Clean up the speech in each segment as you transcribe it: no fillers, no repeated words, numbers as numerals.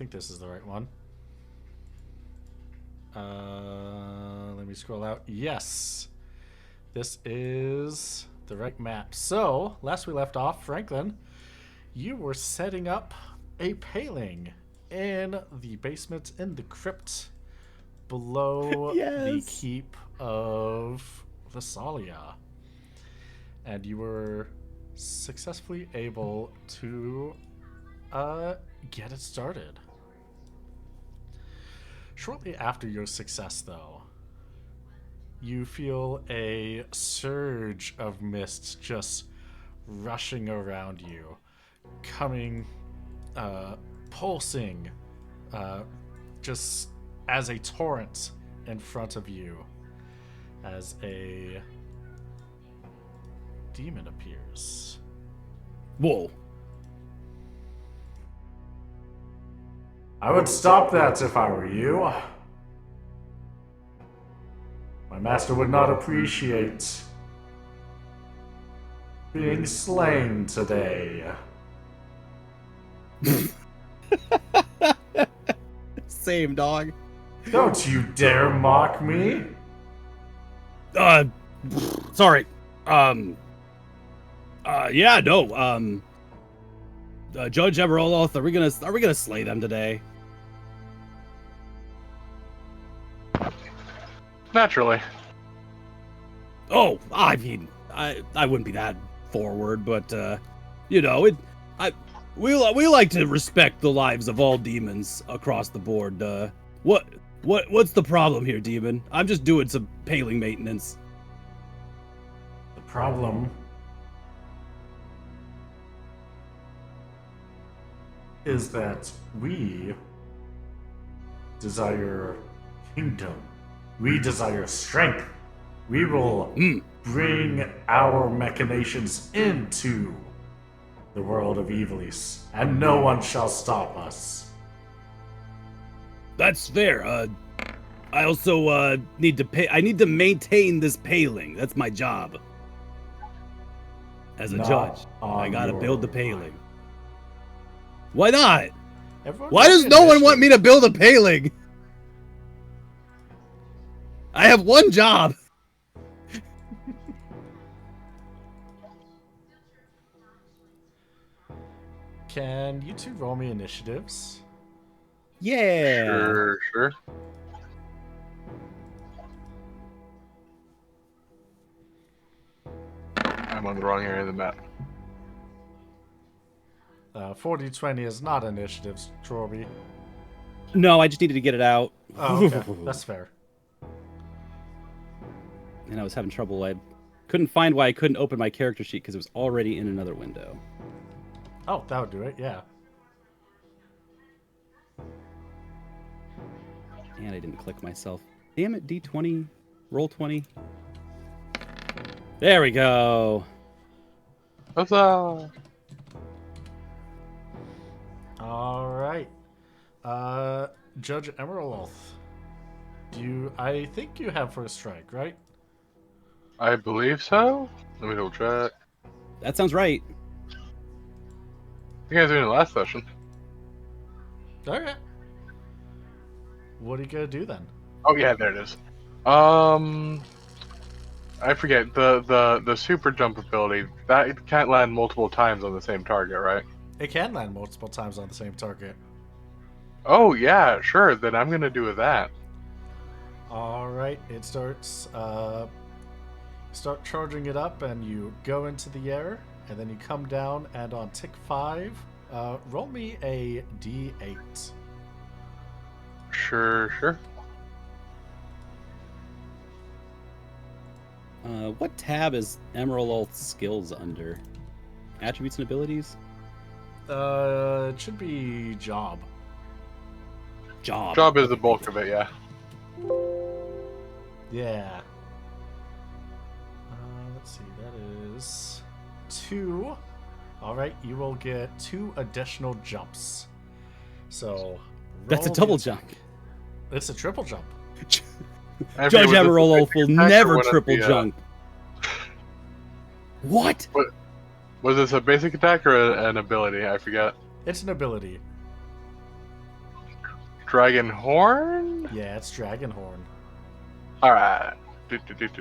think this is the right one. Let me scroll out. Yes. This is the right map. So, last we left off, Franklin, you were setting up a paling in the basement in the crypt below the Yes. keep of Thessalia. And you were successfully able to get it started. Shortly after your success, though, you feel a surge of mist just rushing around you, coming, pulsing, just as a torrent in front of you, as a demon appears. Whoa. I would stop that if I were you. My master would not appreciate being slain today. Same, dog. Don't you dare mock me. Sorry. Yeah, no. Judge Everoloth, are we gonna slay them today? Naturally. Oh, I mean, I wouldn't be that forward, but you know, we like to respect the lives of all demons across the board. What's the problem here, demon? I'm just doing some paling maintenance. The problem is that we desire kingdom. We desire strength. We will bring our machinations into the world of Evilis, and no one shall stop us. That's fair. I also need to pay. I need to maintain this paling. That's my job as a Not judge. I on gotta your build the watch. paling. Why not? Everyone Why does make no one want me initiative. to build a paling? I have one job. Can you two roll me initiatives? Yeah. Sure. I'm on the wrong area of the map. 40-20 is not initiatives, Torby. No, I just needed to get it out. Oh, okay. That's fair. And I was having trouble. I couldn't find why I couldn't open my character sheet because it was already in another window. Oh, that would do it, yeah. And I didn't click myself. Damn it, D20, roll 20. There we go. Huzzah! Alright. Judge Emerald, I think you have first strike, right? I believe so. Let me double check. That sounds right. I think I was doing it last session. Okay. What are you gonna do then? Oh yeah, there it is. I forget the super jump ability. That can't land multiple times on the same target, right? It can land multiple times on the same target. Oh yeah, sure. Then I'm gonna do with that. Alright, it starts, start charging it up, and you go into the air, and then you come down, and on tick 5, roll me a d8. Sure. What tab is Emerald's skills under? Attributes and abilities? It should be job. Job. Job is the bulk of it, yeah. Yeah. Let's see, that is 2. Alright, you will get 2 additional jumps. So, That's a roll double the- jump. It's a triple jump. Judge Emerald will never triple jump. jump. What? Was this a basic attack or an ability? I forgot. It's an ability. Dragon Horn? Yeah, it's Dragonhorn. Alright.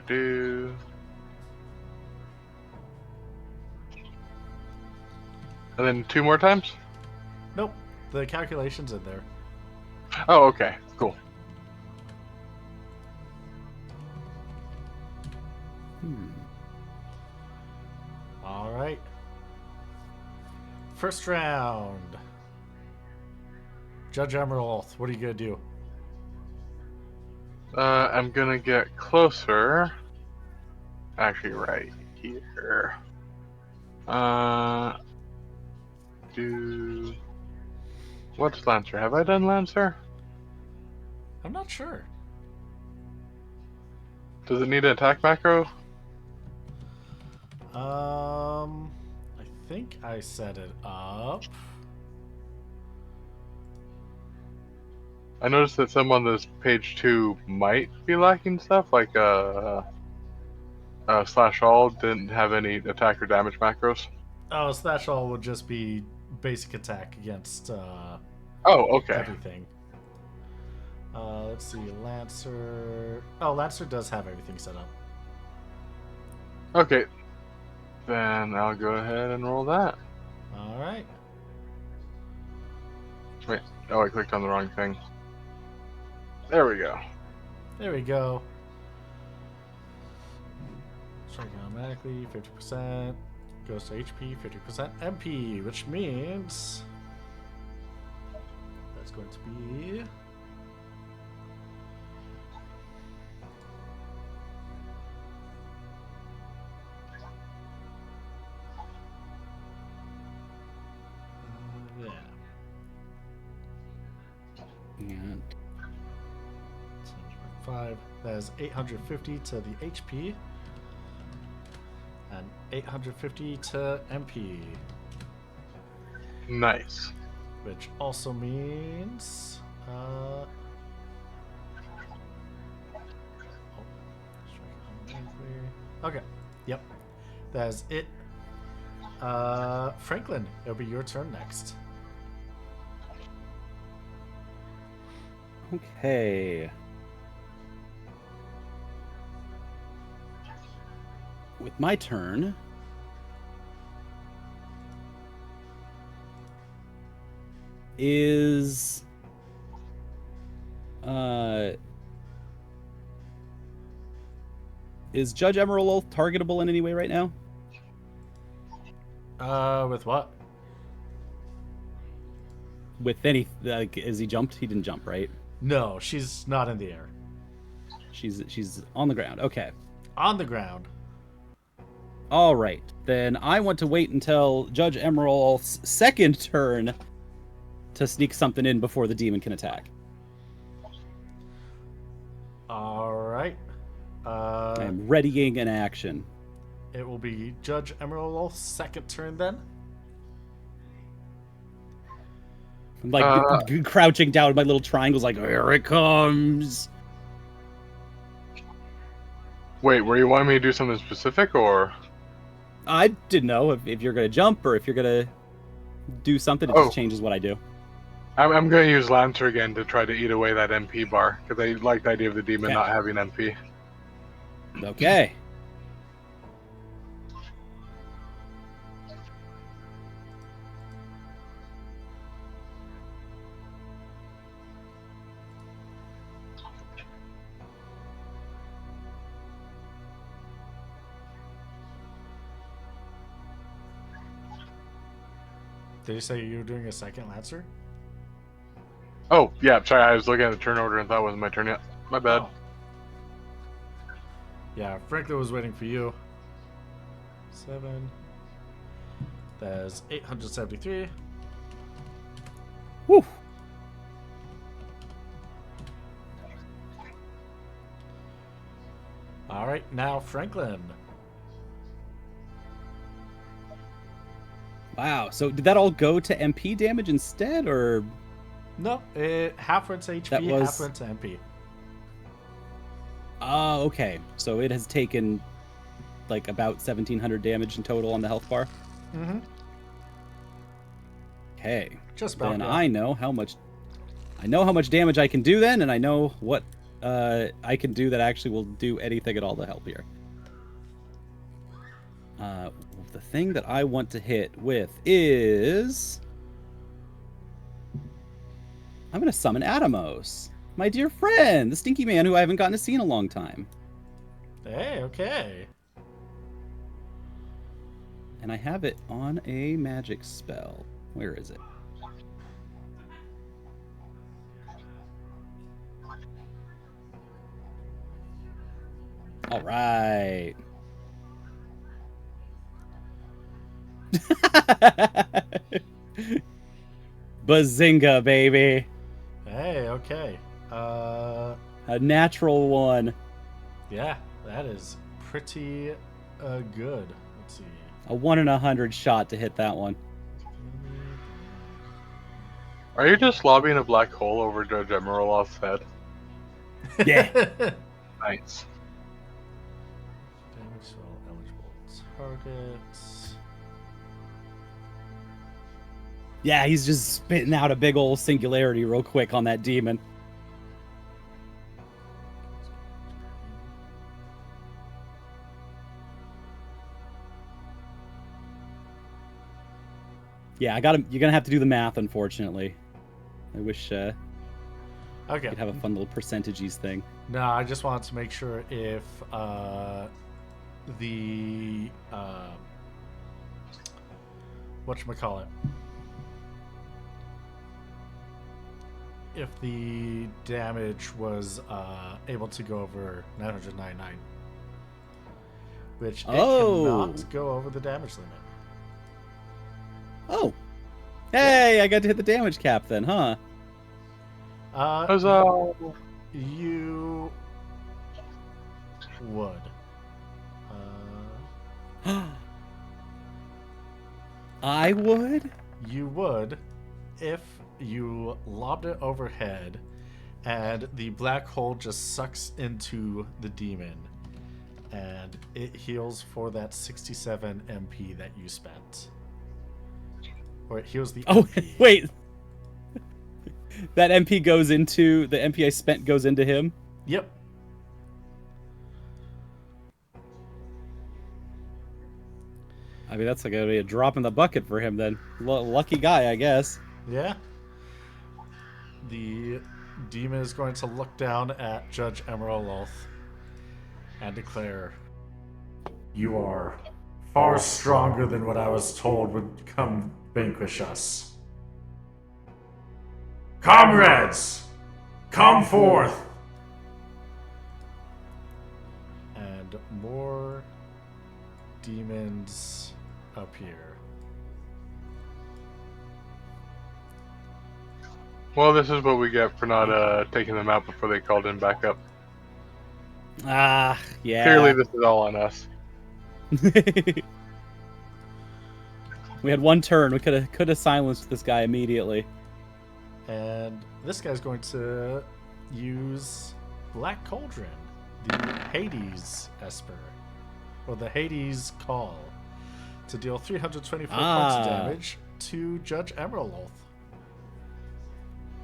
Do. And then 2 more times? Nope, the calculation's in there. Oh, okay. Cool. All right. First round. Judge Emerald, what are you gonna do? I'm gonna get closer. Actually, right here. Do... What's Lancer? Have I done Lancer? I'm not sure. Does it need an attack macro? I think I set it up. I noticed that some on this page 2 might be lacking stuff, like slash all didn't have any attack or damage macros. Oh, Slash All would just be basic attack against Oh, okay. everything. Let's see, Lancer. Oh, Lancer does have everything set up. Okay. Then I'll go ahead and roll that. All right. Wait. Oh, I clicked on the wrong thing. There we go. There we go. Striking automatically, 50%. Goes to HP, 50% MP, which means that's going to be yeah. And 5. That is 850 to the HP and 850 to MP, Nice. which also means okay. Yep. That is it. Franklin, it'll be your turn next. okay. With my turn, is Judge Emerald targetable in any way right now? With what? With any, like, is he jumped? He didn't jump, right? No, she's not in the air. She's on the ground. Okay. On the ground. All right. Then I want to wait until Judge Emerald's second turn to sneak something in before the demon can attack. All right. I am readying an action. It will be Judge Emerald's second turn then. I'm like crouching down in my little triangles, like, here it comes. Wait, were you wanting me to do something specific, or? I didn't know if you're going to jump or if you're going to do something. It just changes what I do. I'm going to use Lancer again to try to eat away that MP bar, because I like the idea of the demon not having MP. Okay. Did you say you were doing a second Lancer? Oh, yeah, sorry, I was looking at the turn order and thought it wasn't my turn yet. My bad. Oh. Yeah, Franklin was waiting for you. 7. That's 873. Whew. All right, now Franklin. Wow. So did that all go to MP damage instead, or? No, it half went to HP, half went to MP. Oh, okay. So it has taken like about 1,700 damage in total on the health bar. Mm-hmm. Okay. Just about. Then yeah. I know how much I know how much damage I can do then, and I know what I can do that actually will do anything at all to help here. The thing that I want to hit with is... I'm going to summon Atomos, my dear friend, the stinky man who I haven't gotten to see in a long time. Hey, okay. And I have it on a magic spell. Where is it? All right. Bazinga, baby. Hey, okay. A natural one. Yeah, that is pretty good. Let's see. A 1 in 100 shot to hit that one. Are you just lobbing a black hole over Judge Emerald's head? Yeah. Nice. Damage spell eligible targets. Yeah, he's just spitting out a big old singularity real quick on that demon. Yeah, I got him. You're gonna have to do the math, unfortunately. I wish Okay. you'd have a fun little percentages thing. No, I just wanted to make sure if the whatchamacallit, if the damage was able to go over 999, which it cannot go over the damage limit. Oh, hey, I got to hit the damage cap then, huh? Huzzah! You would. I would? You would if you lobbed it overhead and the black hole just sucks into the demon and it heals for that 67 MP that you spent. Or it heals the Oh, MP. wait. That MP goes into... The MP I spent goes into him? Yep. I mean, that's like gonna be a drop in the bucket for him then. Lucky guy, I guess. Yeah. The demon is going to look down at Judge Emerald and declare, "You are far stronger than what I was told would come vanquish us. Comrades, come forth!" And more demons appear. Well, this is what we get for not taking them out before they called in back up. Ah, yeah. Clearly, this is all on us. We had one turn. We could have silenced this guy immediately. And this guy's going to use Black Cauldron, the Hades Esper, or the Hades Call, to deal 324 points of damage to Judge Emerald.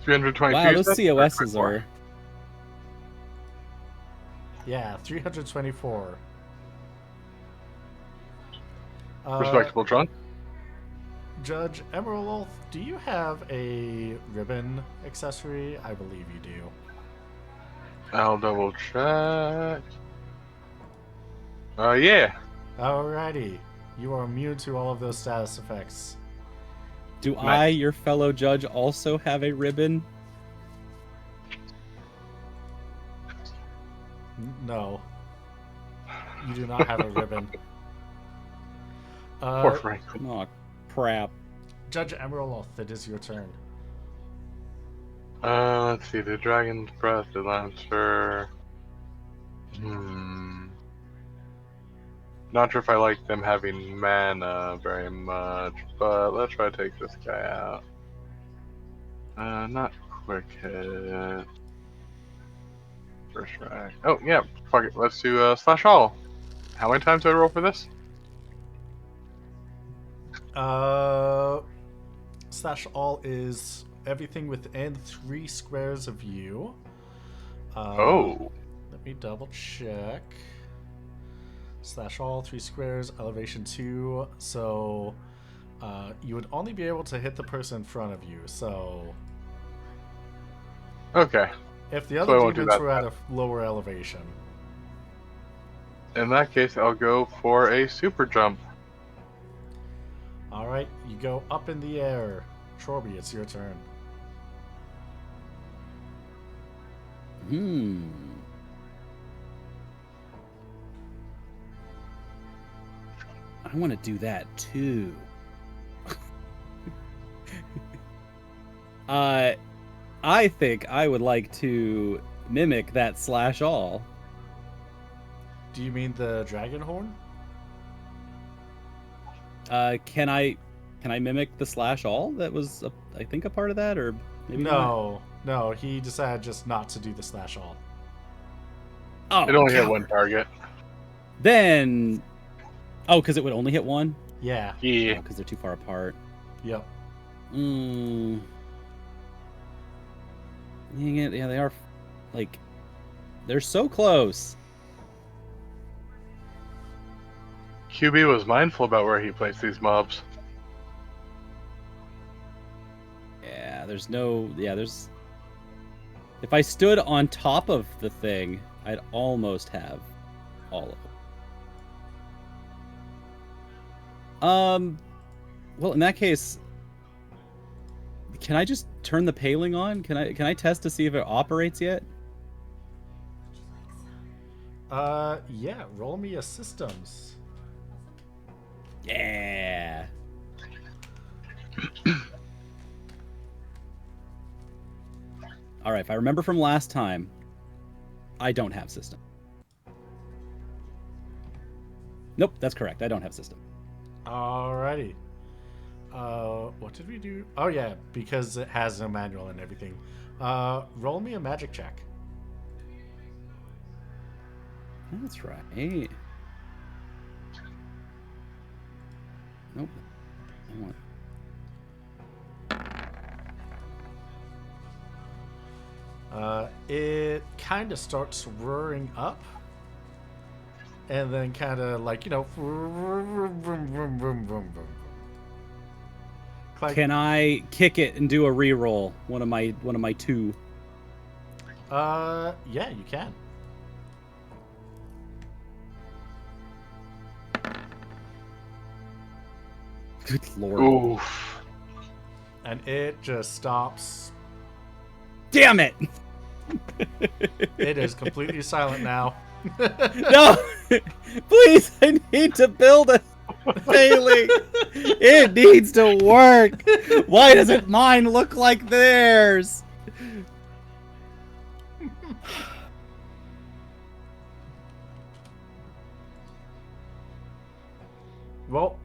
322. Wow, those COSs are... Yeah, 324. Respectable chunk. Judge Emerald, do you have a ribbon accessory? I believe you do. I'll double check. Yeah. Alrighty. You are immune to all of those status effects. Do Nice. I, your fellow judge, also have a ribbon? No. You do not have a ribbon. Poor Frank. Oh, crap. Judge Emerald, it is your turn. Let's see. The Dragon's Breath, the Lancer. Not sure if I like them having mana very much, but let's try to take this guy out. Not quick hit. First strike. Oh, yeah. Fuck it. Let's do Slash All. How many times do I roll for this? Slash all is everything within 3 squares of you. Oh. Let me double check. Slash all 3 squares, elevation 2. So you would only be able to hit the person in front of you. So Okay. if the So I other won't do demons that were at then. a lower elevation. In that case, I'll go for a super jump. All right, you go up in the air. Trorby, it's your turn. I want to do that too. I think I would like to mimic that slash all. Do you mean the dragon horn? Can I mimic the slash all? That was, I think, a part of that, or maybe not? No, he decided just not to do the slash all. Oh, It only hit coward. one target. Then, because it would only hit one. Yeah. Yeah. Because they're too far apart. Yep. Dang it. Yeah, they are. Like, they're so close. QB was mindful about where he placed these mobs. Yeah, there's no. Yeah, there's. If I stood on top of the thing, I'd almost have all of them. Well, in that case, can I just turn the paling on? Can I test to see if it operates yet? Yeah, roll me a systems. Yeah. All right, if I remember from last time, I don't have system. Nope, that's correct. I don't have system. Alrighty. What did we do? Oh yeah, because it has a manual and everything. Roll me a magic check. That's right. Nope. I want... It kind of starts whirring up, and then kind of like, you know, vroom, vroom, vroom, vroom, vroom, vroom. Like, Can I kick it and do a re-roll? One of my 2. yeah, you can. Good lord. Oof. And it just stops. Damn it! It is completely silent now. No! Please, I need to build a failing. It needs to work. Why doesn't mine look like theirs? Well,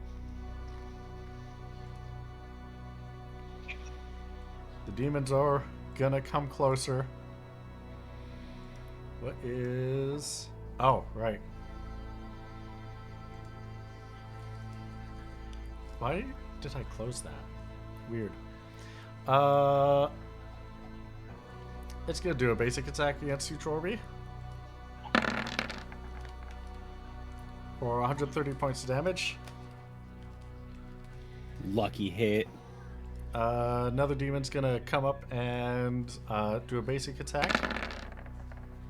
the demons are gonna come closer. What is... Oh, right. Why did I close that? Weird. It's gonna do a basic attack against you, Trorby. For 130 points of damage. Lucky hit. Another demon's gonna come up and do a basic attack.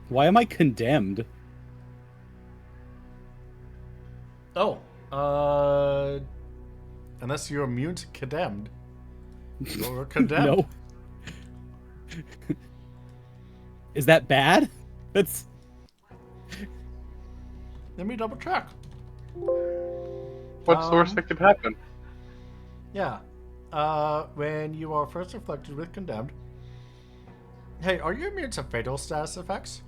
Why am I condemned? Oh, unless you're immune to condemned. You're condemned. No. Is that bad? That's... Let me double check. What's the worst that could happen? Yeah. When you are first afflicted with condemned. Hey, are you immune to fatal status effects?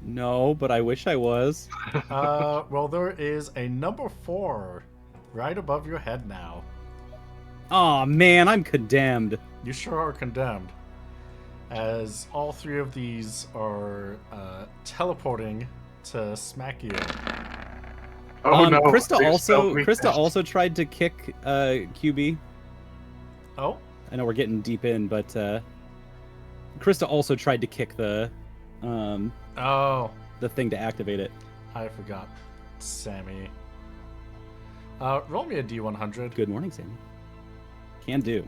No, but I wish I was. Well, there is a number 4 right above your head now. Aw, man, I'm condemned. You sure are condemned. As all 3 of these are teleporting to smack you. Oh no! Crysta they also spelled me Crysta fast. also tried to kick QB. Oh, I know we're getting deep in, but Crysta also tried to kick the oh, thing to activate it. I forgot. Sammy. Roll me a D100. Good morning, Sammy. Can do.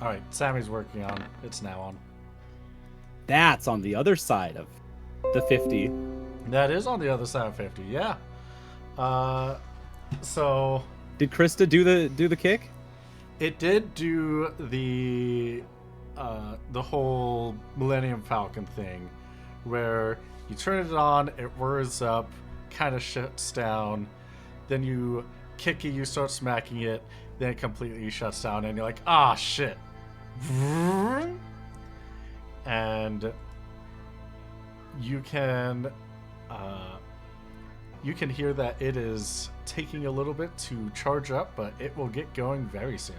All right, Sammy's working on. It's now on. That's on the other side of the 50. That is on the other side of 50. Yeah. So Did Crysta do the kick? it did do the whole Millennium Falcon thing, where you turn it on, it whirs up, kind of shuts down, then you kick it, you start smacking it, then it completely shuts down, and you're like, ah, shit. And you can hear that it is taking a little bit to charge up, but it will get going very soon.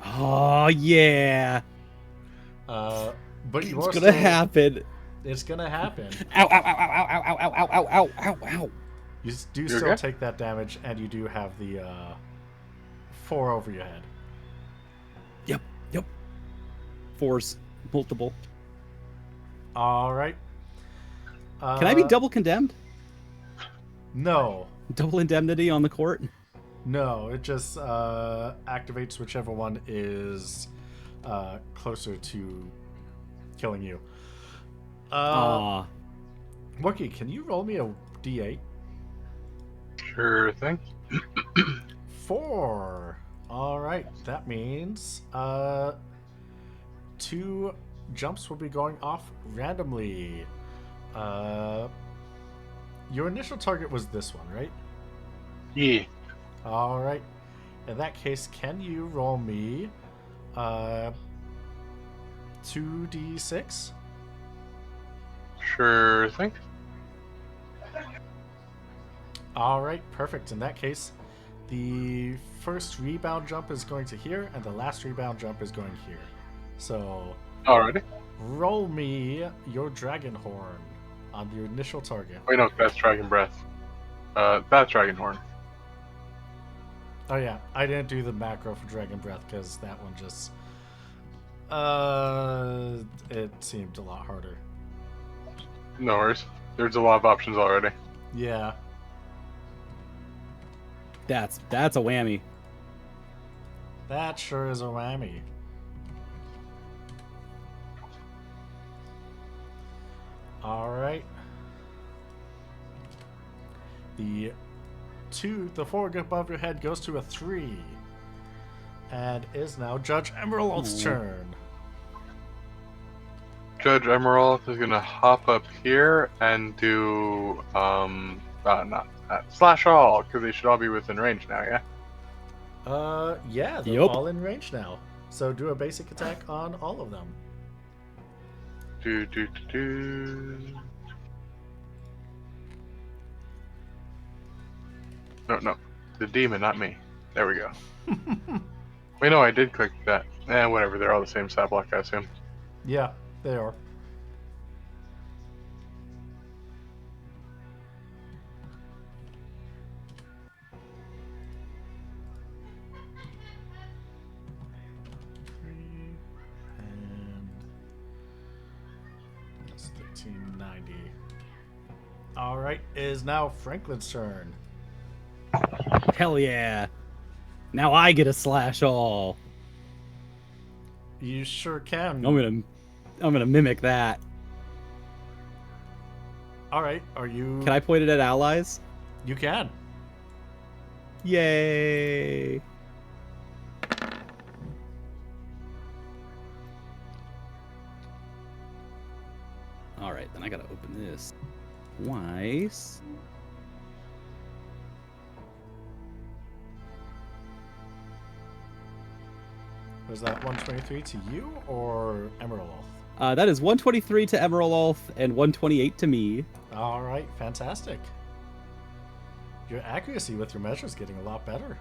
Oh yeah. But you It's are gonna still, happen. It's gonna happen. Ow, ow, ow, ow, ow, ow, ow, ow, ow, ow, ow. You do You still okay? take that damage, and you do have the 4 over your head. Yep. Fours, multiple. All right. Can I be double condemned? No, Double indemnity on the court? no. It just activates whichever one is closer to killing you. Aw. Wookie, can you roll me a d8? Sure thing. 4. All right. That means 2 jumps will be going off randomly. Your initial target was this one, right? Yeah. All right. In that case, can you roll me 2d6? Sure thing. All right, perfect. In that case, the first rebound jump is going to here, and the last rebound jump is going here. So Alrighty. roll me your dragon horn on your initial target. Wait, no, that's Dragon Breath. That's Dragon Horn. Oh yeah, I didn't do the macro for dragon breath because that one just it seemed a lot harder. No worries. There's a lot of options already. Yeah. That's a whammy. That sure is a whammy. All right. The 4 above your head goes to a 3, and is now Judge Emerald's turn. Judge Emerald is gonna hop up here and do not slash all, because they should all be within range now. Yeah. Yeah, they're Yup. all in range now. So do a basic attack on all of them. Do. No, the demon, not me. There we go. Wait, no, I did click that. Whatever. They're all the same stat block, I assume. Yeah, they are. And that's 1390. All right, it is now Franklin's turn. Hell yeah. Now I get a slash all. You sure can. I'm gonna mimic that. All right, are you? Can I point it at allies? You can. Yay. Alright, then I gotta open this twice. Was that 123 to you or Emerald? That is 123 to Emerald Ulf and 128 to me. All right, fantastic. Your accuracy with your measure is getting a lot better.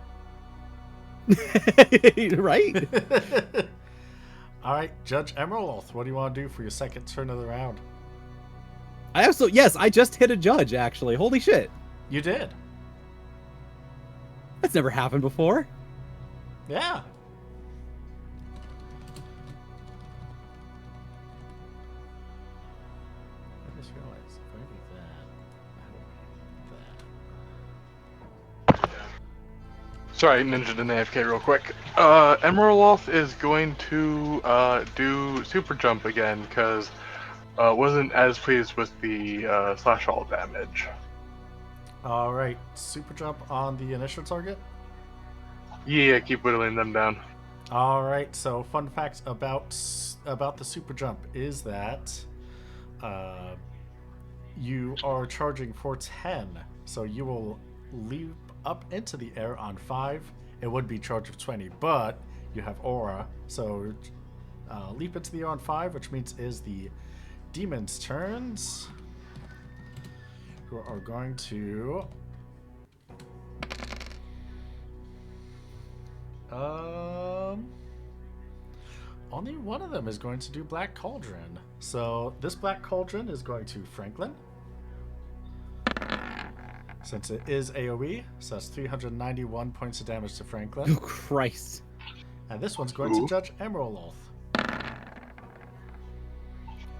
Right? All right, Judge Emerald, what do you want to do for your second turn of the round? Yes, I just hit a judge, actually. Holy shit. You did. That's never happened before. Yeah. I just realized if I do that. Sorry, Ninja and AFK real quick. Emerald is going to do super jump again because wasn't as pleased with the slash all damage. All right, super jump on the initial target. Yeah, keep whittling them down. All right, so fun fact about the super jump is that you are charging for 10, so you will leap up into the air on 5. It would be charge of 20, but you have aura, so leap into the air on 5, which means is the demon's turns, who are going to only one of them is going to do Black Cauldron. So this Black Cauldron is going to Franklin, since it is AoE, so that's 391 points of damage to Franklin. Oh, Christ. And this one's going to Judge Emerald,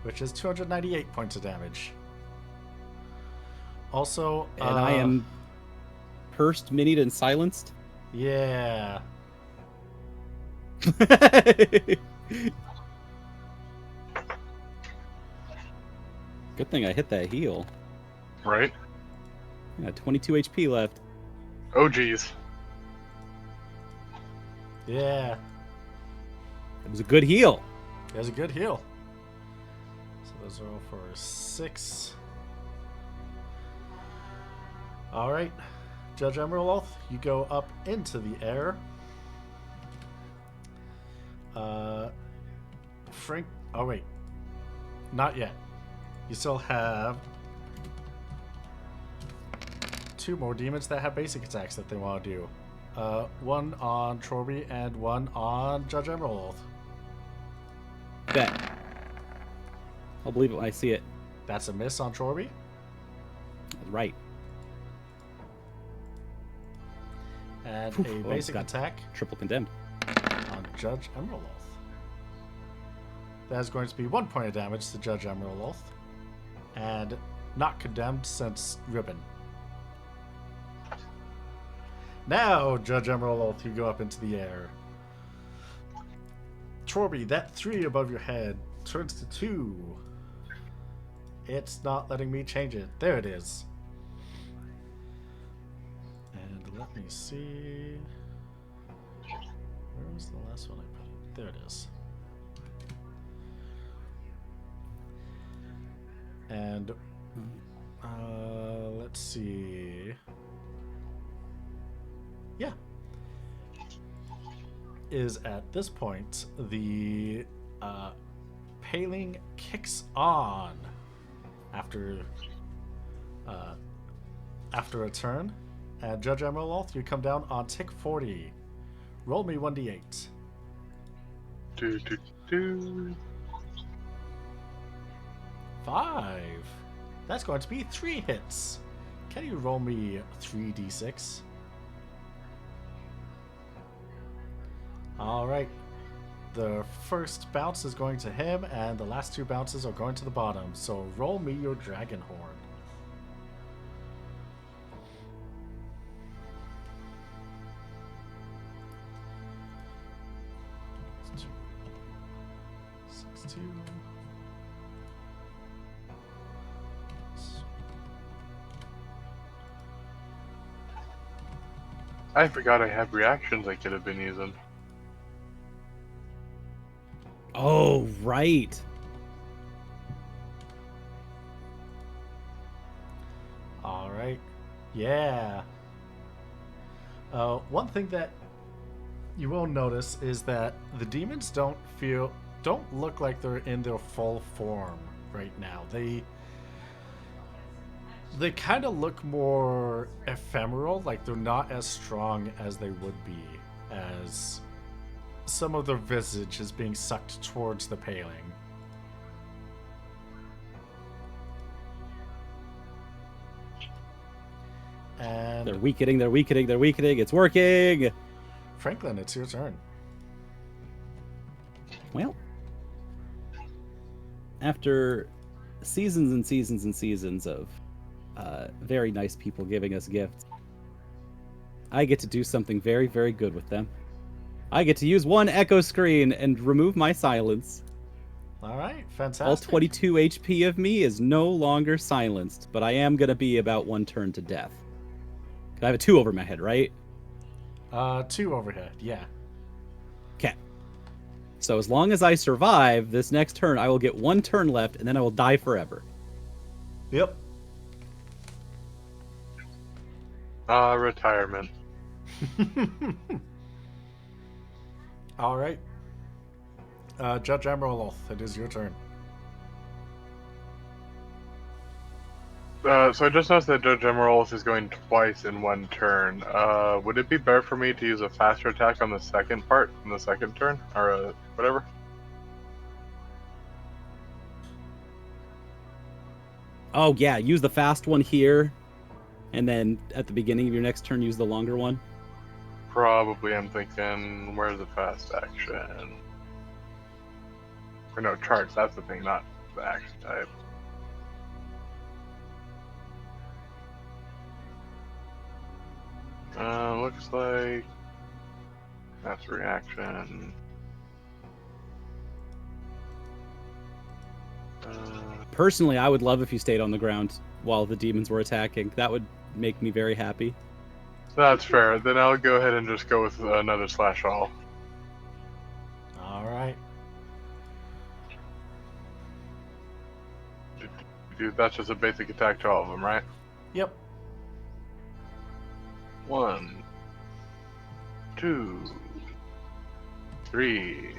which is 298 points of damage. Also, And I am cursed, minied, and silenced. Yeah. Good thing I hit that heal. Right? I got 22 HP left. Oh, geez. Yeah. It was a good heal. It was a good heal. So those are all for 6. All right. Judge Emerald, you go up into the air. Frank. Oh, wait. Not yet. You still have 2 more demons that have basic attacks that they want to do. One on Chorby and one on Judge Emerald. Bet. I'll believe it when I see it. That's a miss on Chorby. Right. And Oof, a basic got attack triple condemned. on Judge Emerald. That is going to be 1 point of damage to Judge Emerald. And not condemned since Ribbon. Now, Judge Emerald, you go up into the air. Chorby, that 3 above your head turns to 2. It's not letting me change it. There it is. And let me see. Where was the last one I put it? There it is. And let's see. Yeah. Is at this point the paling kicks on after a turn. And Judge Emerald, you come down on tick 40. Roll me 1d8. Do, do, do. 5. That's going to be 3 hits. Can you roll me 3d6? Alright. The first bounce is going to him, and the last 2 bounces are going to the bottom. So roll me your dragon horn. I forgot I have reactions I could have been using. Oh, right. Alright. Yeah. One thing that you will notice is that the demons don't look like they're in their full form right now. They kind of look more ephemeral, like they're not as strong as they would be, as some of their visage is being sucked towards the paling. And They're weakening, they're weakening, they're weakening. It's working! Franklin, it's your turn. Well, after seasons and seasons and seasons of very nice people giving us gifts, I get to do something very, very good with them. I get to use one echo screen and remove my silence. All right, fantastic. All 22 HP of me is no longer silenced, but I am going to be about one turn to death. I have a 2 over my head, right? 2 overhead, yeah. Okay. So as long as I survive this next turn, I will get 1 turn left, and then I will die forever. Yep. Retirement. All right. Judge Emerald, it is your turn. So I just noticed that Judge Emerald is going twice in 1 turn. Would it be better for me to use a faster attack on the second part, in the second turn? Or whatever? Oh, yeah, use the fast one here, and then at the beginning of your next turn, use the longer one. Probably, I'm thinking, where's the fast action? Or no, charge, that's the thing, not the action type. Looks like that's a reaction. Personally, I would love if you stayed on the ground while the demons were attacking. That would make me very happy. That's fair. Then I'll go ahead and just go with another slash all. All right. Dude, that's just a basic attack to all of them, right? Yep. 1, 2, 3.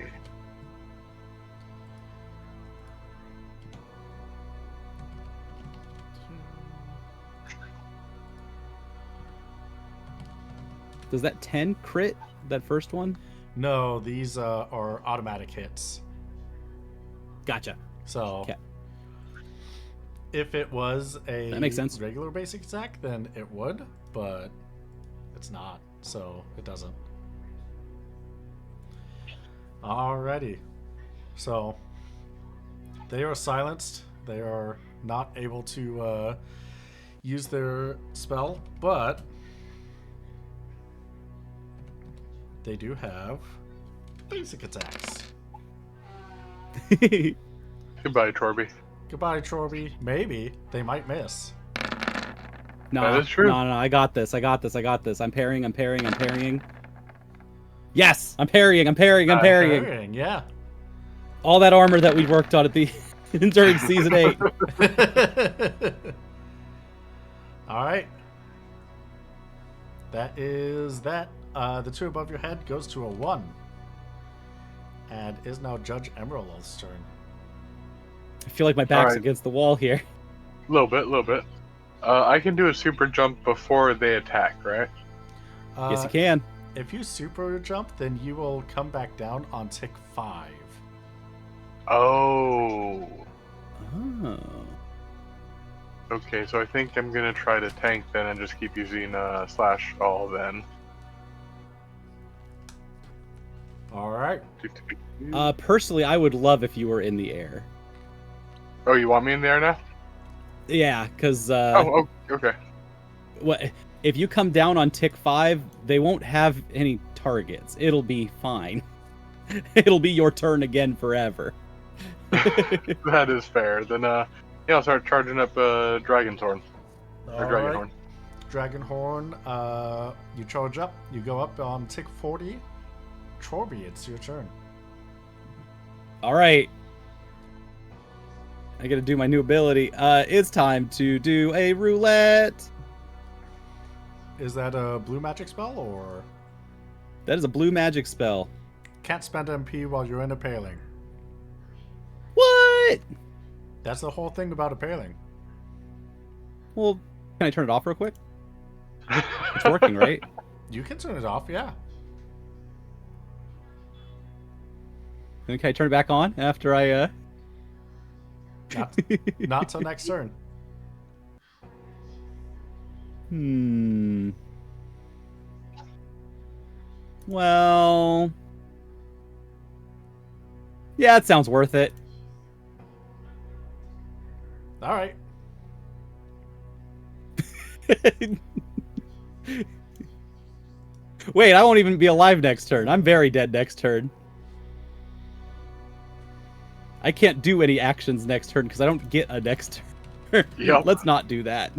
Does that 10 crit, that first one? No, these are automatic hits. Gotcha. So Okay. if it was a That makes sense. regular basic attack, then it would, but it's not, so it doesn't. Alrighty. So they are silenced. They are not able to use their spell, but they do have basic attacks. Goodbye, Torby. Goodbye, Chorby. Maybe they might miss. No, That is true. No, I got this. I got this. I'm parrying. Yes! I'm parrying. Parrying, yeah. All that armor that we worked on at the during season 8. All right. That is that. The 2 above your head goes to a 1. And is now Judge Emerald's turn. I feel like my back's Alright. against the wall here. Little bit. I can do a super jump before they attack, right? Yes, you can. If you super jump, then you will come back down on tick 5. Oh. Oh. Okay, so I think I'm gonna try to tank then and just keep using slash all then. All right. Personally, I would love if you were in the air. Oh, you want me in there now? Yeah, because Oh, okay. what if you come down on tick 5? They won't have any targets. It'll be fine. It'll be your turn again forever. That is fair. Then, yeah, I'll start charging up Dragon's Horn. Or All Dragon right. Horn. Dragon Horn, you charge up. You go up on tick 40. Chorby, it's your turn. All right. I gotta do my new ability. It's time to do a roulette. Is that a blue magic spell or That is a blue magic spell. can't spend MP while you're in a paling? What? That's the whole thing about a paling. Well, can I turn it off real quick? It's working, right? You can turn it off, yeah. Then can I turn it back on after I Not till next turn. Well... Yeah, it sounds worth it. All right. Wait, I won't even be alive next turn. I'm very dead next turn. I can't do any actions next turn because I don't get a next turn. Yep. Let's not do that.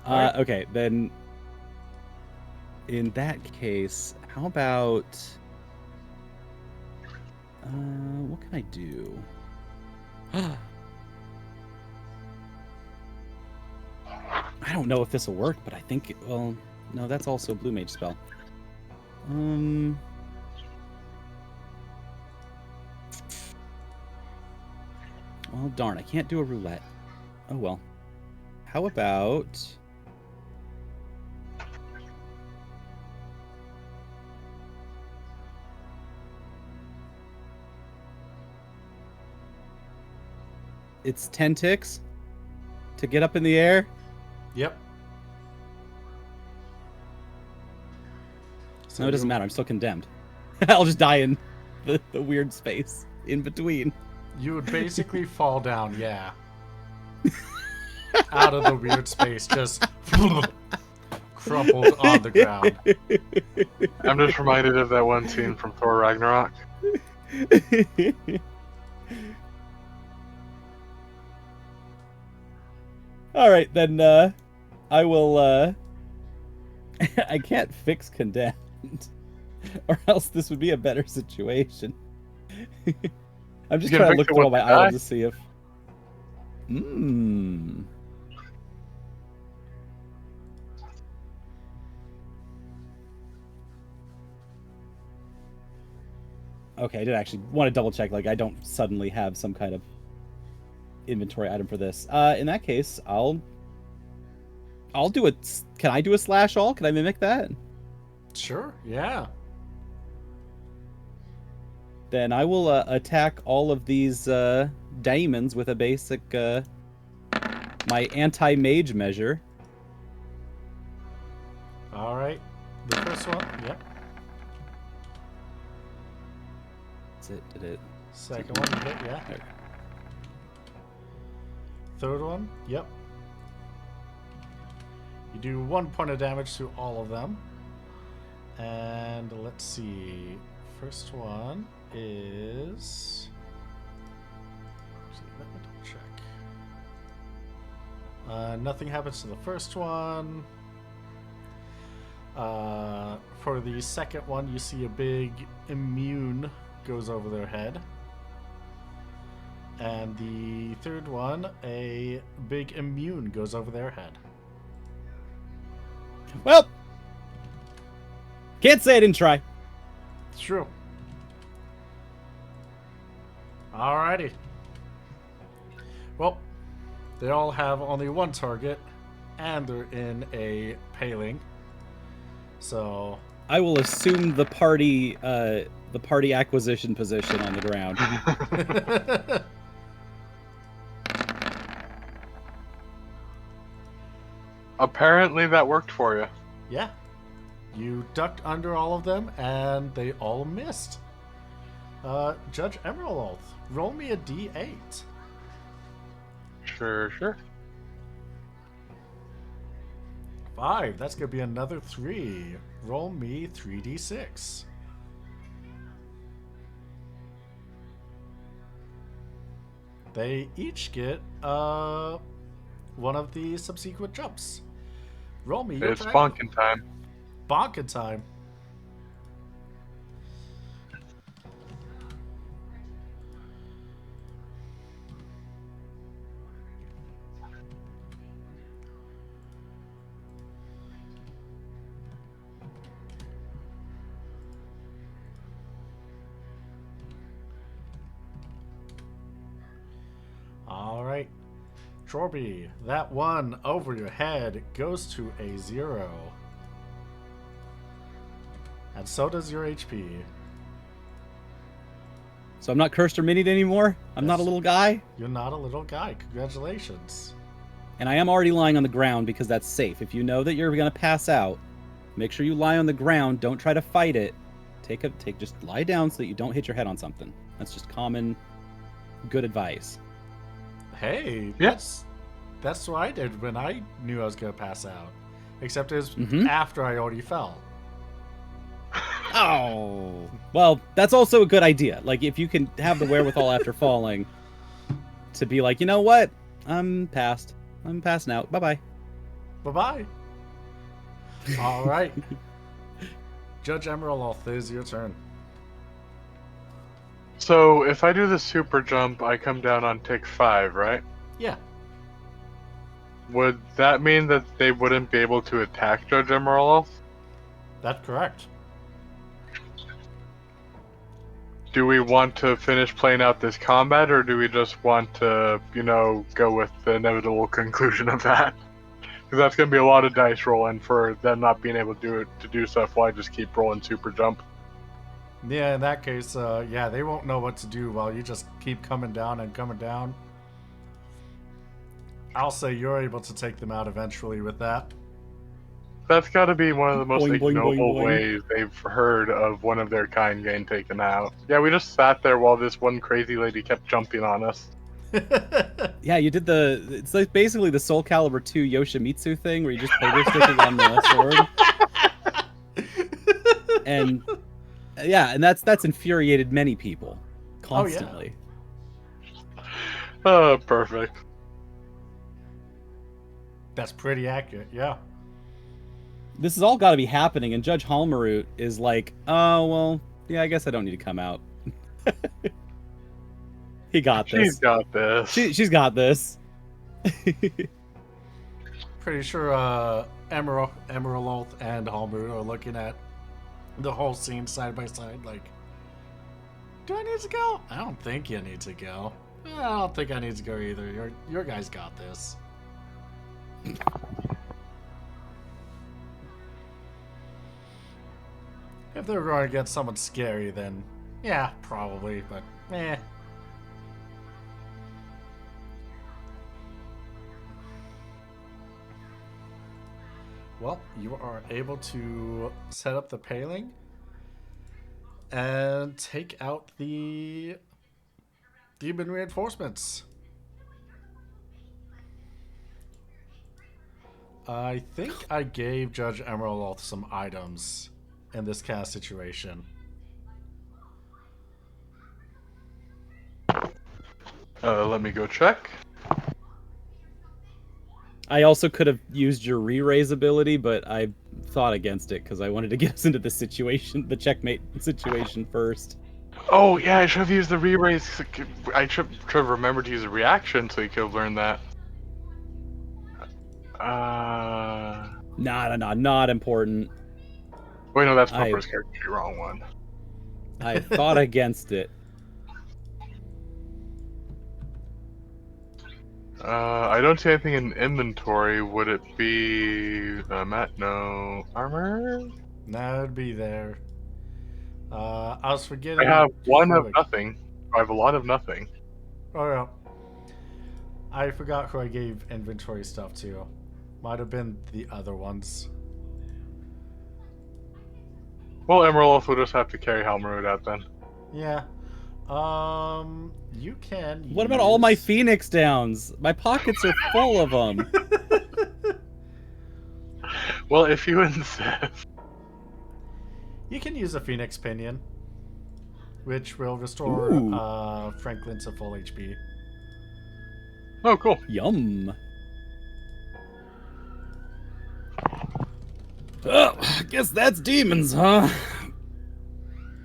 Okay, then in that case, how about what can I do? I don't know if this will work, but I think well, no, that's also a blue mage spell. Well, darn, I can't do a roulette. Oh well. How about it's 10 ticks to get up in the air? Yep. So No, it doesn't matter. I'm still condemned. I'll just die in the weird space in between. You would basically fall down, yeah. Out of the weird space, just crumpled on the ground. I'm just reminded of that one scene from Thor Ragnarok. All right, then I will I can't fix condemned. Or else this would be a better situation. I'm just You can trying to fix look it through all with my the items die. to see if Okay, I did actually want to double check, like I don't suddenly have some kind of inventory item for this. In that case, I'll do it. Can I do a slash all? Can I mimic that? Sure, yeah. Then I will attack all of these daemons with a basic my anti-mage measure. All right. The first one, yep. That's it. Did it? Second one, hit, yeah. Okay. Third one, yep. You do 1 point of damage to all of them. And let's see. First one is... Actually, let me double check. Nothing happens to the first one. For the second one, you see a big immune goes over their head. And the third one, a big immune goes over their head. Well, can't say I didn't try. It's true. Alrighty. Well, they all have only one target, and they're in a paling. So I will assume the party acquisition position on the ground. Apparently that worked for you. yeah, you ducked under all of them, and they all missed. Judge Emerald, roll me a d8. Sure. 5. That's gonna be another 3. Roll me 3d6. They each get one of the subsequent jumps. Roll me your It's dragon. bonking time. Bonking time. Alright. Jorby, that one over your head goes to a 0. And so does your HP. So I'm not cursed or minied anymore? I'm not a Yes. little guy? You're not a little guy. Congratulations. And I am already lying on the ground because that's safe. If you know that you're gonna pass out, make sure you lie on the ground. Don't try to fight it. Just lie down so that you don't hit your head on something. That's just common good advice. Hey, Yeah. that's what I did when I knew I was gonna pass out. Except it was Mhm. after I already fell. Oh. Well, that's also a good idea. Like, if you can have the wherewithal after falling to be like, you know what? I'm passed. I'm passing out. Bye-bye. Bye-bye. All right. Judge Emerald, it is your turn. So if I do the super jump, I come down on tick 5, right? Yeah, Would that mean that they wouldn't be able to attack Judge Emerald? that's correct. Do we want to finish playing out this combat, or do we just want to, go with the inevitable conclusion of that? Because that's going to be a lot of dice rolling for them not being able to do stuff while I just keep rolling super jump. Yeah, in that case, yeah, they won't know what to do while you just keep coming down and coming down. I'll say you're able to take them out eventually with that. That's got to be one of the most Boing, boing, boing, ignoble boing. ways they've heard of one of their kind getting taken out. Yeah, we just sat there while this one crazy lady kept jumping on us. Yeah, you did it's like basically the Soul Calibur 2 Yoshimitsu thing where you just pogo sticking on the sword. And yeah, and that's infuriated many people constantly. Oh, perfect. That's pretty accurate, yeah. This has all got to be happening, and Judge Halmarut is like, oh, well, yeah, I guess I don't need to come out. He got this. She's got this. She's got this. Pretty sure Emerald and Halmut are looking at the whole scene side by side like, do I need to go? I don't think you need to go. I don't think I need to go either. Your guys got this. If they're going to get someone scary, then yeah, probably, but eh. Well, you are able to set up the paling and take out the demon reinforcements. I think I gave Judge Emerald some items in this kind of situation. Let me go check. I also could have used your re-raise ability, but I thought against it because I wanted to get us into the situation, the checkmate situation first. Oh, yeah, I should have used the re-raise. I should have remembered to use a reaction so you could have learned that. Not important. Wait, no, that's my first character. The wrong one. I thought against it. I don't see anything in inventory. Would it be Matt? No armor. That would be there. I was forgetting. I have one of nothing. I have a lot of nothing. Oh yeah. I forgot who I gave inventory stuff to. Might have been the other ones. Well, Emerald will just have to carry Halmarud out then. Yeah. You can. What about all my Phoenix downs? My pockets are full of them. Well, if you insist. You can use a Phoenix Pinion, which will restore Franklin to full HP. Oh, cool. Yum. Oh, I guess that's demons, huh?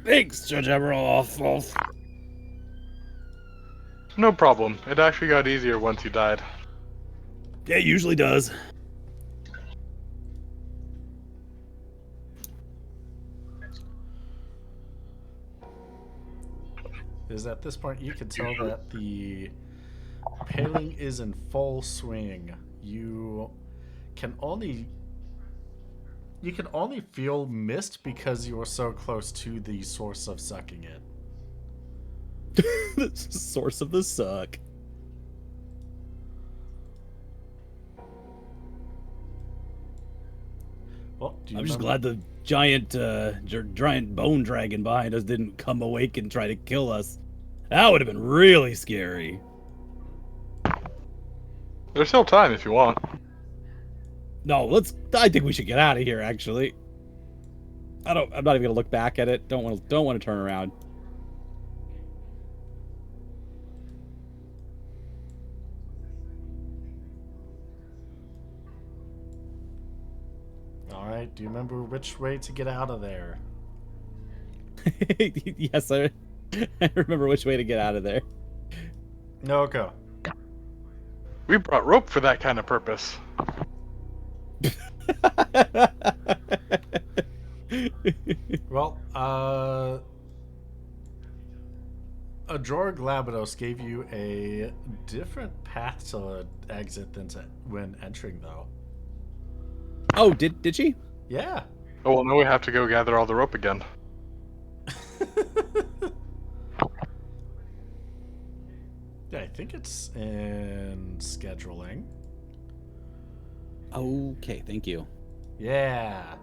Thanks, Judge Emerald. No problem. It actually got easier once you died. Yeah, it usually does. Is at this point you can tell that the paling is in full swing. You can only feel mist because you are so close to the source of sucking it. The source of the suck. Well, do you I'm just remember- glad the giant bone dragon behind us didn't come awake and try to kill us. That would have been really scary. There's still time if you want. No, I think we should get out of here. Actually, I'm not even gonna look back at it. Don't want to turn around. All right. Do you remember which way to get out of there? Yes, I remember which way to get out of there. No go. We brought rope for that kind of purpose. Well, a Jorg Labados gave you a different path to exit than when entering, though. Oh, did she? Yeah. Oh, well, now we have to go gather all the rope again. Yeah, I think it's in scheduling. Okay, thank you. Yeah.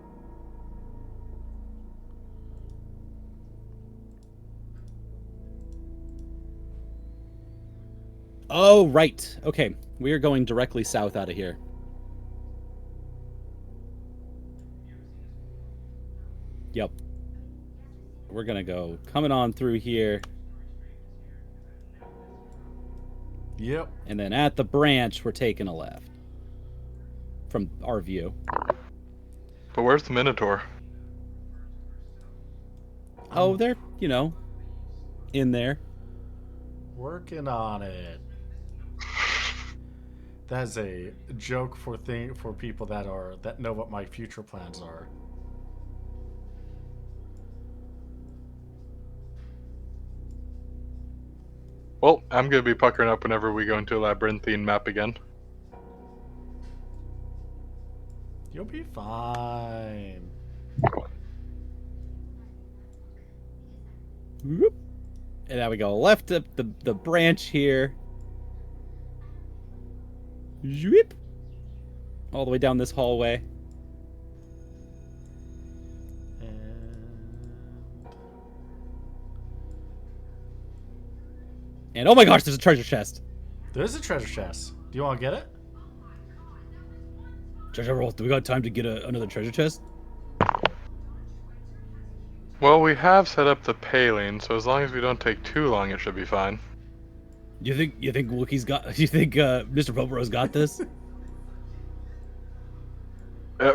Oh, right. Okay, we are going directly south out of here. Yep. We're gonna go coming on through here, Yep. and then at the branch, we're taking a left. From our view. But where's the Minotaur? Oh, they're, in there. Working on it. That's a joke for people that know what my future plans are. Well, I'm gonna be puckering up whenever we go into a labyrinthine map again. You'll be fine. Whoop. And now we go left up the branch here. Zhoop. All the way down this hallway. And oh my gosh, there's a treasure chest. There's a treasure chest. Do you want to get it? Treasure roll. Do we got time to get another treasure chest? Well, we have set up the paling, so as long as we don't take too long, it should be fine. You think Wookiee's got? You think Mr. Popero's got this?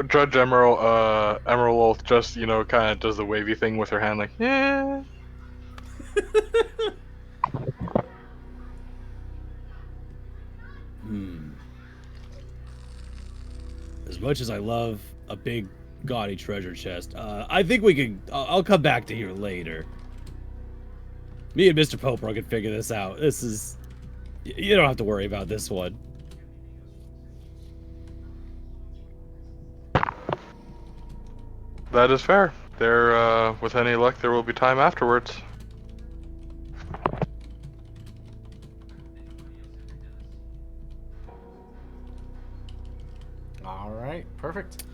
Judge Emerald Wolf just, kind of does the wavy thing with her hand, like, yeah. As much as I love a big, gaudy treasure chest, I think we can. I'll come back to here later. Me and Mr. Popero can figure this out. This is. You don't have to worry about this one. That is fair. With any luck, there will be time afterwards. All right, perfect.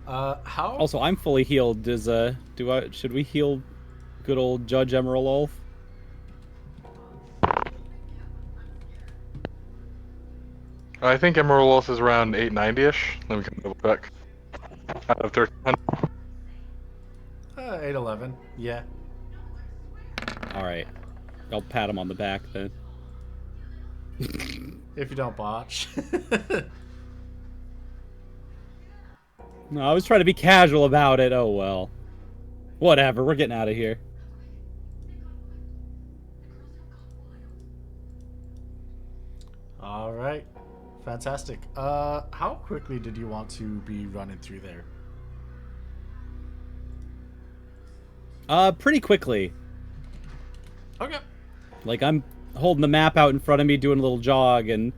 How? Also, I'm fully healed. Should we heal good old Judge Emerald Wolf? I think Emerald Wolf is around 890-ish. Then we can double check. Out of 1300. 811. Yeah. All right, I'll pat him on the back then. If you don't botch. No, I was trying to be casual about it. Oh well. Whatever. We're getting out of here. All right. Fantastic. How quickly did you want to be running through there? Pretty quickly. Okay. Like, I'm holding the map out in front of me, doing a little jog, and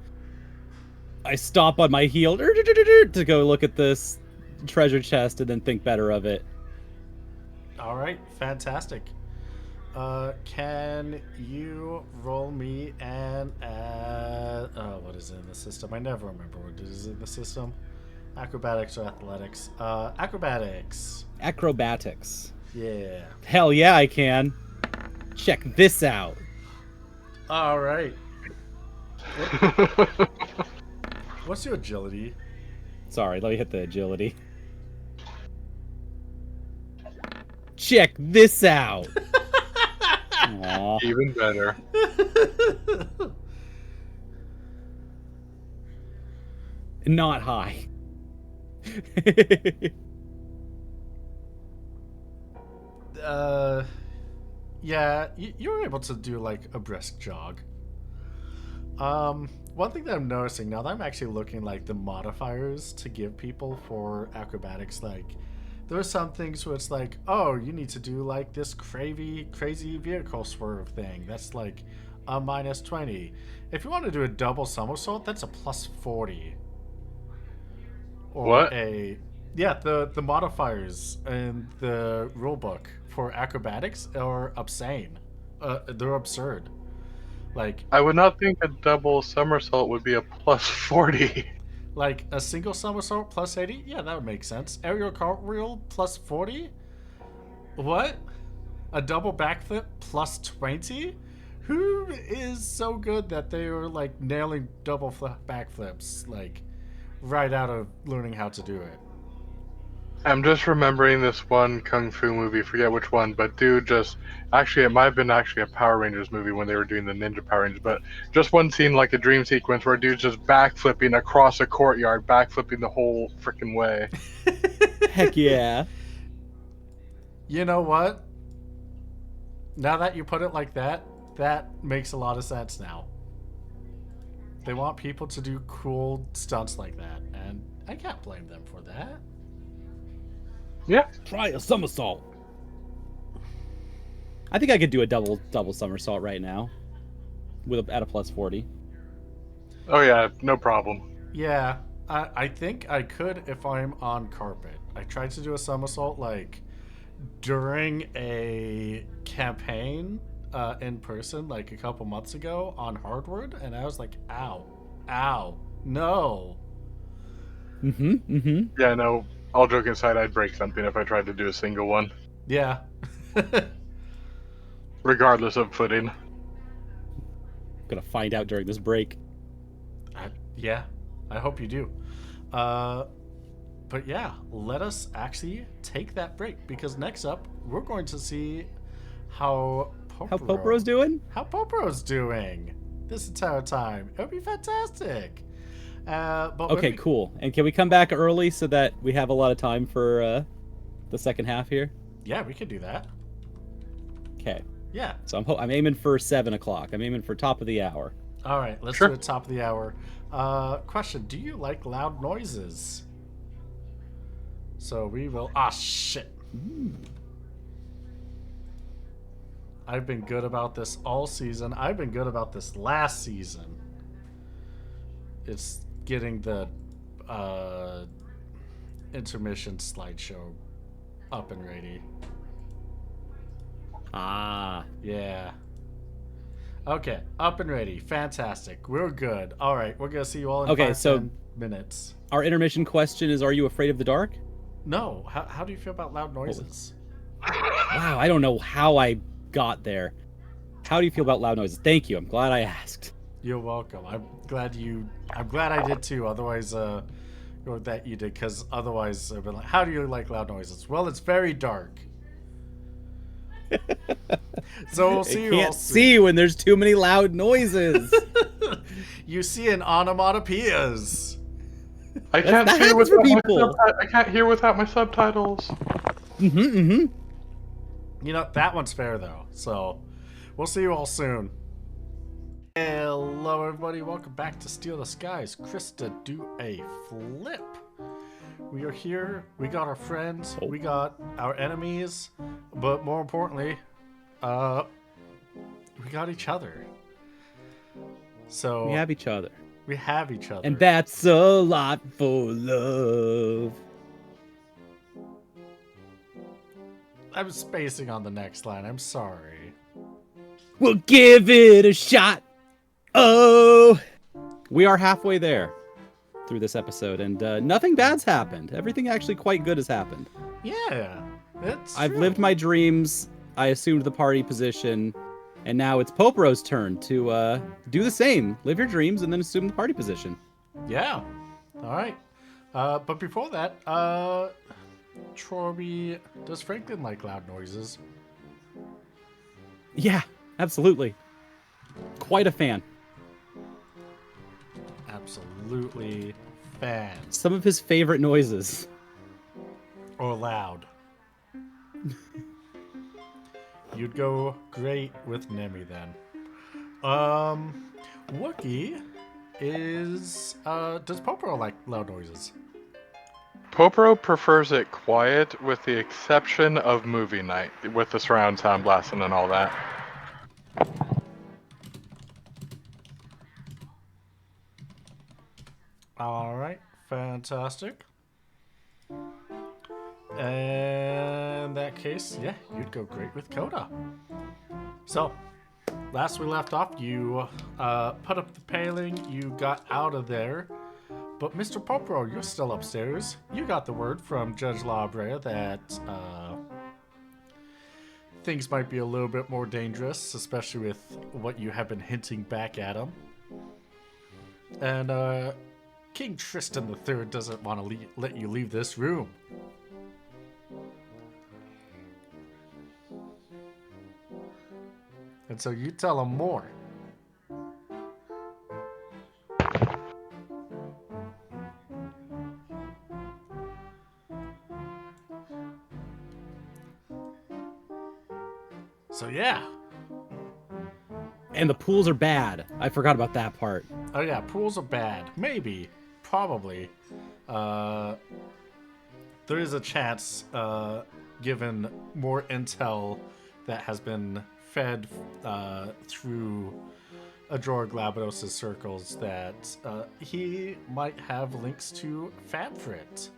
I stop on my heel to go look at this treasure chest and then think better of it. All right. Fantastic. Can you roll me an what is it in the system? I never remember what it is in the system. Acrobatics or athletics? Acrobatics. Acrobatics. Yeah. Hell yeah, I can. Check this out. All right. What's your agility? Sorry, let me hit the agility. Check this out. Aw. Even better. Not high. Yeah, you were able to do like a brisk jog. One thing that I'm noticing now that I'm actually looking like the modifiers to give people for acrobatics, like there are some things where it's like, oh, you need to do like this crazy vehicle swerve thing. That's like a -20. If you want to do a double somersault, that's a +40. Or What? the modifiers in the rulebook for acrobatics are obscene. They're absurd. Like I would not think a double somersault would be a +40. like a single somersault +80. Yeah, that would make sense. Aerial cartwheel +40. What? A double backflip +20? Who is so good that they are like nailing double backflips like right out of learning how to do it? I'm just remembering this one kung fu movie, forget which one, but dude just actually it might have been actually a Power Rangers movie when they were doing the Ninja Power Rangers, but just one scene like a dream sequence where dude's just backflipping across a courtyard, backflipping the whole freaking way. Heck yeah. You know what? Now that you put it like that, that makes a lot of sense now. They want people to do cool stunts like that, and I can't blame them for that. Yeah. Try a somersault. I think I could do a double somersault right now, at a +40. Oh yeah, no problem. Yeah, I think I could if I'm on carpet. I tried to do a somersault like during a campaign in person like a couple months ago on hardwood, and I was like, ow, no. Yeah, no, all joking aside, I'd break something if I tried to do a single one, Yeah. regardless of footing. Gonna find out during this break. Yeah, I hope you do. But yeah, let us actually take that break, because next up we're going to see how Popero's doing? How Popero's doing this entire time. It'll be fantastic. But Okay, cool. And can we come back early so that we have a lot of time for the second half here? Yeah, we could do that. Okay. Yeah. So I'm aiming for 7 o'clock. I'm aiming for top of the hour. All right, let's Sure. do it top of the hour. Question: do you like loud noises? So we will. Ah, shit. I've been good about this all season. I've been good about this last season. It's getting the intermission slideshow up and ready. Ah. Yeah. Okay, up and ready. Fantastic. We're good. All right, we're gonna see you all in Okay, 10 minutes. Our intermission question is, are you afraid of the dark? No. How do you feel about loud noises? Wow, I don't know how I got there. How do you feel about loud noises? Thank you. I'm glad I asked. You're welcome. I'm glad I did too. Otherwise, or that you did, because otherwise I've been like, how do you like loud noises? Well, it's very dark. So we'll see I you can't all soon. see when there's too many loud noises. You see in onomatopoeias. I That can't hear happens for without people. I can't hear without my subtitles. You know, that one's fair though. So we'll see you all soon. Hello everybody, welcome back to Steal the Skies. Crysta, do a flip. We are here, we got our friends, we got our enemies, but more importantly, we got each other. So We have each other. we have each other. And that's a lot for love. I'm spacing on the next line, I'm sorry. We'll give it a shot. Oh, we are halfway there. through this episode, and nothing bad's happened. Everything actually quite good has happened. Yeah, I've lived my dreams. I assumed the party position, and now it's Popero's turn to do the same. Live your dreams and then assume the party position. Yeah. All right. But before that, Trorby, does Franklin like loud noises? Yeah, absolutely. Quite a fan. Absolutely fan. Some of his favorite noises. Or loud. You'd go great with Nemi then. Wookie is does Poporo like loud noises? Poporo prefers it quiet with the exception of movie night, with the surround sound blasting and all that. Alright, fantastic. In that case, yeah, you'd go great with Coda. So, last we left off, you put up the paling, you got out of there. But Mr. Popro, you're still upstairs. You got the word from Judge Labrea that things might be a little bit more dangerous, especially with what you have been hinting back at him. And King Tristan III doesn't want to let you leave this room. And so you tell him more. So yeah. And the pools are bad. I forgot about that part. Oh yeah, pools are bad. Maybe. Probably. There is a chance, given more intel that has been fed through Ajor Glabados' circles, that he might have links to Famfrit,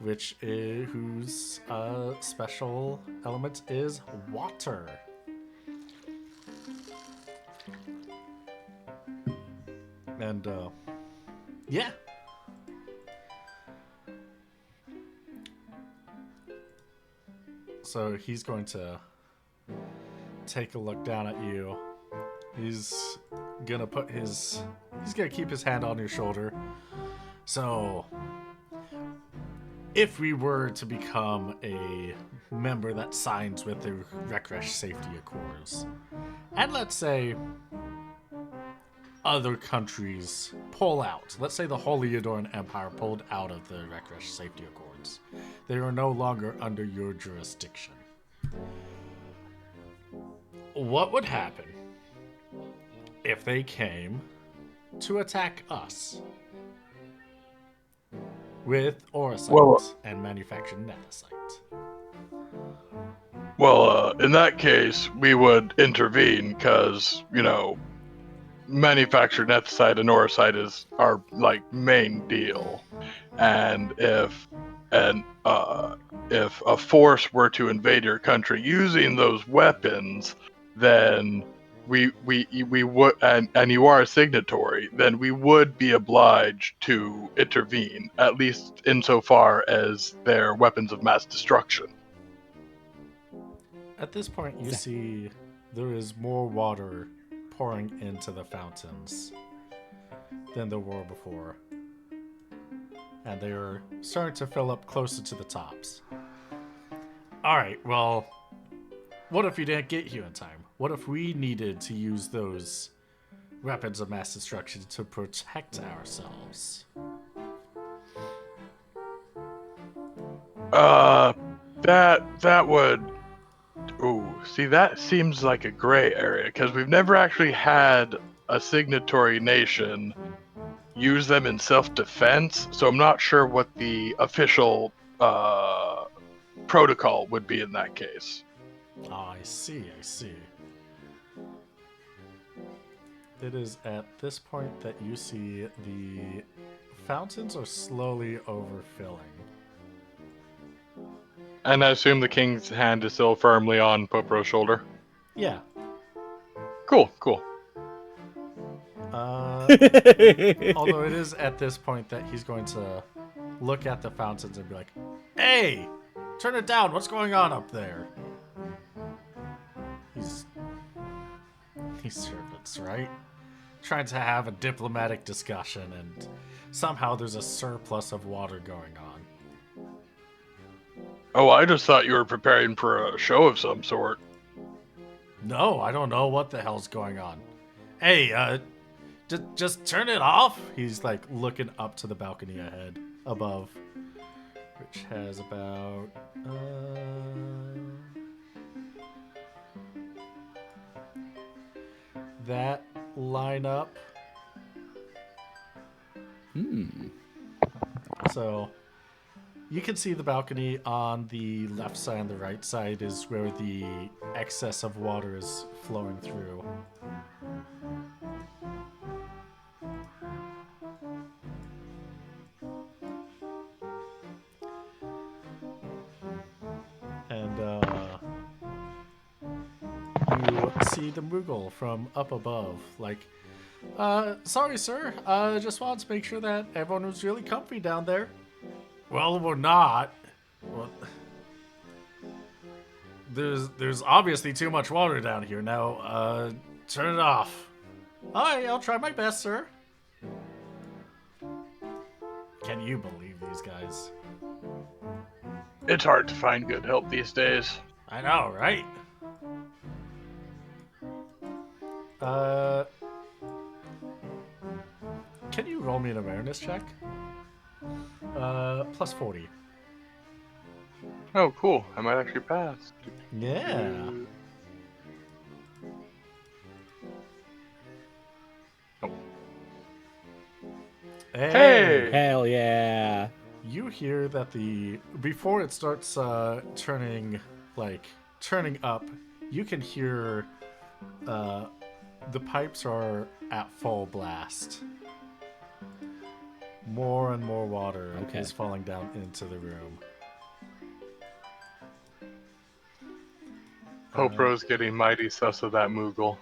whose special element is water. And yeah. So he's going to take a look down at you. He's gonna keep his hand on your shoulder. So, if we were to become a member that signs with the Rekresh Safety Accords, and let's say other countries pull out, let's say the Holy Edoran Empire pulled out of the Rekresh Safety Accords, they are no longer under your jurisdiction. What would happen if they came to attack us with orosite and manufactured nethicite? Well, in that case, we would intervene because, manufactured nethicite and orosite is our main deal, and if a force were to invade your country using those weapons, then we would, and you are a signatory, then we would be obliged to intervene, at least insofar as they're weapons of mass destruction. At this point, you see there is more water pouring into the fountains than there were before. And they are starting to fill up closer to the tops. Alright, well, what if you didn't get here in time? What if we needed to use those weapons of mass destruction to protect ourselves? That would... Ooh, see, that seems like a gray area, because we've never actually had a signatory nation use them in self-defense, so I'm not sure what the official protocol would be in that case. Oh, I see. It is at this point that you see the fountains are slowly overfilling. And I assume the king's hand is still firmly on Popro's shoulder? Yeah. Cool. Although it is at this point that he's going to look at the fountains and be like, "Hey, turn it down. What's going on up there?" He's servants, right? Trying to have a diplomatic discussion, and somehow there's a surplus of water going on. Oh, I just thought you were preparing for a show of some sort. No, I don't know what the hell's going on. Hey, just turn it off. He's like looking up to the balcony above, which has about that lineup. So you can see the balcony on the left side and the right side is where the excess of water is flowing through. And you see the Moogle from up above, like, sorry sir, just wanted to make sure that everyone was really comfy down there. Well, we're not. Well, there's obviously too much water down here now. Turn it off. Alright, I'll try my best, sir. Can you believe these guys? It's hard to find good help these days. I know, right? Can you roll me an awareness check? Plus 40. Oh, cool. I might actually pass. Yeah. Oh. Hey! Hell yeah. You hear that before it starts turning up, you can hear the pipes are at full blast. More and more water is falling down into the room. Popro's getting mighty sus of that Moogle.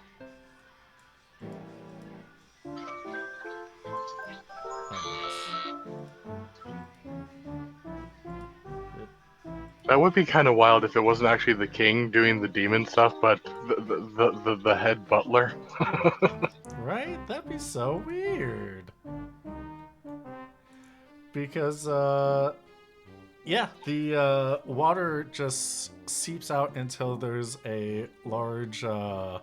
That would be kind of wild if it wasn't actually the king doing the demon stuff, but the head butler. Right? That'd be so weird. Because, yeah, the water just seeps out until there's a large, the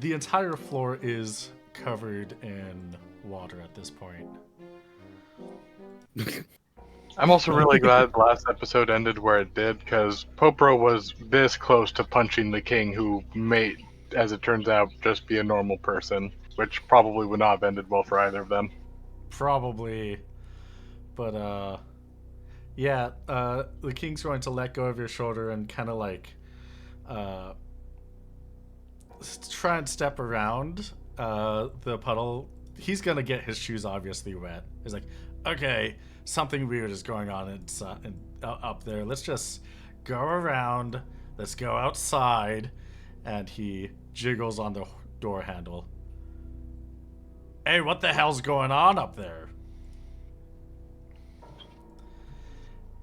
entire floor is covered in water at this point. I'm also really glad the last episode ended where it did, because Popro was this close to punching the king, who may, as it turns out, just be a normal person, which probably would not have ended well for either of them. Probably. But, yeah, the king's going to let go of your shoulder and kind of like, try and step around, the puddle. He's going to get his shoes obviously wet. He's like, okay, something weird is going on up there. Let's just go around. Let's go outside. And he jiggles on the door handle. Hey, what the hell's going on up there?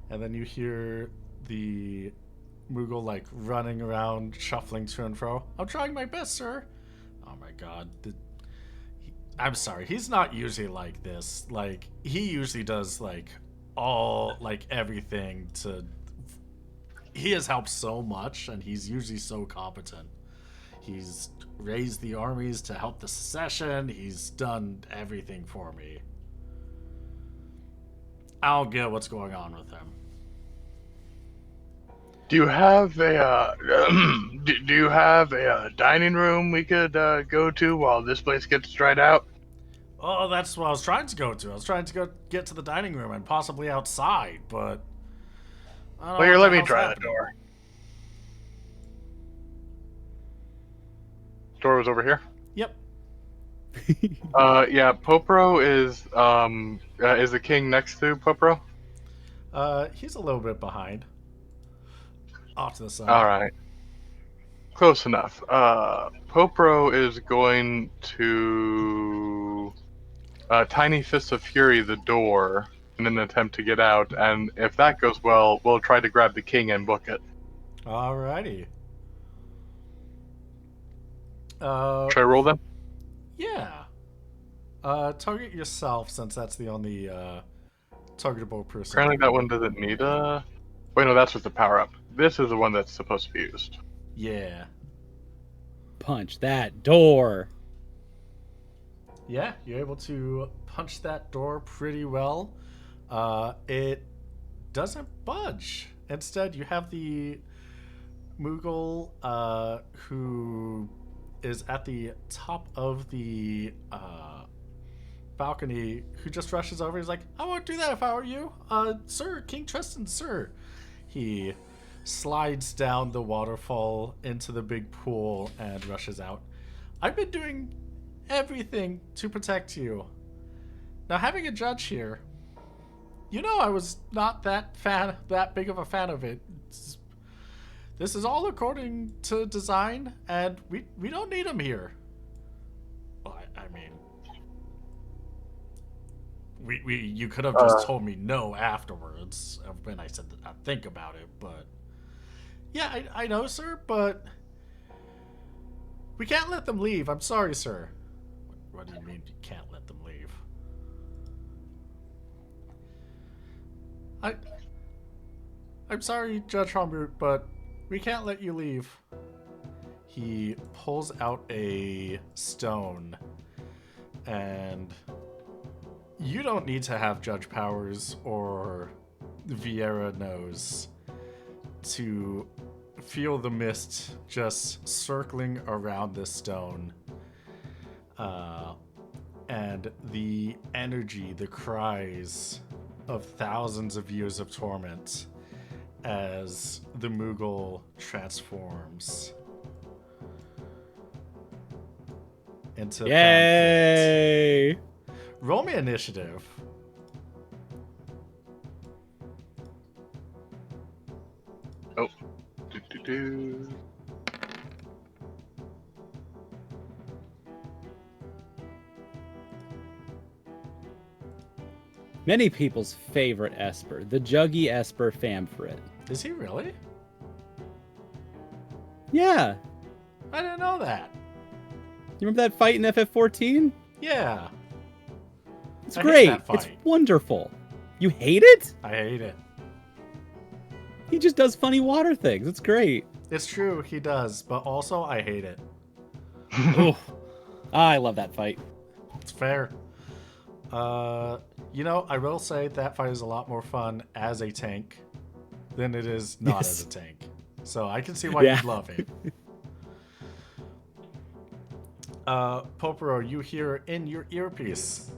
And then you hear the Moogle like running around, shuffling to and fro. I'm trying my best, sir. Oh my god. I'm sorry, he's not usually like this. Like, he usually does like everything to... He has helped so much, and he's usually so competent. He's raised the armies to help the secession. He's done everything for me. I don't get what's going on with him. Do you have a do you have a dining room we could go to while this place gets dried out? Oh, that's what I was trying to go to. I was trying to go get to the dining room and possibly outside, but... Well, here, let me try the door. Door was over here? Yep. Yeah, Popro is the king next to Popro? He's a little bit behind. Off to the side. Alright. close enough. Popro is going to Tiny Fist of Fury the door in an attempt to get out, and if that goes well, we'll try to grab the king and book it. Alrighty. Should I roll them? Yeah. Target yourself, since that's the only targetable person. Apparently that one doesn't need a... Wait, no, that's with the power-up. This is the one that's supposed to be used. Yeah. Punch that door. Yeah, you're able to punch that door pretty well. It doesn't budge. Instead, you have the Moogle who is at the top of the balcony, who just rushes over. He's like, I won't do that if I were you. Sir, King Tristan, sir. He slides down the waterfall into the big pool and rushes out. I've been doing everything to protect you. Now, having a judge here, you know I was not that big of a fan of it. This is all according to design, and we don't need him here. Well, I mean, you could have just told me no afterwards when I said that I'd think about it, but yeah, I know, sir, but we can't let them leave. I'm sorry, sir. What do you mean you can't let them leave? I'm sorry, Judge Homroot, but we can't let you leave. He pulls out a stone, and you don't need to have judge powers or Vieira knows to feel the mist just circling around this stone. And the energy, the cries of thousands of years of torment as the Moogle transforms into Yay! Famfrit. Roll me initiative. Oh. Do. Many people's favorite Esper, the Juggy Esper Famfrit. Is he really? Yeah. I didn't know that. You remember that fight in FF14? Yeah. It's I hate great. that It's fight. wonderful. You hate it? I hate it. He just does funny water things. It's great. It's true, he does, but also I hate it. Oof. I love that fight. It's fair. You know, I will say that fight is a lot more fun as a tank than it is not Yes. as a tank. So I can see why Yeah. you'd love it. Poporo, you hear in your earpiece.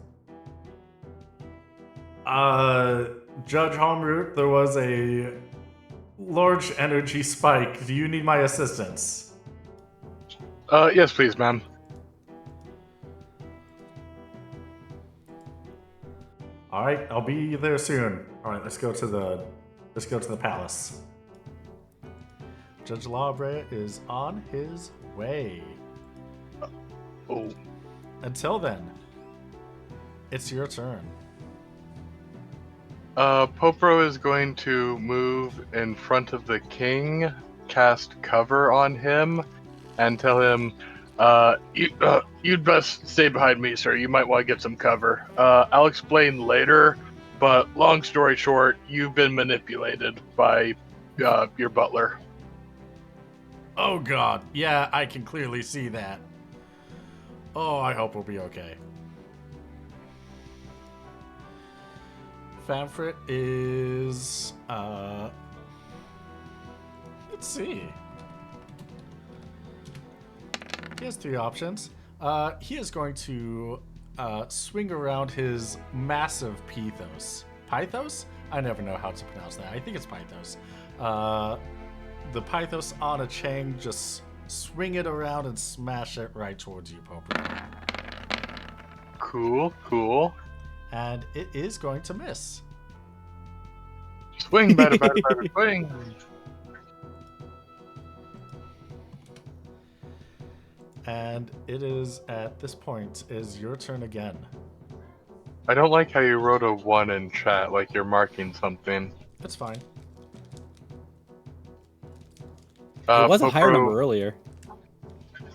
Judge Homroot, there was a large energy spike. Do you need my assistance? Yes, please, ma'am. All right, I'll be there soon. All right, let's go to the palace. Judge Lawbrea is on his way. Oh. Until then, it's your turn. Popro is going to move in front of the king, cast cover on him, and tell him, you'd best stay behind me, sir. You might want to get some cover. I'll explain later, but long story short, you've been manipulated by your butler. Oh god, yeah, I can clearly see that. Oh, I hope we'll be okay. Famfrit is, let's see. He has three options. He is going to swing around his massive Pythos. Pythos? I never know how to pronounce that. I think it's Pythos. The Pythos on a chain, just swing it around and smash it right towards you, Popo. Cool. And it is going to miss. Swing, batter, swing. And it is at this point is your turn again. I don't like how you wrote a 1 in chat, like you're marking something. It's fine. It was a higher Popro- number earlier.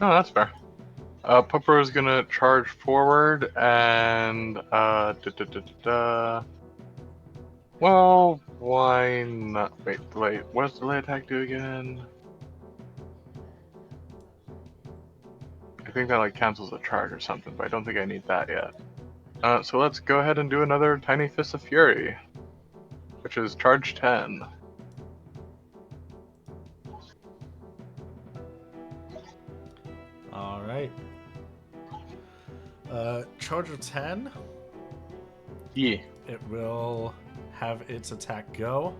No, that's fair. Popro is gonna charge forward and well, why not? Wait, delay. What does delay attack do again? I think that like cancels a charge or something, but I don't think I need that yet. So let's go ahead and do another Tiny Fist of Fury, which is charge 10. All right. Charge of 10. Yeah. It will have its attack go.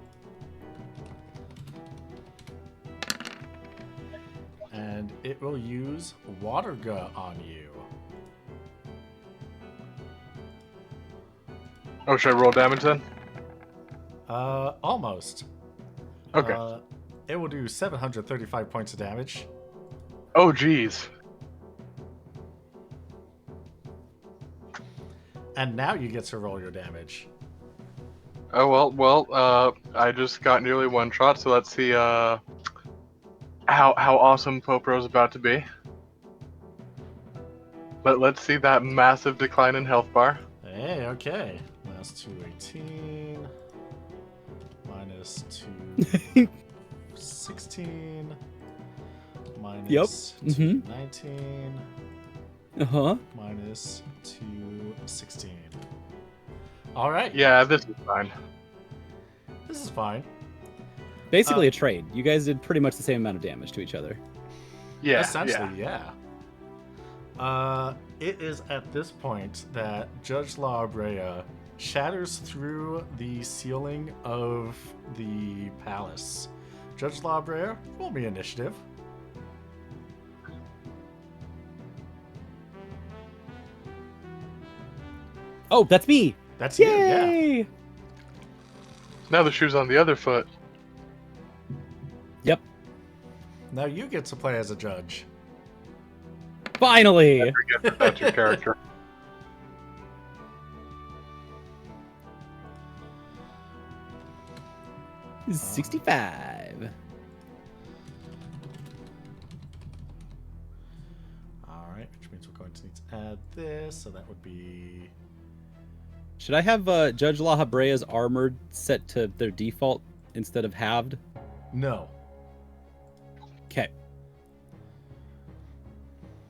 And it will use Water Gun on you. Oh, should I roll damage then? Almost. Okay. It will do 735 points of damage. Oh, geez. And now you get to roll your damage. Oh, well, I just got nearly one shot, so let's see, how awesome Popro's about to be. Let's see that massive decline in health bar. Hey, okay. That's 218. Minus 216. Minus Yep. 219. Uh-huh. Minus 216. All right. Yeah, this is fine. This is fine. Basically a trade. You guys did pretty much the same amount of damage to each other. Yeah, Essentially, yeah. It is at this point that Judge La Brea shatters through the ceiling of the palace. Judge La Brea, roll me initiative. Oh, that's me! That's you, yeah. Yay! Now the shoe's on the other foot. Yep. Now you get to play as a judge. Finally! Forget that that's your character. This is 65. All right, which means we're going to need to add this, so that would be... Should I have Judge La Habrea's armor set to their default instead of halved? No. Okay.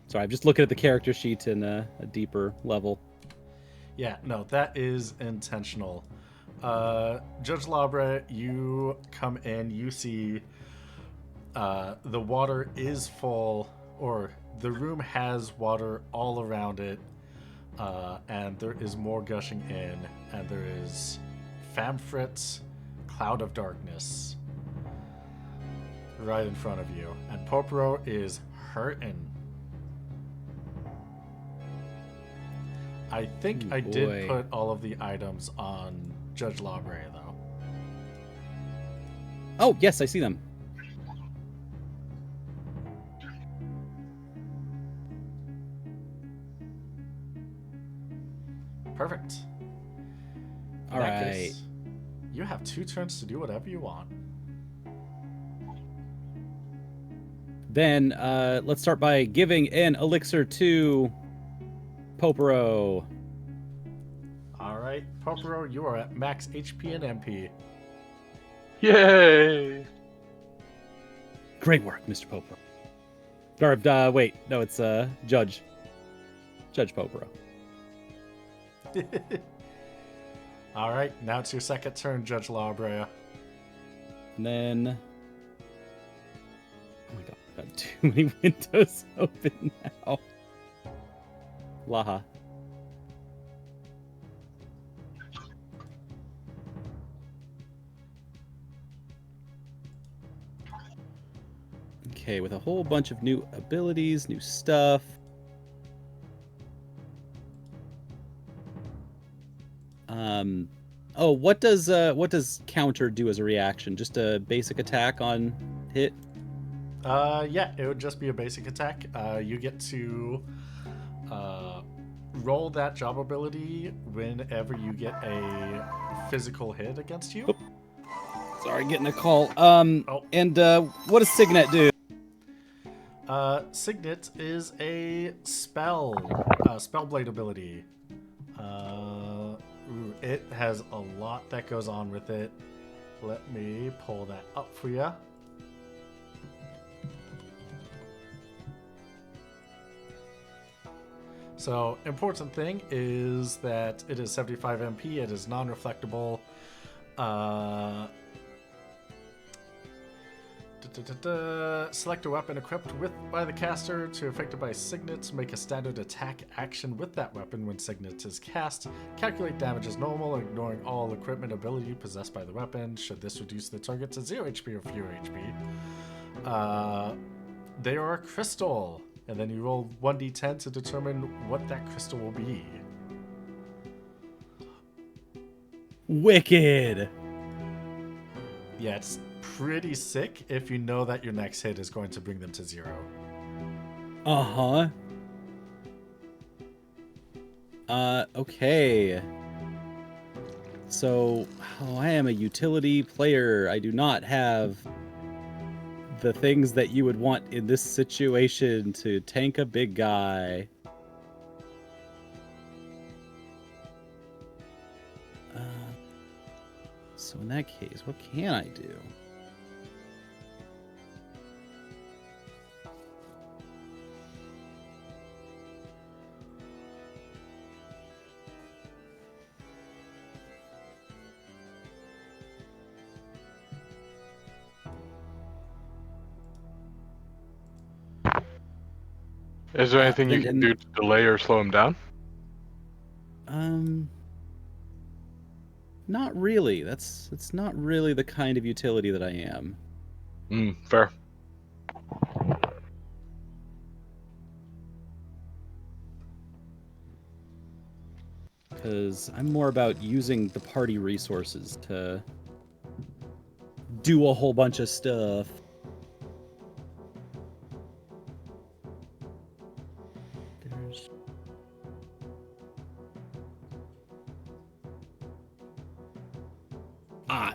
Sorry, I'm just looking at the character sheet in a deeper level. Yeah, no, that is intentional. Judge Labre, you come in, you see the water is full, or the room has water all around it, and there is more gushing in, and there is Famfrit's Cloud of Darkness right in front of you, and Popro is hurting. I think Ooh, I did boy. put all of the items on Judge Labre, though. Oh, yes, I see them. Perfect. In All that right. case, you have 2 turns to do whatever you want. Then let's start by giving an elixir to Popero. All right, Popero, you are at max HP and MP. Yay! Great work, Mr. Popero. Or, wait, no, it's Judge Popero. All right, now it's your second turn, Judge Labre. And then... Oh my god, I've got too many windows open now. Laha. Okay, with a whole bunch of new abilities, new stuff. Oh, what does counter do as a reaction? Just a basic attack on hit? Yeah, it would just be a basic attack. You get to roll that job ability whenever you get a physical hit against you. Sorry, getting a call. Oh. And what does Signet do? Signet is a spellblade ability. It has a lot that goes on with it. Let me pull that up for you. So, important thing is that it is 75 MP, it is non-reflectable. Select a weapon equipped by the caster to affected by Signet. Make a standard attack action with that weapon when Signet is cast. Calculate damage as normal, ignoring all equipment ability possessed by the weapon. Should this reduce the target to 0 HP or fewer HP. They are a crystal. And then you roll 1d10 to determine what that crystal will be. Wicked. Yeah, it's pretty sick if you know that your next hit is going to bring them to 0. Uh-huh. Okay. So, I am a utility player. I do not have the things that you would want in this situation to tank a big guy. So in that case, what can I do? Is there anything you can do to delay or slow him down? Not really. It's not really the kind of utility that I am. Fair. Because I'm more about using the party resources to do a whole bunch of stuff.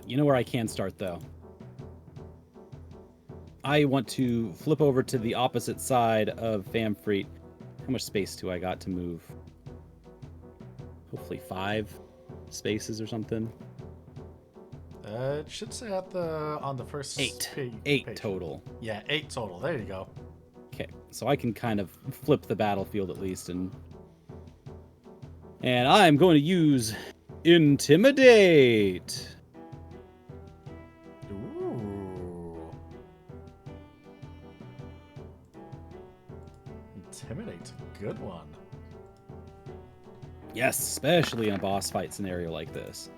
You know where I can start, though? I want to flip over to the opposite side of Famfrit. How much space do I got to move? Hopefully 5 spaces or something. It should say on the first 8. page. 8 total. Yeah, 8 total. There you go. Okay, so I can kind of flip the battlefield at least, and I'm going to use Intimidate. Intimidate's a good one. Yes, especially in a boss fight scenario like this.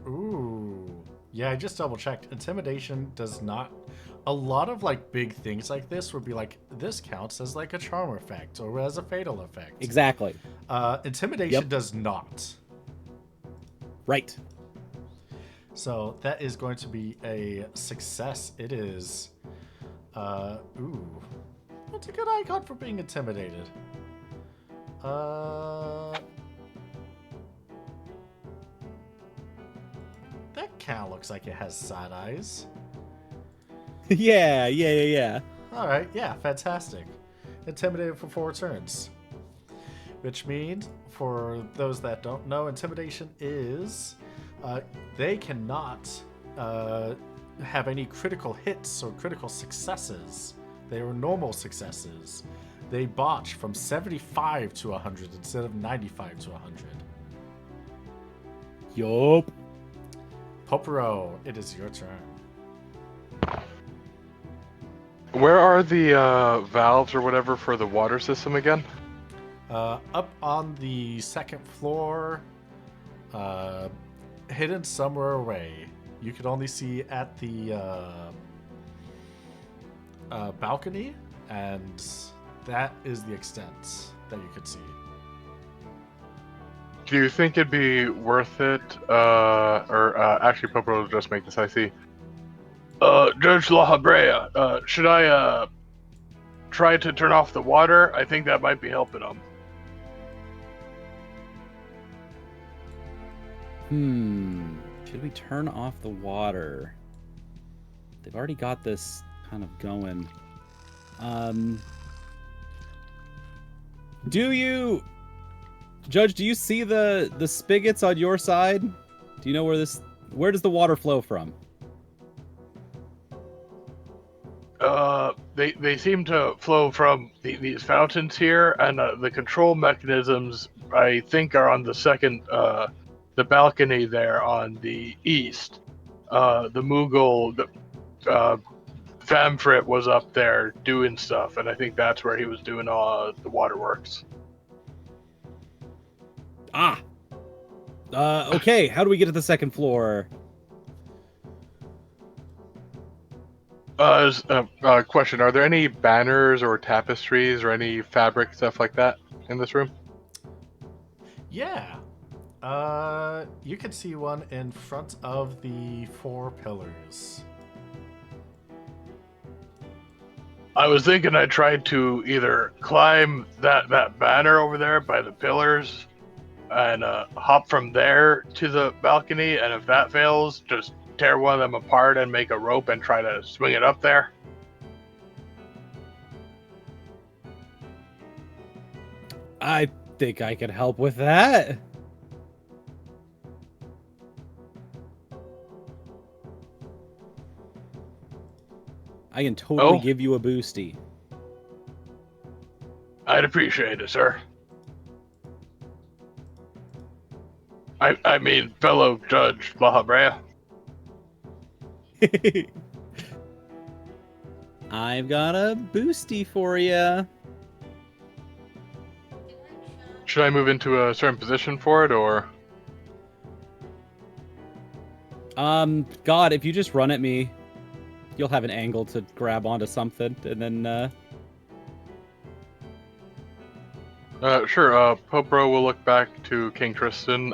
Ooh. Yeah, I just double checked. Intimidation does not... A lot of like big things like this would be like, this counts as like a charm effect or as a fatal effect. Exactly. Intimidation does not. Right. So that is going to be a success. It is. Ooh. That's a good icon for being intimidated. That kind of looks like it has side eyes. Yeah. Alright, yeah, fantastic. Intimidated for 4 turns. Which means, for those that don't know, intimidation is... they cannot have any critical hits or critical successes. They are normal successes. They botch from 75 to 100 instead of 95 to 100. Yup. Popero, it is your turn. Where are the valves or whatever for the water system again? Up on the 2nd floor, hidden somewhere away. You could only see at the balcony, and that is the extent that you could see. Do you think it'd be worth it? Actually, Popo will just make this icy. Judge La Habrea, should I try to turn off the water? I think that might be helping them. Should we turn off the water? They've already got this kind of going. Judge, do you see the spigots on your side? Do you know where does the water flow from? They seem to flow from these fountains here, and the control mechanisms, I think, are on the second, the balcony there on the east. The Moogle, Famfrit was up there doing stuff, and I think that's where he was doing the waterworks. Okay, how do we get to the second floor? Question, are there any banners or tapestries or any fabric stuff like that in this room? Yeah. You can see one in front of the 4 pillars. I was thinking I tried to either climb that banner over there by the pillars and hop from there to the balcony, and if that fails, just tear one of them apart and make a rope and try to swing it up there. I think I could help with that. I can totally give you a boosty. I'd appreciate it, sir. I mean, fellow Judge La Habrea. I've got a boosty for you. Should I move into a certain position for it, or? God, if you just run at me, you'll have an angle to grab onto something, and then, Sure, Popro will look back to King Tristan.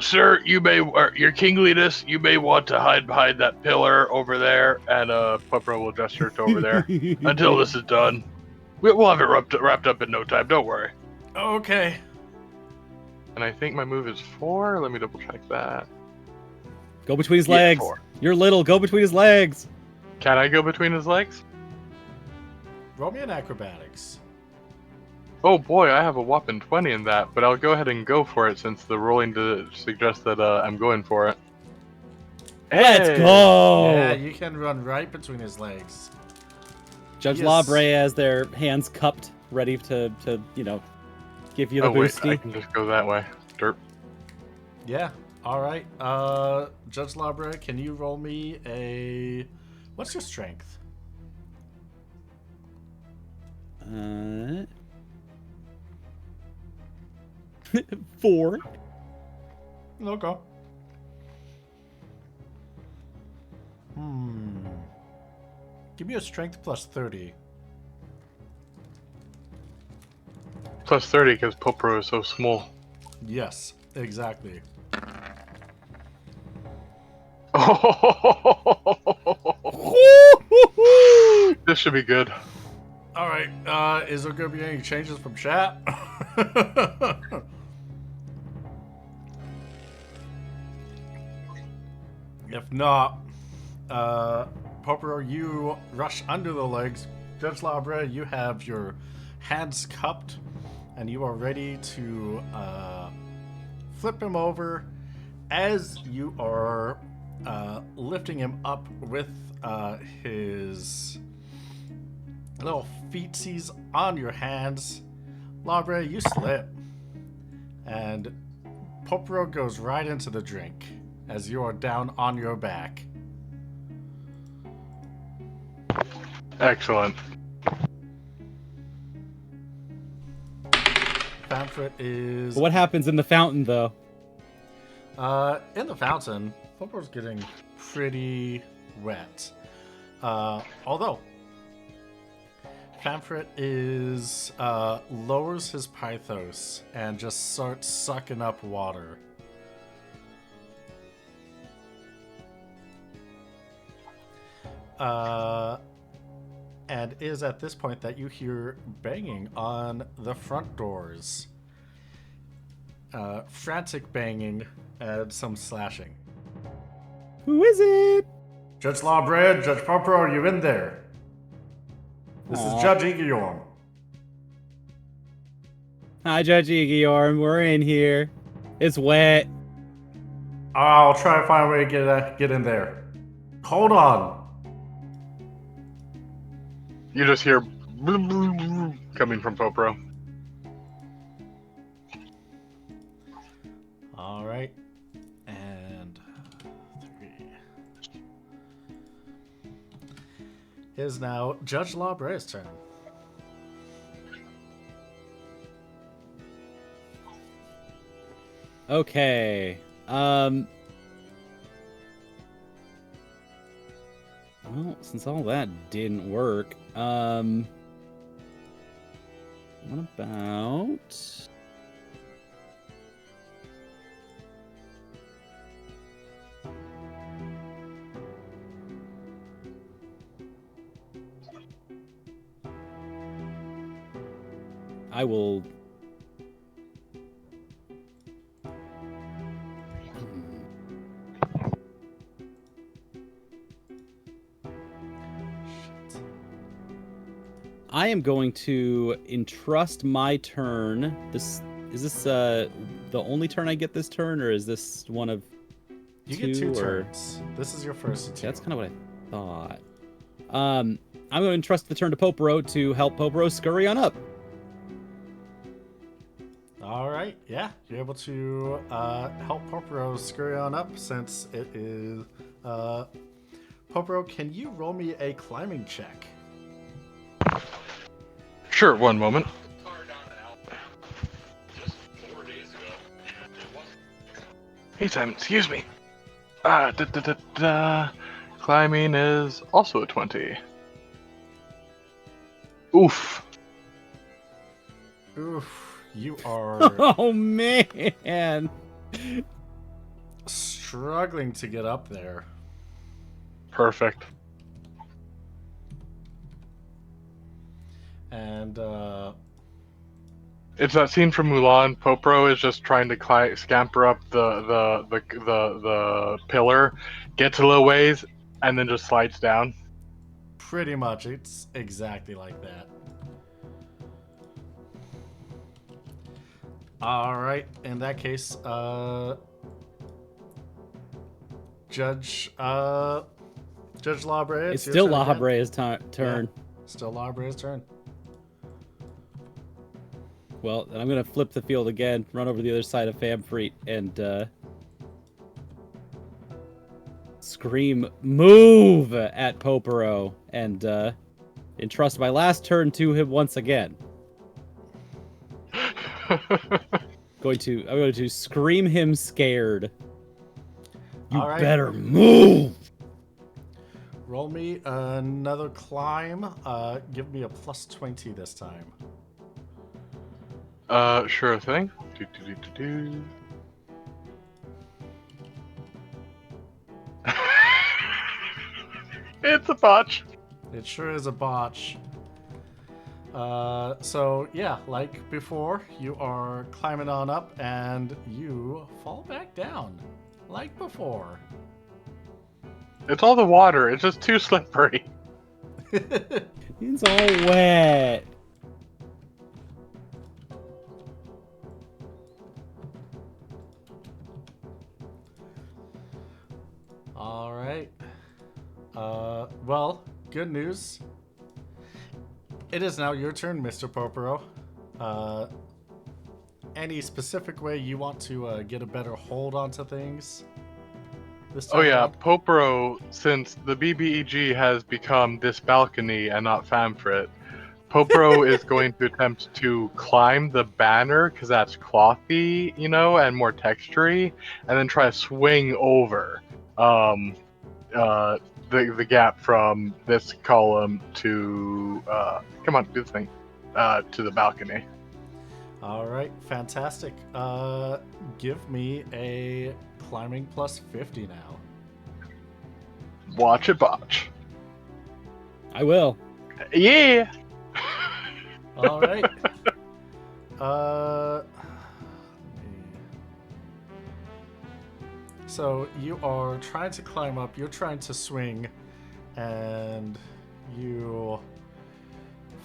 Sir, your kingliness, you may want to hide behind that pillar over there, and Popro will gesture to over there until this is done. We'll have it wrapped up in no time, don't worry. Okay. And I think my move is 4. Let me double check that. Go between his legs. 4. You're little. Go between his legs. Can I go between his legs? Roll me an acrobatics. Oh boy, I have a whopping 20 in that, but I'll go ahead and go for it since the rolling suggests that I'm going for it. Let's go! Yeah, you can run right between his legs. Judge Yes. Labray has their hands cupped, ready to give you the boosty. Wait, I can just go that way. Derp. Yeah. All right. Judge Labra, can you roll me a... What's your strength? 4. Okay. Give me a strength plus 30. Plus 30 because Popro is so small. Yes, exactly. This should be good. All right. Is there going to be any changes from chat? If not, Popper, you rush under the legs. Judge Labra, you have your hands cupped, and you are ready to flip him over as you are lifting him up with his little feetsies on your hands. Labra, you slip, and Popro goes right into the drink as you are down on your back. Excellent. Famfrit is... What happens in the fountain, though? In the fountain, Popro's getting pretty wet. Although, Famfrit is lowers his pythos and just starts sucking up water. And it is at this point that you hear banging on the front doors. Frantic banging and some slashing. Who is it? Judge Lawbread, Judge Popper, are you in there? This is Judge Egiorm. Hi, Judge Egiorm. We're in here. It's wet. I'll try to find a way to get in there. Hold on. You just hear coming from Popro. All right. And 3. It is now Judge Lawbread's turn. Okay. Well, since all that didn't work, what about... I will... I am going to entrust my turn. Is this the only turn I get this turn, or is this one of You two? get 2 or... turns. This is your first of 2. That's kind of what I thought. I'm going to entrust the turn to Popero to help Popero scurry on up. All right, yeah, you're able to help Popero scurry on up since it is. Popero, can you roll me a climbing check? Sure, one moment. Hey, Simon, excuse me. Climbing is also a 20. Oof. Oof, you are Oh, man. struggling to get up there. Perfect. And It's that scene from Mulan. Popro is just trying to scamper up the pillar, gets a little ways, and then just slides down. pretty much, it's exactly like that. All right, in that case, Judge Lawbread. It's still Lawbread's turn. Yeah, still Lawbread's turn. Well, I'm going to flip the field again, run over to the other side of Famfrit, and scream, "Move!" at Popero, and entrust my last turn to him once again. I'm going to scream him scared. You All right. better move! Roll me another climb. Give me a plus 20 this time. Sure thing. It's a botch. It sure is a botch. So yeah, like before, you are climbing on up and you fall back down, like before. It's all the water. It's just too slippery. It's all wet. All right. Well, good news. It is now your turn, Mr. Popero. Any specific way you want to get a better hold onto things? This time Oh yeah, around? Popero, since the BBEG has become this balcony and not Famfrit, Popero is going to attempt to climb the banner, because that's clothy, and more textury, and then try to swing over the gap from this column to come on, do the thing, to the balcony. All right, fantastic. Give me a climbing plus 50 now. Watch it, botch. I will. Yeah. All right. So you are trying to climb up. You're trying to swing, and you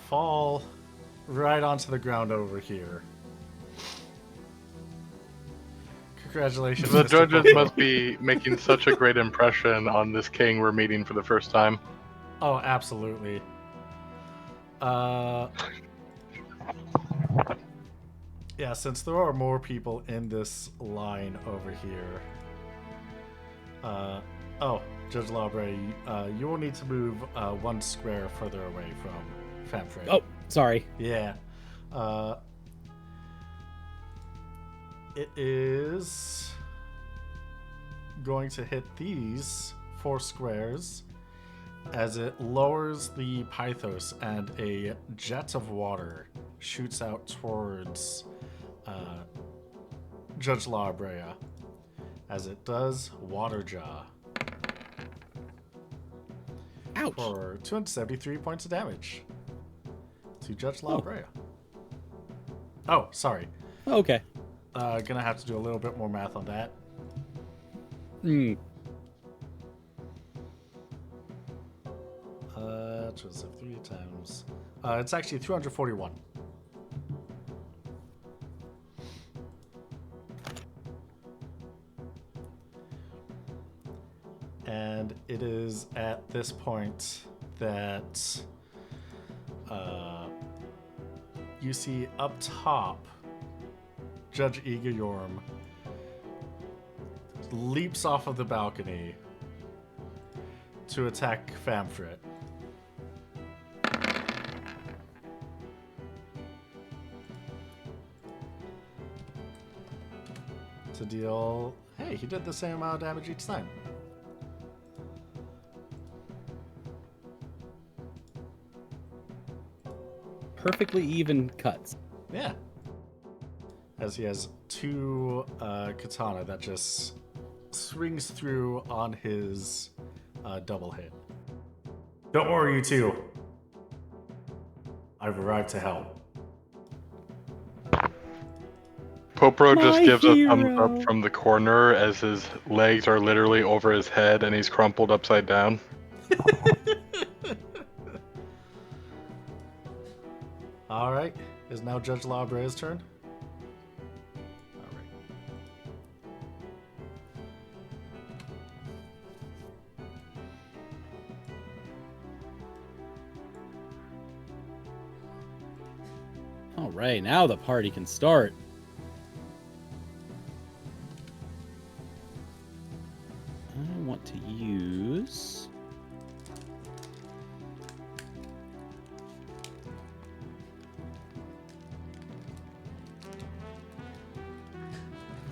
fall right onto the ground over here. Congratulations. The Mr. judges Popo. must be making such a great impression on this king we're meeting for the first time. Oh, absolutely. Yeah, since there are more people in this line over here. Oh, Judge Labre, you will need to move 1 square further away from Famfrit. Oh, sorry. Yeah. It is going to hit these 4 squares as it lowers the Pythos and a jet of water shoots out towards Judge La Brea. As it does, Water Jaw. Ouch. For 273 points of damage to Judge La Brea. Oh, sorry. Okay. Gonna have to do a little bit more math on that. So 3 times. It's actually 241. And it is at this point that you see up top Judge Igayorm leaps off of the balcony to attack Famfrit. To deal... Hey, he did the same amount of damage each time. Perfectly even cuts. Yeah. As he has 2 katana that just swings through on his double hit. Don't worry, you two. I've arrived to help. Popro just My gives a hero. thumbs up from the corner as his legs are literally over his head and he's crumpled upside down. All right. Is now Judge Labre's turn? All right. All right, now the party can start. I want to use...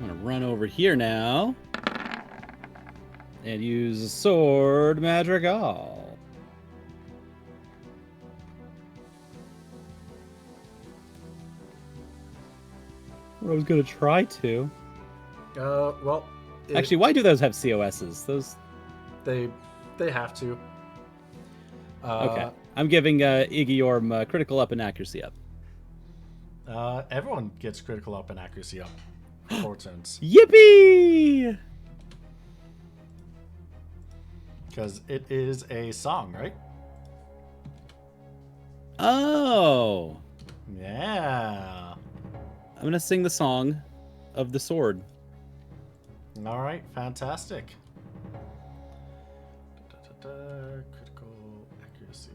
I'm going to run over here now and use a sword madrigal. What I was going to try to. Well... Actually, why do those have COSs? Those... They have to. Okay. I'm giving Igayorm critical up and accuracy up. Everyone gets critical up and accuracy up. 4 turns. Yippee! Because it is a song, right? Oh. Yeah. I'm going to sing the song of the sword. All right, fantastic. Critical accuracy.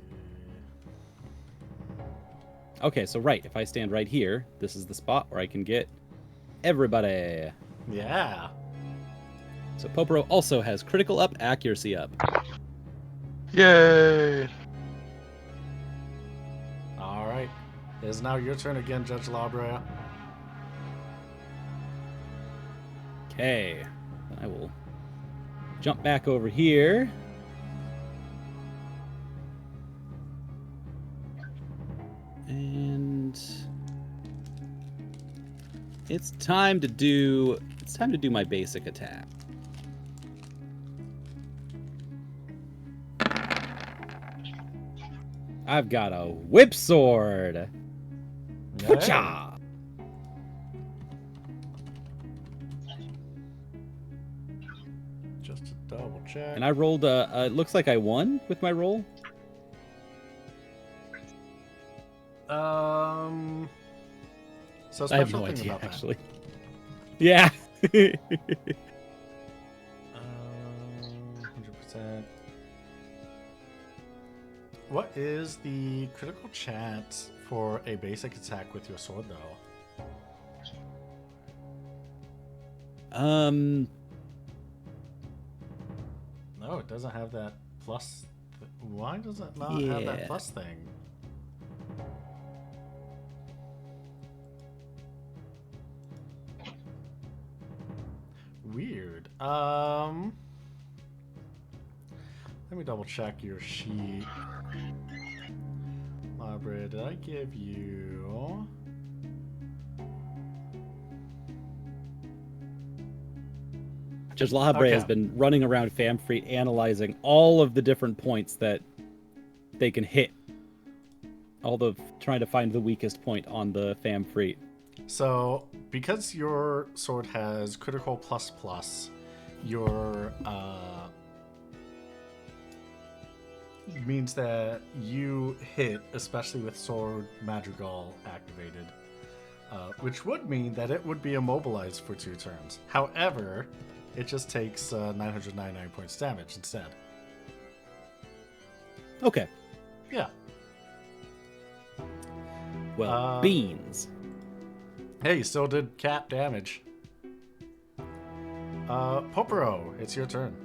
Okay, so right, if I stand right here, this is the spot where I can get everybody. Yeah. So Poporo also has critical up, accuracy up. Yay! All right. It is now your turn again, Judge Labrea. Okay, I will jump back over here. It's time to do my basic attack. I've got a whip sword. Poocha! Just to double check. And I rolled it looks like I won with my roll. So I have special no thing idea, about that. actually. Yeah. 100%. What is the critical chance for a basic attack with your sword, though? No, it doesn't have that plus. Why does it not have that plus thing? Weird. Let me double check your sheet. Library, did I give you? Judge Lahabre has been running around Famfrit analyzing all of the different points that they can hit. Trying to find the weakest point on the Famfrit. So, because your sword has critical plus, your means that you hit, especially with sword madrigal activated, which would mean that it would be immobilized for 2 turns. However, it just takes 999 points damage instead. Okay. Yeah. Well, beans. Hey, you still did cap damage. Popero, it's your turn.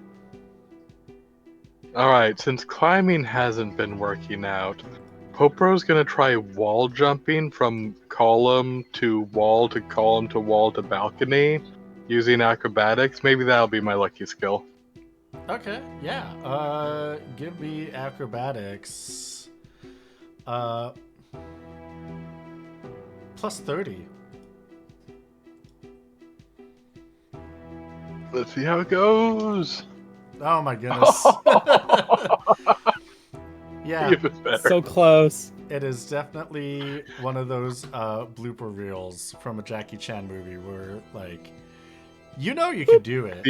Alright, since climbing hasn't been working out, Popro's gonna try wall jumping from column to wall to column to wall to balcony using acrobatics. Maybe that'll be my lucky skill. Okay, yeah. Give me acrobatics. Plus 30. Let's see how it goes. Oh my goodness. Yeah. Even better. So close. It is definitely one of those blooper reels from a Jackie Chan movie where, like, you know you can do it.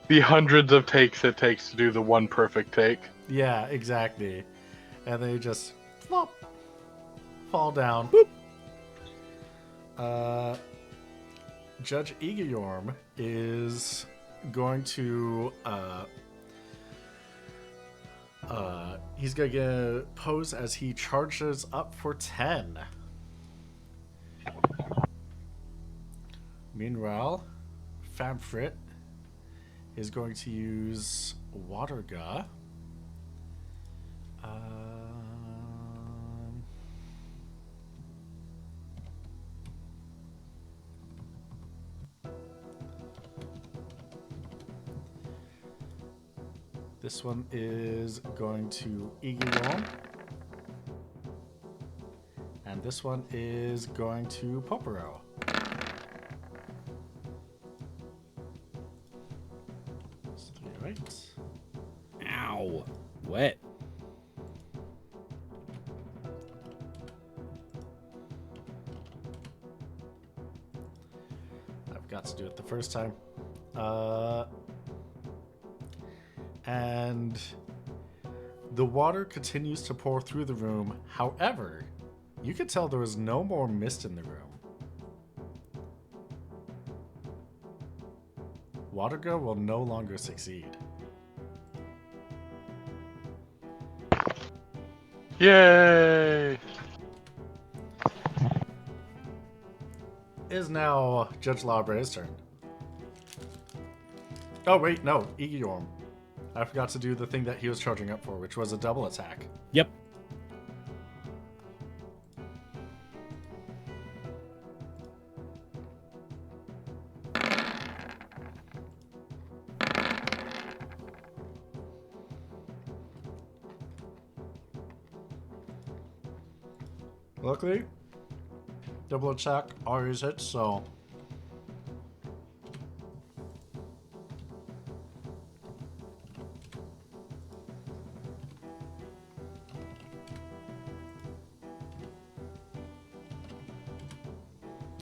The hundreds of takes it takes to do the one perfect take. Yeah, exactly. And they just flop, fall down. Boop. Judge Egeyorm is going to he's gonna pose as he charges up for 10. Meanwhile, Famfrit is going to use Waterga. This one is going to Egeyorm. And this one is going to Popero. Right. Ow. Wet. I've got to do it the first time. And the water continues to pour through the room. However, you can tell there is no more mist in the room. Waterga will no longer succeed. Yay! It is now Judge Lawbre's turn. Oh wait, no, Egeyorm. I forgot to do the thing that he was charging up for, which was a double attack. Yep. Luckily, double attack always hits, so.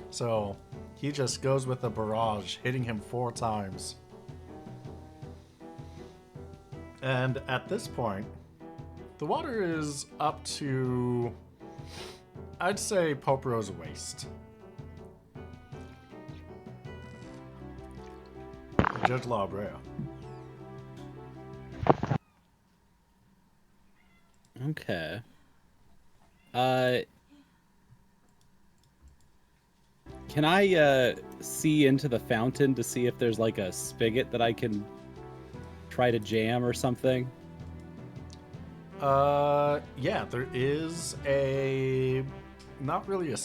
So he just goes with a barrage, hitting him 4 times. And at this point, the water is up to, I'd say, Popero's waist. Judge Lawbrea. Okay. Can I see into the fountain to see if there's like a spigot that I can try to jam or something? Yeah, there is a, not really a,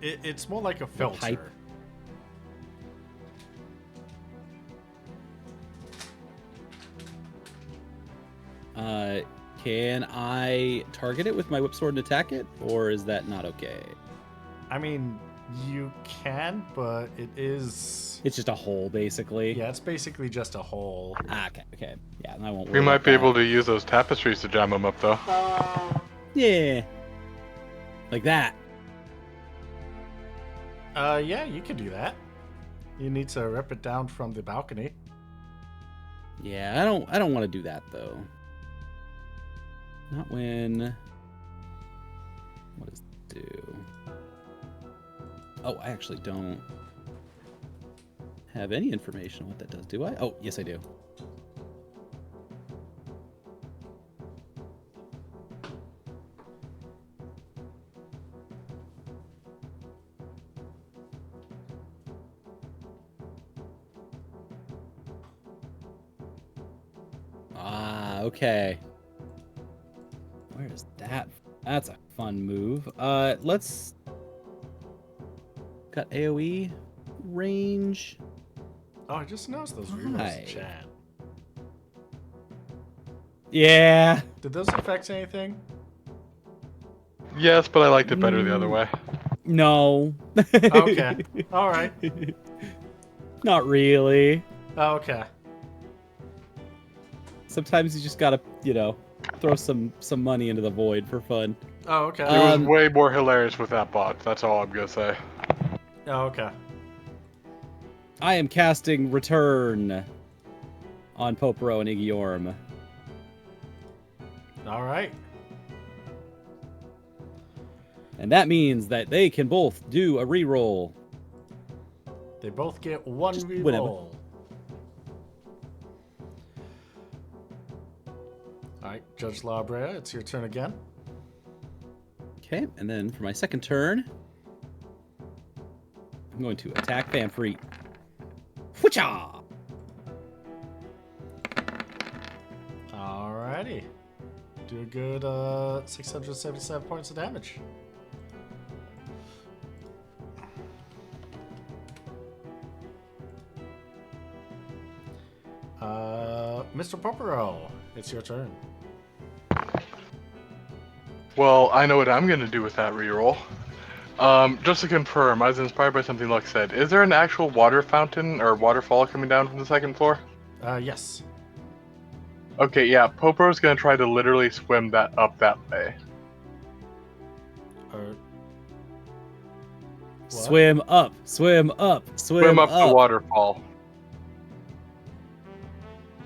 it's more like a filter. Pipe. Can I target it with my whip sword and attack it, or is that not okay? I mean, you can, but it is... It's just a hole, basically. Yeah, it's basically just a hole. Ah, okay. Yeah, I won't worry We might about be that. able to use those tapestries to jam them up, though. Yeah. Like that. Yeah, you can do that. You need to rip it down from the balcony. Yeah, I don't want to do that though. Not when. What does it do? Oh, I actually don't have any information on what that does, do I? Oh, yes I do. Ah, okay. Where is that? That's a fun move. Let's... Got AoE range. Oh, I just noticed those Why? rumors in chat. Yeah. Did those affect anything? Yes, but I liked it better the other way. No. Okay. All right. Not really. Okay. Sometimes you just gotta, throw some money into the void for fun. Oh, okay. It was Um, way more hilarious with that bot. That's all I'm gonna say. Oh, okay. I am casting Return on Popero and Igyorm. All right. And that means that they can both do a reroll. They both get one Just reroll. whatever. All right, Judge Lawbrea, it's your turn again. Okay, and then for my second turn, I'm going to attack Famfrit. Whoocha! Alrighty. Do a good 677 points of damage. Mr. Popero, it's your turn. Well, I know what I'm gonna do with that reroll. Just to confirm, I was inspired by something Luck said. Is there an actual water fountain or waterfall coming down from the second floor? Yes. Okay, yeah, Popro's gonna try to literally swim that up that way. What? Swim up, swim up, Swim up the waterfall.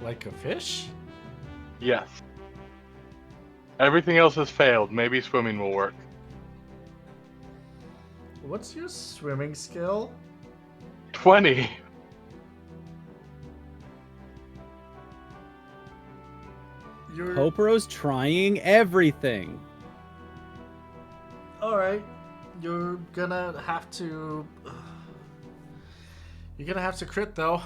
Like a fish? Yes. Everything else has failed. Maybe swimming will work. What's your swimming skill? 20. You're... Popero's trying everything. Alright. You're gonna have to... You're gonna have to crit, though.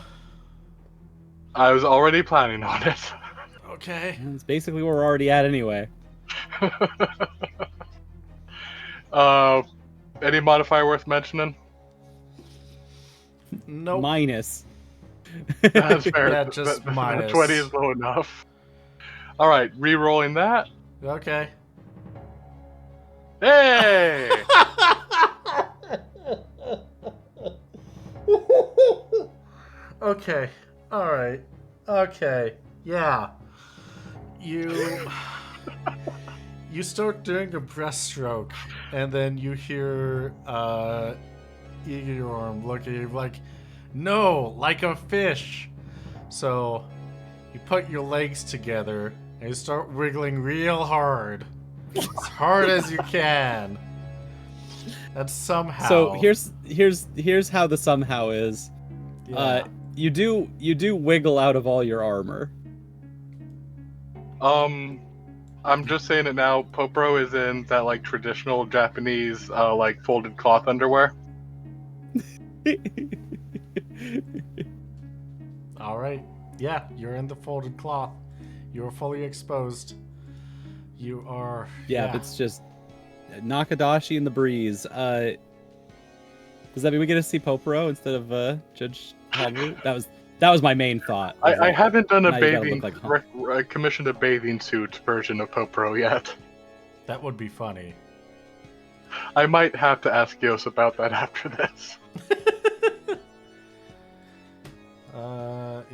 I was already planning on it. Okay. That's basically where we're already at anyway. Any modifier worth mentioning? Nope. Minus. That's fair. Yeah, just minus. 20 is low enough. Alright, re-rolling that. Okay. Hey! Okay. All right. Okay. Yeah. You you start doing a breaststroke, and then you hear Igorm look at you like, "No, like a fish." So you put your legs together and you start wiggling real hard, as hard as you can. And somehow. So here's how the somehow is. Yeah. You do wiggle out of all your armor. I'm just saying it now. Popro is in that like traditional Japanese like folded cloth underwear. All right. Yeah, you're in the folded cloth. You are fully exposed. You are. Yeah, it's just Nakadashi in the breeze. Does that mean we get to see Poporo instead of Judge Hamu? That was my main thought. I haven't done a now you gotta bathing, look like commissioned a bathing suit version of Popro yet. That would be funny. I might have to ask Yos about that after this.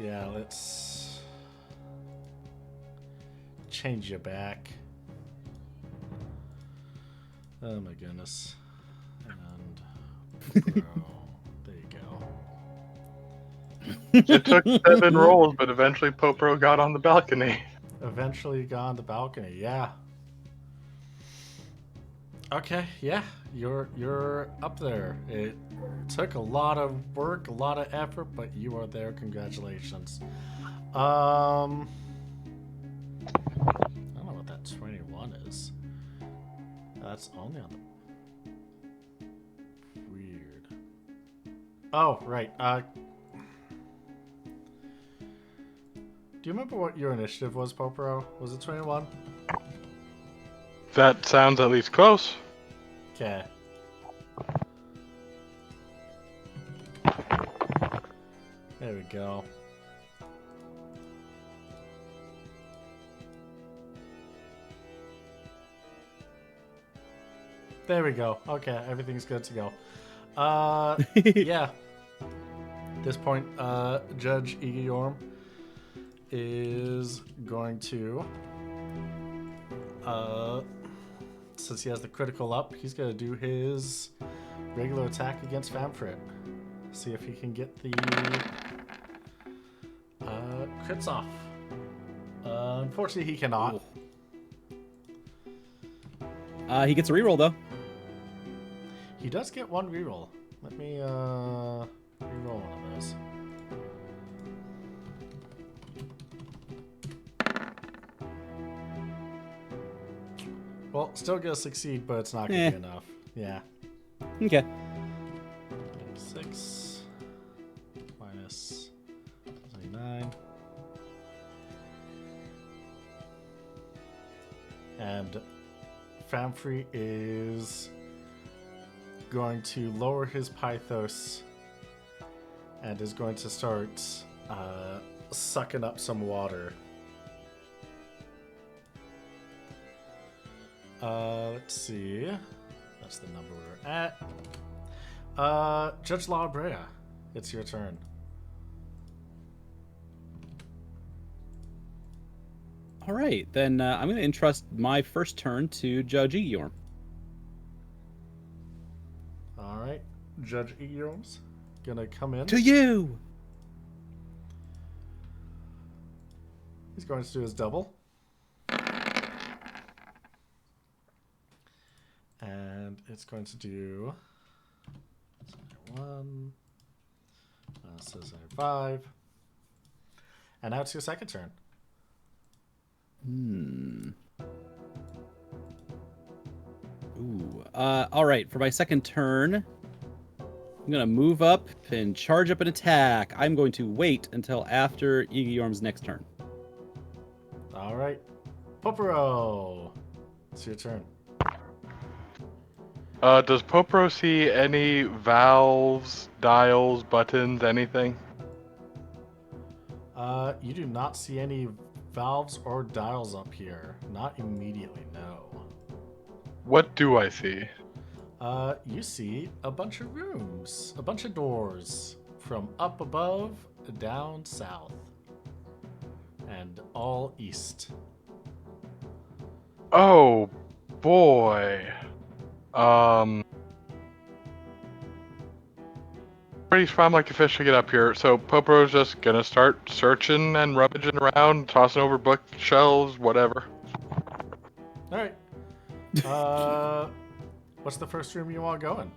Yeah, let's change you back. Oh my goodness. And there you go. It took 7 rolls, but eventually Popro got on the balcony. Eventually got on the balcony, yeah. Okay, yeah, you're up there. It took a lot of work, a lot of effort, but you are there. Congratulations. I don't know what that 21 is. That's only on the weird. Oh, right. Do you remember what your initiative was, Poporo? Was it 21? That sounds at least close. Okay. There we go. There we go. Okay, everything's good to go. Yeah. At this point, Judge Igorm is going to, since he has the critical up, he's going to do his regular attack against Famfrit. See if he can get the crits off. Unfortunately, he cannot. he gets a reroll though. He does get one reroll. Let me reroll one of those. Well, still gonna succeed, but it's not gonna be enough. Yeah. Okay. 6 minus 29. And Famfrit is going to lower his Pythos and is going to start sucking up some water. Let's see. That's the number we're at. Judge La Brea, it's your turn. All right, then I'm going to entrust my first turn to Judge Igorm. All right, Judge Igorm's gonna come in. To you. He's going to do his double. And it's going to do 1, 5. And now it's your second turn. Ooh. All right, for my second turn, I'm going to move up and charge up an attack. I'm going to wait until after Igorm's next turn. All right. Poporo, it's your turn. Does Popro see any valves, dials, buttons, anything? You do not see any valves or dials up here. Not immediately, no. What do I see? You see a bunch of rooms, a bunch of doors from up above down south and all east. Oh boy. Pretty fine like a fish to get up here. So Popro's just gonna start searching and rummaging around, tossing over bookshelves, whatever. All right. What's the first room you want going?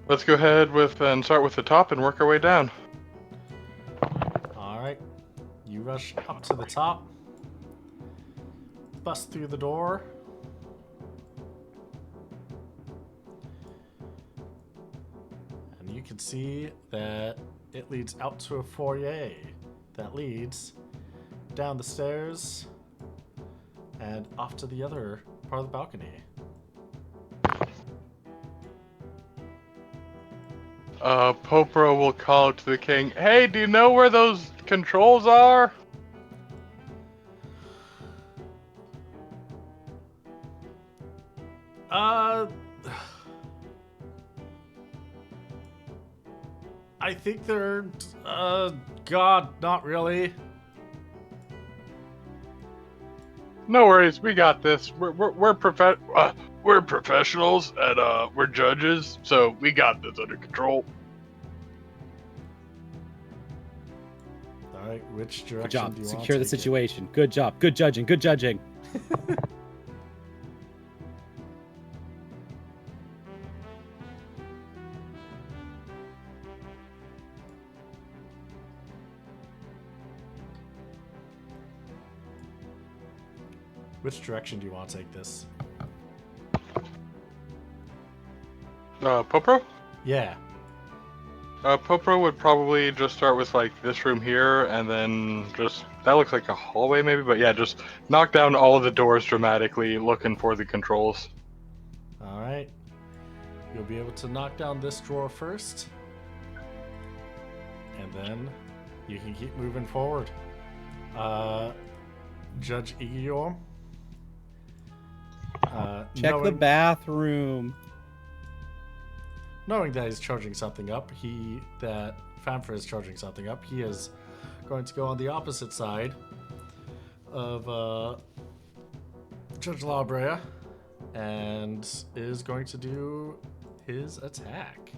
Let's go ahead and start with the top and work our way down. All right. You rush up to the top, bust through the door. And you can see that it leads out to a foyer that leads down the stairs and off to the other part of the balcony. Popro will call to the king, "Hey, do you know where those controls are?" I think they're, God, not really. No worries, we got this. We're professionals and we're judges, so we got this under control. All right, which direction Good job. do you want Secure to the take it? situation. Good job. Good judging. Good judging. Which direction do you want to take this? Popro? Yeah. Popro would probably just start with like this room here, and then that looks like a hallway maybe, but yeah, just knock down all of the doors dramatically, looking for the controls. All right. You'll be able to knock down this drawer first, and then you can keep moving forward. Judge Igor. Check the bathroom. Knowing that he's charging something up, that Famfrit is charging something up, he is going to go on the opposite side of Judge Labrea and is going to do his attack.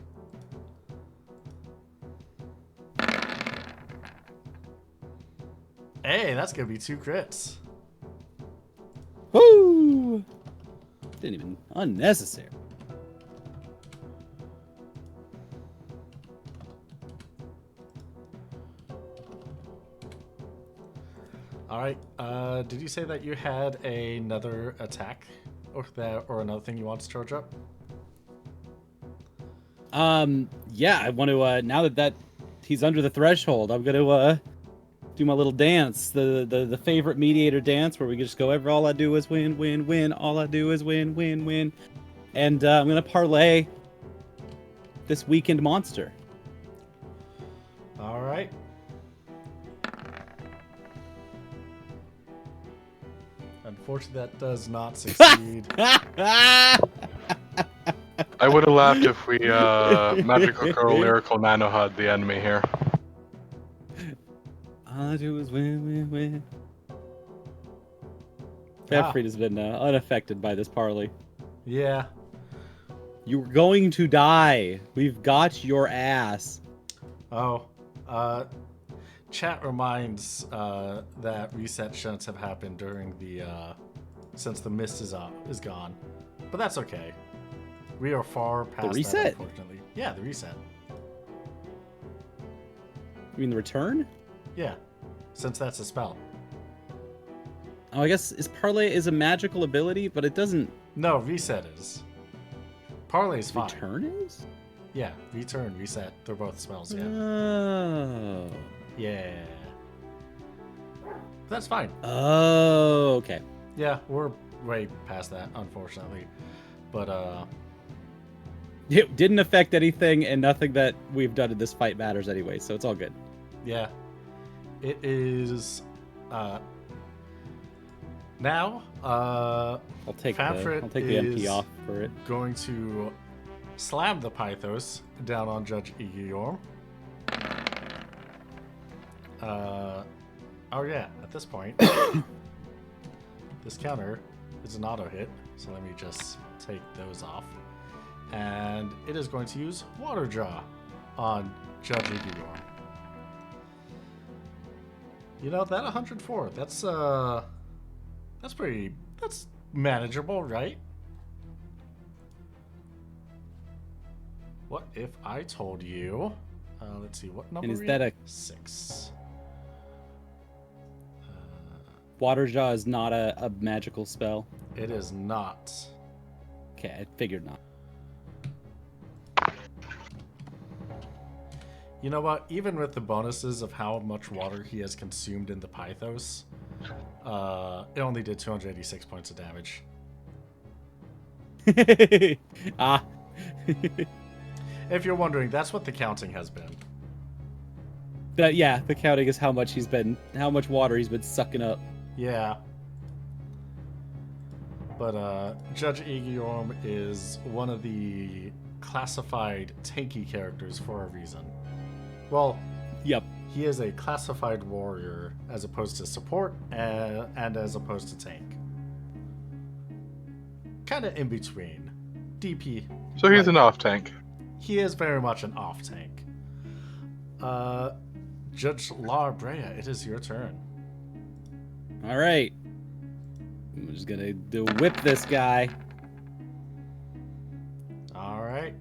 Hey, that's going to be 2 crits. Woo! Didn't even unnecessary. All right. Did you say that you had another attack or another thing you want to charge up? Yeah, I want to now that he's under the threshold, I'm gonna do my little dance, the favorite mediator dance where we just go all I do is win, win, win, all I do is win, win, win. And I'm gonna parlay this weakened monster. All right. Unfortunately, that does not succeed. I would have laughed if we magical curl lyrical nano HUD the enemy here. All I do is win, win, win. Famfrit has been unaffected by this parley. Yeah. You're going to die. We've got your ass. Oh. Chat reminds that reset shouldn't have happened during the since the mist is gone, but that's okay. We are far past the reset. that, unfortunately. Yeah, the reset. You mean the return? Yeah, since that's a spell. Oh, I guess parlay is a magical ability, but it doesn't. No, reset is. Parlay is fine. Return is? Yeah, return, reset. They're both spells. Yeah. Oh. Yeah. That's fine. Oh, okay. Yeah, we're way past that, unfortunately. But It didn't affect anything, and nothing that we've done in this fight matters anyway, so it's all good. yeah. It is now I'll take the Famfrit MP off for it. going to slam the Pythos down on Judge Igiorm. Oh yeah, at this point, this counter is an auto hit, so let me just take those off. And it is going to use Water Jaw on Judge Igiorm. You know, that 104, that's manageable, right? What if I told you, let's see, what number And is that a 6? Water Jaw is not a magical spell? It is not. Okay, I figured not. You know what? Even with the bonuses of how much water he has consumed in the Pythos, it only did 286 points of damage. Ah. If you're wondering, that's what the counting has been. Yeah, the counting is how much water he's been sucking up. Yeah. But Judge Aegiorm is one of the classified tanky characters for a reason. Well, Yep. he is a classified warrior as opposed to support and as opposed to tank. Kind of in between. DP. So he's like, an off tank. He is very much an off tank. Judge La Brea, it is your turn. All right. I'm just gonna whip this guy. All right.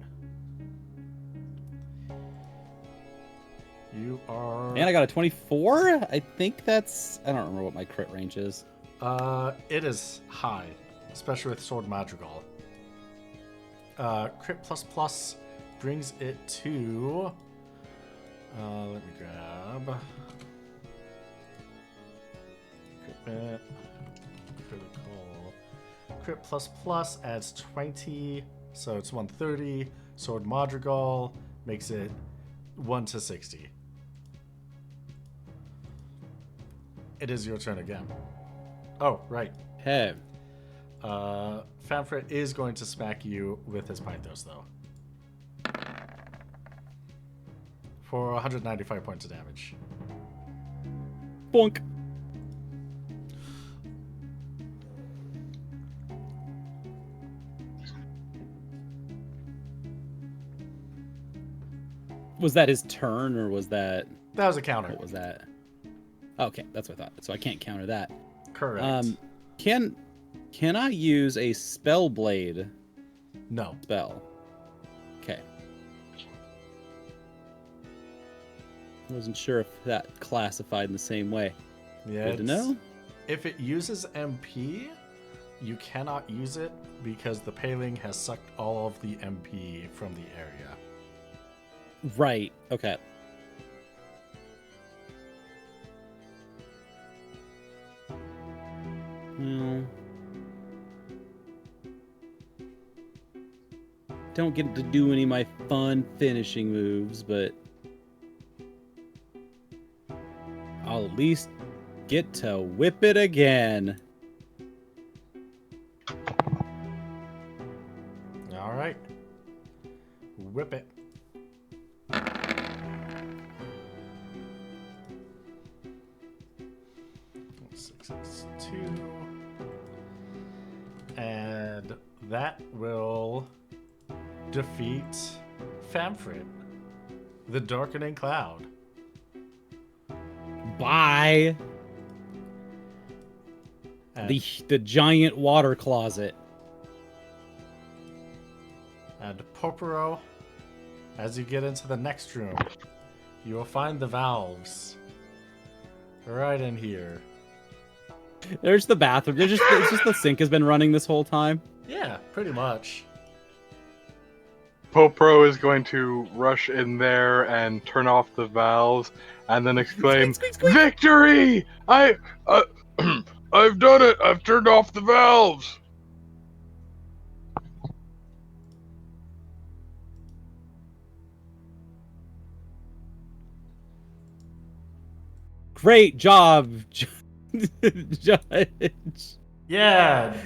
You are. And I got a 24. I think that's. I don't remember what my crit range is. It is high, especially with Sword Madrigal. Crit plus brings it to. Let me grab. Equipment. Critical. Crit plus adds 20, so it's 130. Sword Madrigal makes it 1 to 60. It is your turn again. Oh, right. Hey. Famfrit is going to smack you with his Pythos, though. For 195 points of damage. Bonk. Was that his turn, or was that... That was a counter. What was that? Okay, that's what I thought. So I can't counter that. Correct. Can I use a spell blade No. spell? Okay. I wasn't sure if that classified in the same way. Yeah, Good to know. If it uses MP, you cannot use it because the paling has sucked all of the MP from the area. Right. Okay. Well, don't get to do any of my fun finishing moves, but I'll at least get to whip it again. All right. Whip it. Six, 2. And that will defeat Famfrit, the Darkening Cloud. Bye. And, The giant water closet. and Poporo, as you get into the next room, you will find the valves right in here. There's the bathroom. It's just the sink has been running this whole time. Yeah, pretty much. Popro is going to rush in there and turn off the valves, and then exclaim, Squeak, squeak, squeak. "Victory! I've done it! I've turned off the valves!" Great job, Judge. Yeah,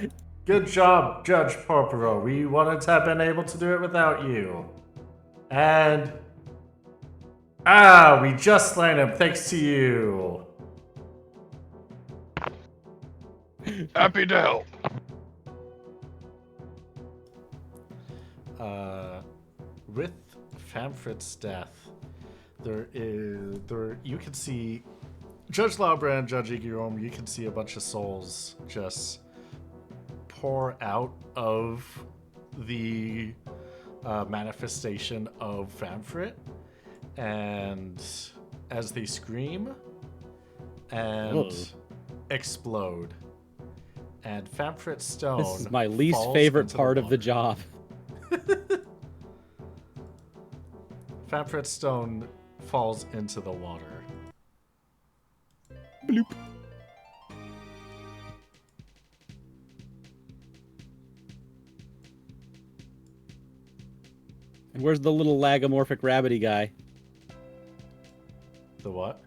Good job, Judge Porpero. We wouldn't have been able to do it without you. And... we just slain him thanks to you. Happy to help. With Famfrit's death, you can see Judge Laubrand, Judge Guillaume, you can see a bunch of souls just pour out of the manifestation of Famfrit, and as they scream and explode, and Famfrit's stone. This is my least favorite part of the job. Famfrit's stone falls into the water. Bloop. And where's the little lagomorphic rabbity guy? The what?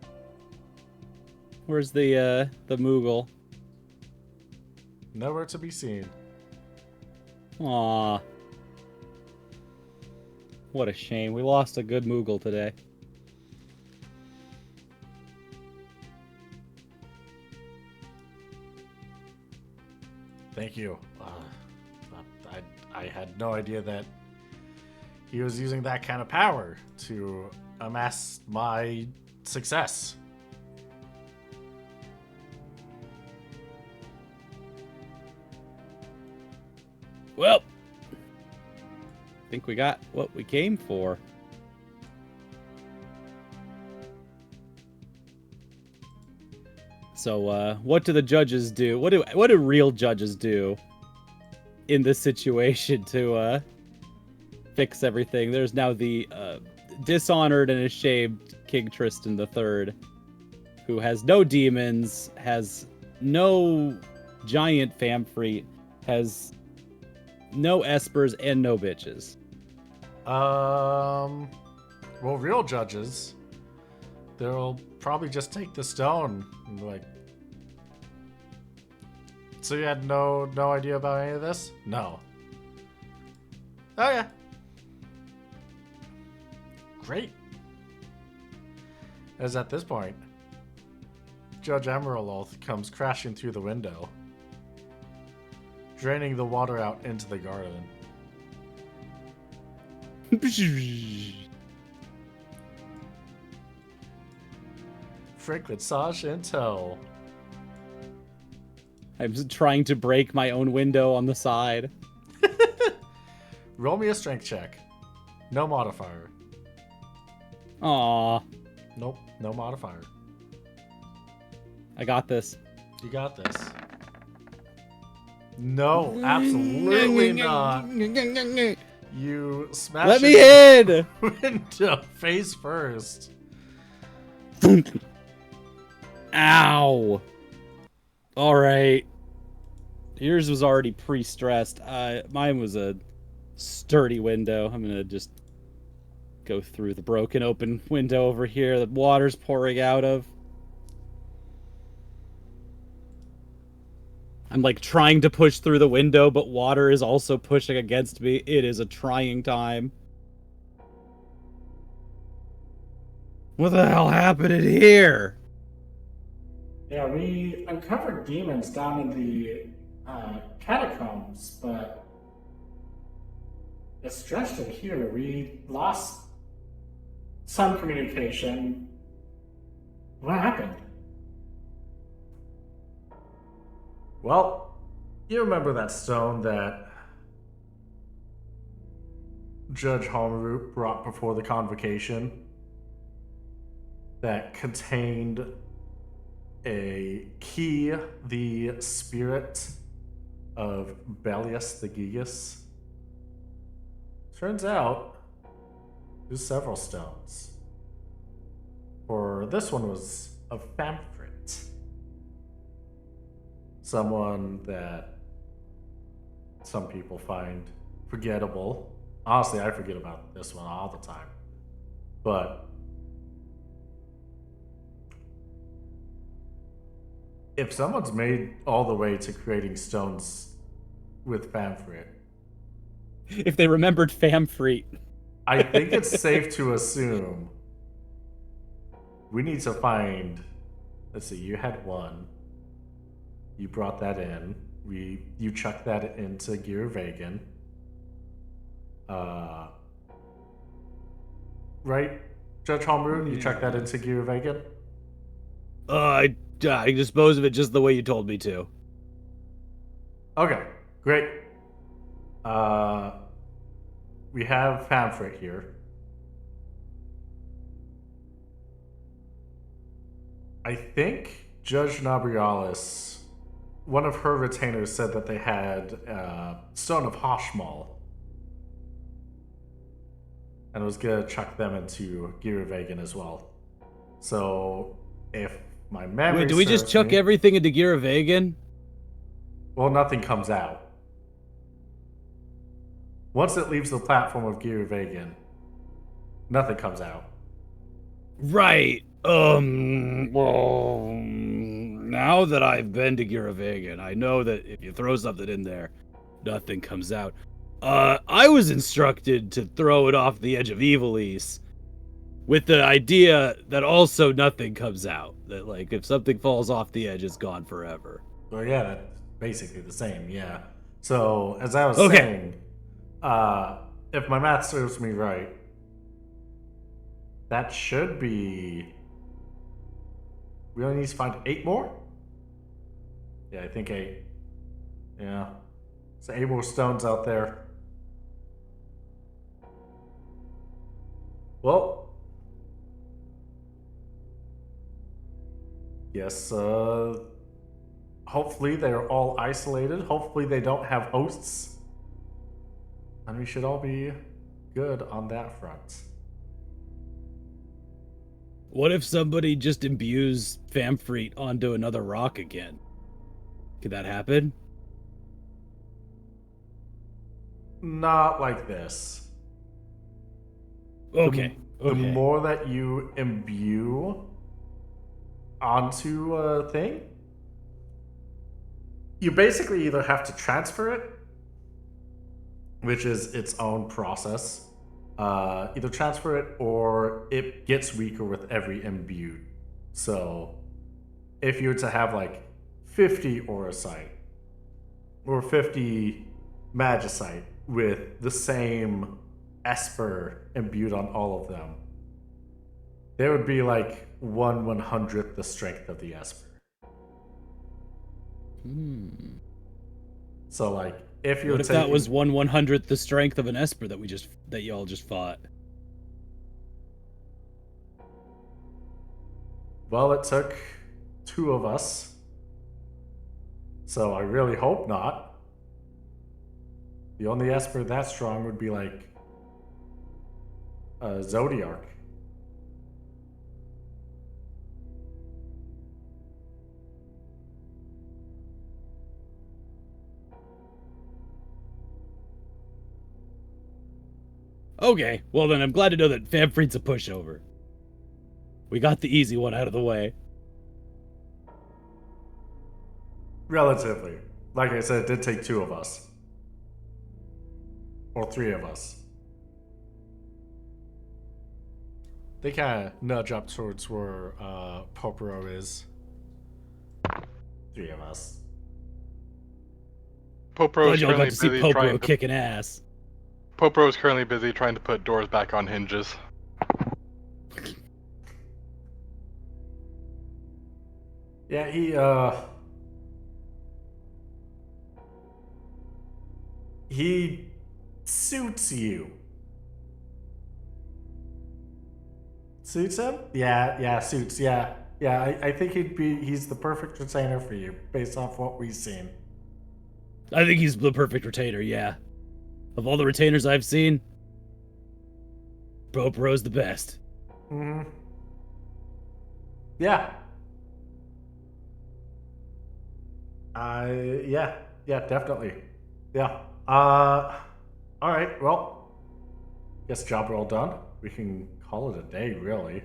Where's the Moogle? Nowhere to be seen. Aww. What a shame. We lost a good Moogle today. Thank you. I had no idea that he was using that kind of power to amass my success. Well, I think we got what we came for. So, what do the judges do? What do real judges do in this situation to fix everything? There's now the dishonored and ashamed King Tristan III, who has no demons, has no giant Famfrit, has no espers and no bitches. Well, real judges, they'll probably just take the stone and be like, so you had no idea about any of this? No. Oh yeah. Great. As at this point, Judge Emerald comes crashing through the window, draining the water out into the garden. Franklin Sage in tow. I'm trying to break my own window on the side. Roll me a strength check. No modifier. Aww. Nope, no modifier. I got this. You got this. No, absolutely not. You smash Let me in! Window face first. Ow. Alright. Yours was already pre-stressed. Mine was a sturdy window. I'm gonna just go through the broken open window over here that water's pouring out of. I'm like trying to push through the window, but water is also pushing against me. It is a trying time. What the hell happened in here? Yeah, we uncovered demons down in the catacombs, but it's stretched in here. We lost some communication. What happened? Well, you remember that stone that Judge Homeroot brought before the convocation that contained a key, the spirit of Belius the Gigas? Turns out there's several stones. For this one was of Famfrit. Someone that some people find forgettable. Honestly, I forget about this one all the time. But if someone's made all the way to creating stones with Famfrit. If they remembered Famfrit. I think it's safe to assume we need to find. Let's see. You had one. You brought that in. You chucked that into Gear Vegan. Right, Judge Holmroot? You chucked that into Gear Vegan? I disposed of it just the way you told me to. Okay, great. We have Famfrit here. I think Judge Nabrialis, one of her retainers, said that they had Stone of Hoshmal. And was gonna chuck them into Gear Vegan as well. So, if my memory Wait, do we just serves chuck me- everything into Gear Vegan? Well, nothing comes out. Once it leaves the platform of Gear Vegan, nothing comes out. Right. Well, now that I've been to Gear Vegan, I know that if you throw something in there, nothing comes out. I was instructed to throw it off the edge of Evilise with the idea that also nothing comes out. That, like, if something falls off the edge, it's gone forever. Well, yeah, that's basically the same, yeah. So, as I was Okay. saying, if my math serves me right, that should be... We only need to find 8 more? Yeah, I think 8. Yeah. So 8 more stones out there. Well... Yes, hopefully they're all isolated. Hopefully they don't have hosts. And we should all be good on that front. What if somebody just imbues Famfrit onto another rock again? Could that happen? Not like this. Okay. The Okay. more that you imbue onto a thing, you basically either have to transfer it, which is its own process. Either transfer it or it gets weaker with every imbued. So if you were to have like 50 Auracite or 50 Magicite with the same Esper imbued on all of them, there would be like 1/100th the strength of the Esper. So like if you're What if that was 1/100th the strength of an Esper that y'all just fought? Well, it took 2 of us. So I really hope not. The only Esper that strong would be like Zodiark. Okay, well then I'm glad to know that Famfrit's a pushover. We got the easy one out of the way. Relatively. Like I said, it did take 2 of us. Or 3 of us. They kind of nudge up towards where Popero is. 3 of us. Popro Glad is y'all got currently to see busy Popro trying to. kicking ass. Popro is currently busy trying to put doors back on hinges. Yeah, he suits you. Suits him? Yeah, suits, yeah. Yeah, I think he's the perfect retainer for you, based off what we've seen. I think he's the perfect retainer, yeah. Of all the retainers I've seen, Popero's the best. Mm-hmm. Yeah. Yeah, definitely. Yeah. Alright, well, guess job well done. We can call it a day, really.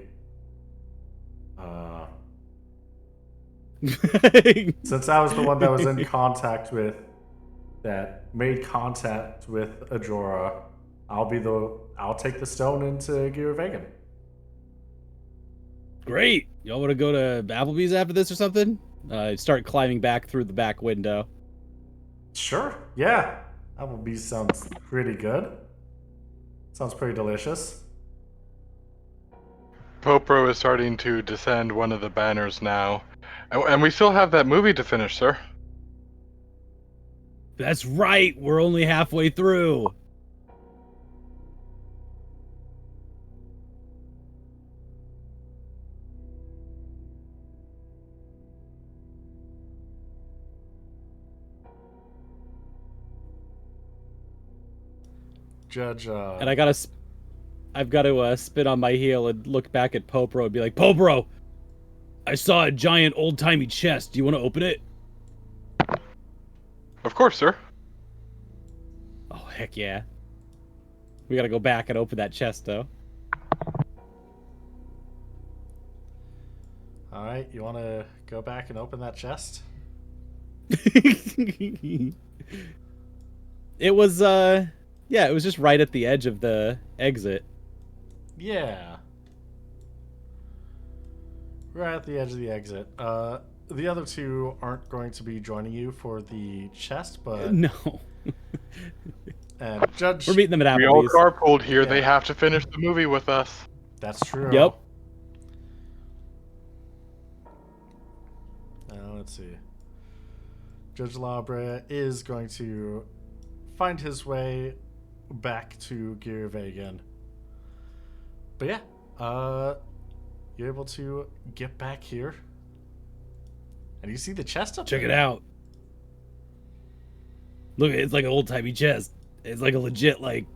Since I was the one that was in contact with that made contact with Ajora, I'll take the stone into Giravegan. Great. Y'all want to go to Applebee's after this or something? Start climbing back through the back window. Sure, yeah. Applebee's sounds pretty good. Sounds pretty delicious. Popro is starting to descend one of the banners now. And we still have that movie to finish, sir. That's right. We're only halfway through. Judge, And I've got to spin on my heel and look back at Popro and be like, Popro, I saw a giant old-timey chest. Do you want to open it? Of course, sir. Oh, heck yeah. We got to go back and open that chest, though. All right, you want to go back and open that chest? It was, yeah, it was just right at the edge of the exit. Yeah. Right at the edge of the exit. The other two aren't going to be joining you for the chest, but... No. And Judge... We're meeting them at We all Applebee's. carpooled here. Yeah. They have to finish the movie with us. That's true. Yep. Now, let's see. Judge Labra is going to find his way back to Giravegan. But yeah, you're able to get back here. And you see the chest up Check there. it out. Look, it's like an old-timey chest. It's like a legit, like,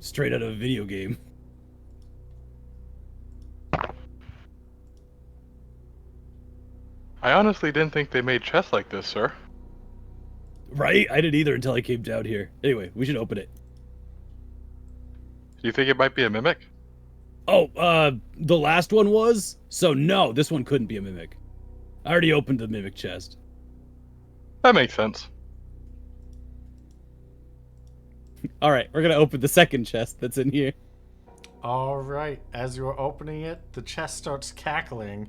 straight out of a video game. I honestly didn't think they made chests like this, sir. Right? I didn't either until I came down here. Anyway, we should open it. Do you think it might be a mimic? Oh, the last one was? So no, this one couldn't be a mimic. I already opened the mimic chest. That makes sense. Alright, we're gonna open the second chest that's in here. All right. As you're opening it, the chest starts cackling.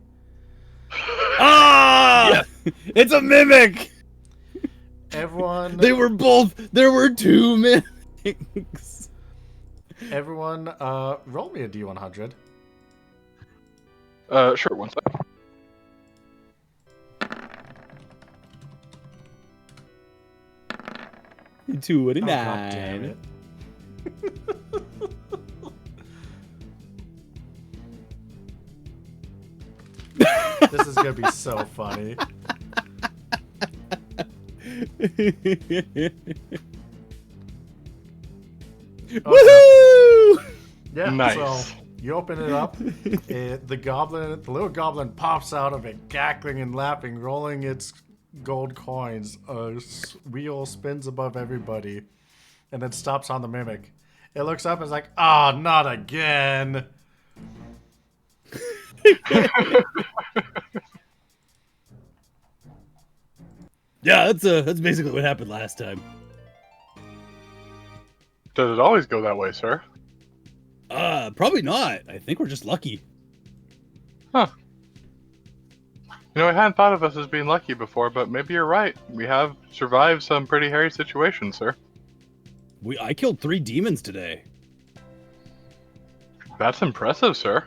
Ah! It's a mimic! Everyone... They were both... There were two mimics. Everyone, roll me a D100. Sure, one sec. Oh, 29. God damn it. This is gonna be so funny. Woohoo! Yeah, Nice. so you open it up, the little goblin pops out of it, cackling and laughing, rolling its gold coins. A wheel spins above everybody, and then stops on the mimic. It looks up and is like, "Ah, not again!" Yeah, that's basically what happened last time. Does it always go that way, sir? Probably not. I think we're just lucky. Huh. You know, I hadn't thought of us as being lucky before, but maybe you're right. We have survived some pretty hairy situations, sir. I killed 3 demons today. That's impressive, sir.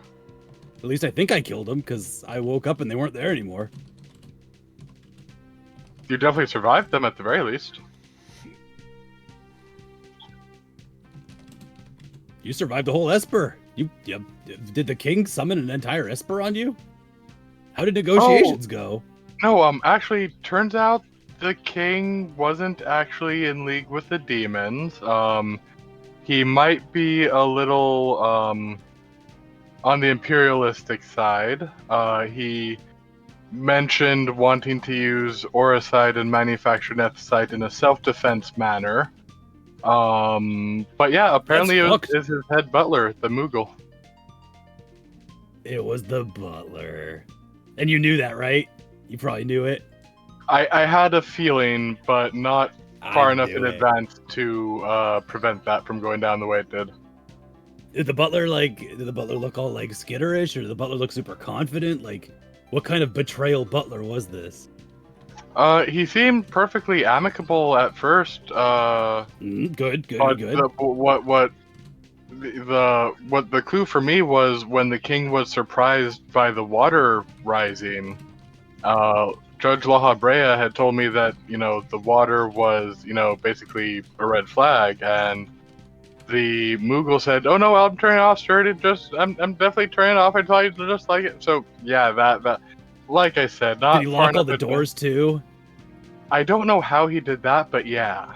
At least I think I killed them, because I woke up and they weren't there anymore. You definitely survived them at the very least. You survived the whole Esper. Did the king summon an entire Esper on you? How did negotiations go? No, actually, turns out the king wasn't actually in league with the demons. He might be a little, on the imperialistic side. He mentioned wanting to use Auracite and manufacture Nethicite in a self-defense manner. But yeah, apparently it was his head butler, the Moogle. It was the butler. And you knew that, right? You probably knew it. I had a feeling, but not far I enough knew in it. advance to prevent that from going down the way it did. Did the butler look all like skitterish, or did the butler look super confident? Like, what kind of betrayal butler was this? He seemed perfectly amicable at first. Good, But good. what the clue for me was when the king was surprised by the water rising. Judge La Brea had told me that the water was basically a red flag, and the Moogle said, "Oh no, I'm turning off, sir. I'm definitely turning off. I tell you to just like it." So yeah, that like I said, Did he not far lock all enough the advanced. doors too? I don't know how he did that, but yeah.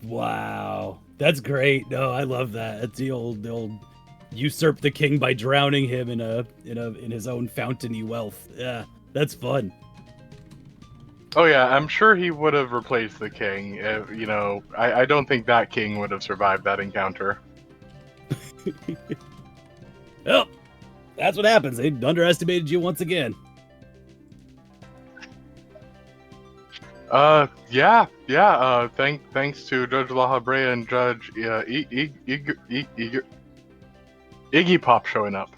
Wow, that's great. No, I love that. It's the old usurp the king by drowning him in his own fountainy wealth. Yeah, that's fun. Oh yeah, I'm sure he would have replaced the king. If, I don't think that king would have survived that encounter. Well, that's what happens. They underestimated you once again. Yeah. Thanks to Judge La Brea and Judge Iggy Pop showing up.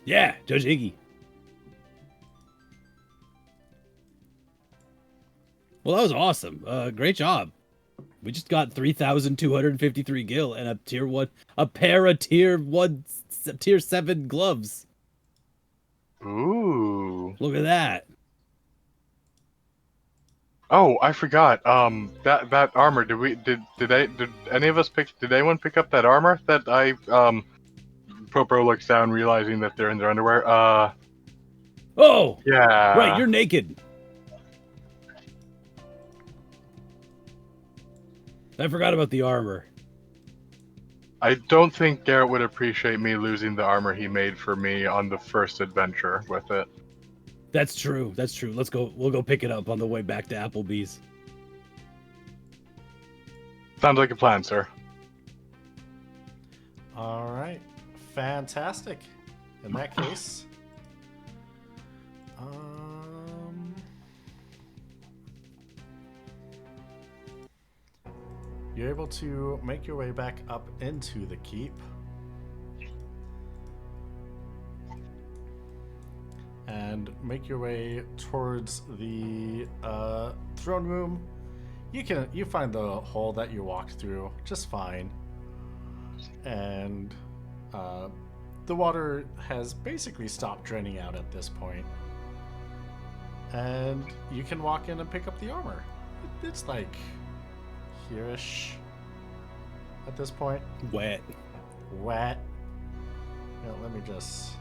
Yeah, Judge Iggy. Well, that was awesome. Great job. We just got 3,253 gil and a pair of tier 7 gloves. Ooh. Look at that. Oh, I forgot. That armor. Did any of us did anyone pick up that armor that Popo looks down, realizing that they're in their underwear. Oh, Yeah. right, you're naked. I forgot about the armor. I don't think Garrett would appreciate me losing the armor he made for me on the first adventure with it. That's true. Let's go. We'll go pick it up on the way back to Applebee's. Sounds like a plan, sir. All right. Fantastic. In that case, you're able to make your way back up into the keep. And make your way towards the throne room. You find the hole that you walked through just fine, and the water has basically stopped draining out at this point. And you can walk in and pick up the armor. It's like here-ish at this point. Wet. Wet. Yeah, let me just.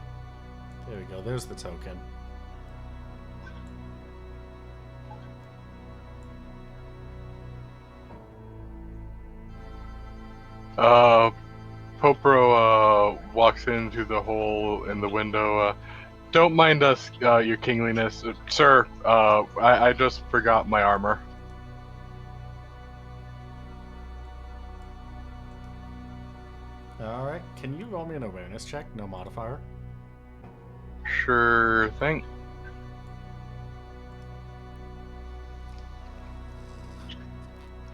There we go. There's the token. Popro walks into the hole in the window. Don't mind us, your kingliness. Sir, I just forgot my armor. Alright, can you roll me an awareness check? No modifier. Sure thing.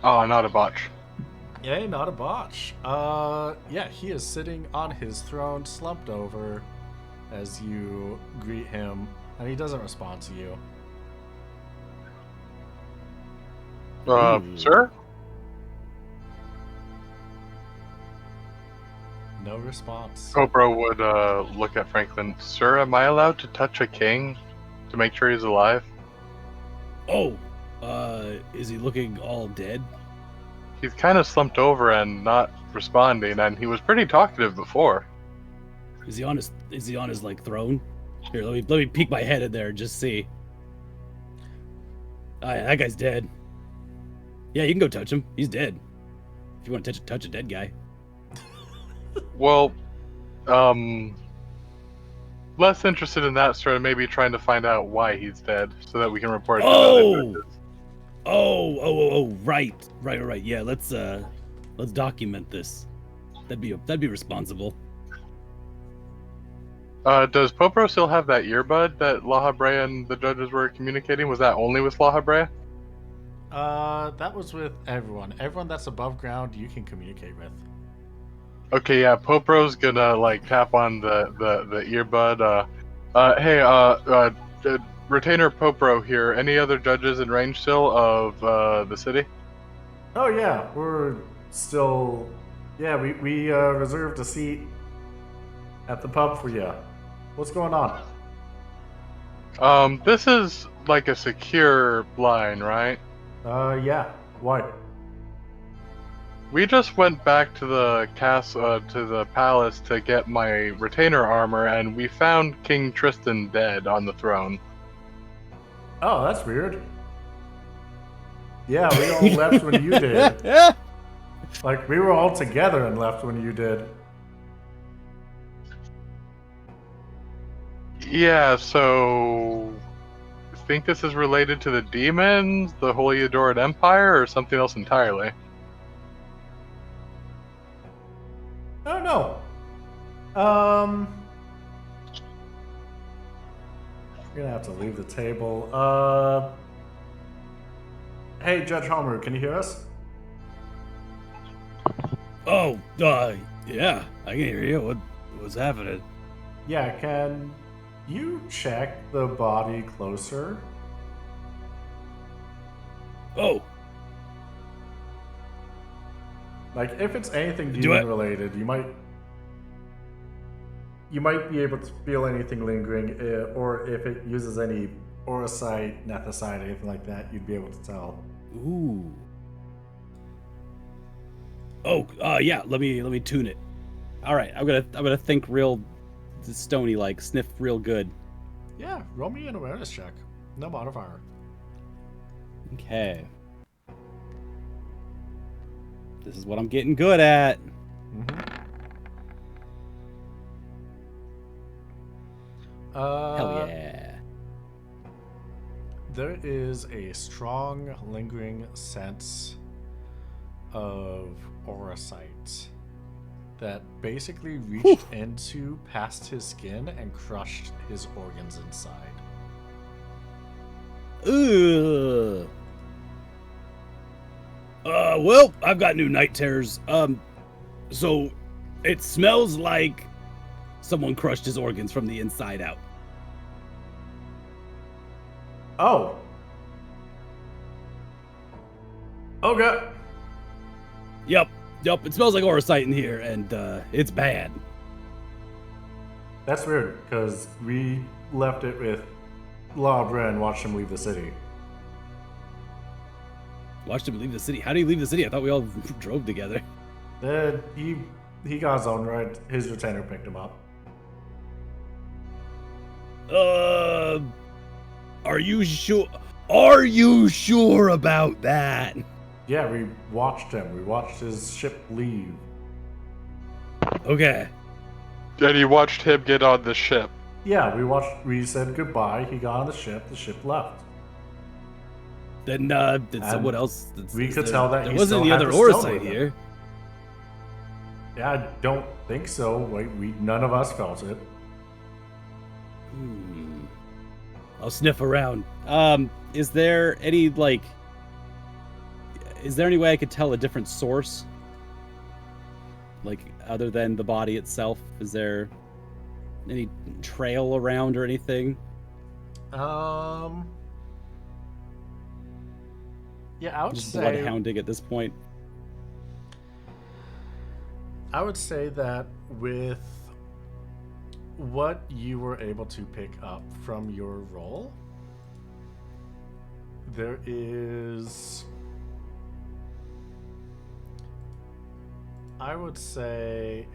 Oh, not a botch. Yay, not a botch. Yeah, he is sitting on his throne, slumped over as you greet him, and he doesn't respond to you. Sir? No response. Popro would look at Franklin. Sir, am I allowed to touch a king to make sure he's alive? Oh, is he looking all dead? He's kind of slumped over and not responding, and he was pretty talkative before. Is he on his like throne? Here, let me peek my head in there and just see. Yeah, that guy's dead. Yeah, you can go touch him. He's dead. If you want to touch a dead guy. Well, less interested in that, sort of maybe trying to find out why he's dead so that we can report it to the other judges. Oh, right. Yeah, let's document this. That'd be responsible. Does Popro still have that earbud that La Habrea and the judges were communicating? Was that only with La Habrea? That was with everyone. Everyone that's above ground, you can communicate with. Okay, yeah, Popro's gonna like tap on the earbud. Hey, Retainer Popro here. Any other judges in range still of the city? Oh yeah, we're still. Yeah, we reserved a seat at the pub for you. What's going on? This is like a secure line, right? Yeah. Why? We just went back to the to the palace to get my retainer armor, and we found King Tristan dead on the throne. Oh, that's weird. Yeah, we all left when you did. Like, we were all together and left when you did. Yeah, so think this is related to the demons, the Holy Adored Empire, or something else entirely? Oh no. I'm gonna have to leave the table. Hey, Judge Homer, can you hear us? Oh, yeah, I can hear you. What's happening? Yeah, can you check the body closer? Oh, Like, if it's anything Do demon I- related, you might be able to feel anything lingering, or if it uses any orosite, nethicite, anything like that, you'd be able to tell. ooh. Oh, yeah. Let me tune it. All right, I'm gonna think real stony like, sniff real good. Yeah, roll me an awareness check. No modifier. Okay. This is what I'm getting good at. Hell yeah. There is a strong, lingering sense of orosite that basically reached into past his skin and crushed his organs inside. Ugh. Well, I've got new night terrors. So it smells like someone crushed his organs from the inside out. Oh. Okay. Yep. It smells like orosite in here, and it's bad. That's weird, because we left it with Labra and watched him leave the city. Watched him leave the city. How do you leave the city? I thought we all drove together. He got his own ride. His retainer picked him up. Are you sure? Are you sure about that? Yeah, we watched him. We watched his ship leave. Okay. And you watched him get on the ship. Yeah, we said goodbye. He got on the ship left. Then did someone else? We could tell that there he wasn't still any had other the stone orosite with him. here. Yeah, I don't think so. None of us felt it. I'll sniff around. Is there any way I could tell a different source? Like, other than the body itself? Is there any trail around or anything? Yeah, I would Just say bloodhounding at this point. I would say that with what you were able to pick up from your roll, there is, I would say,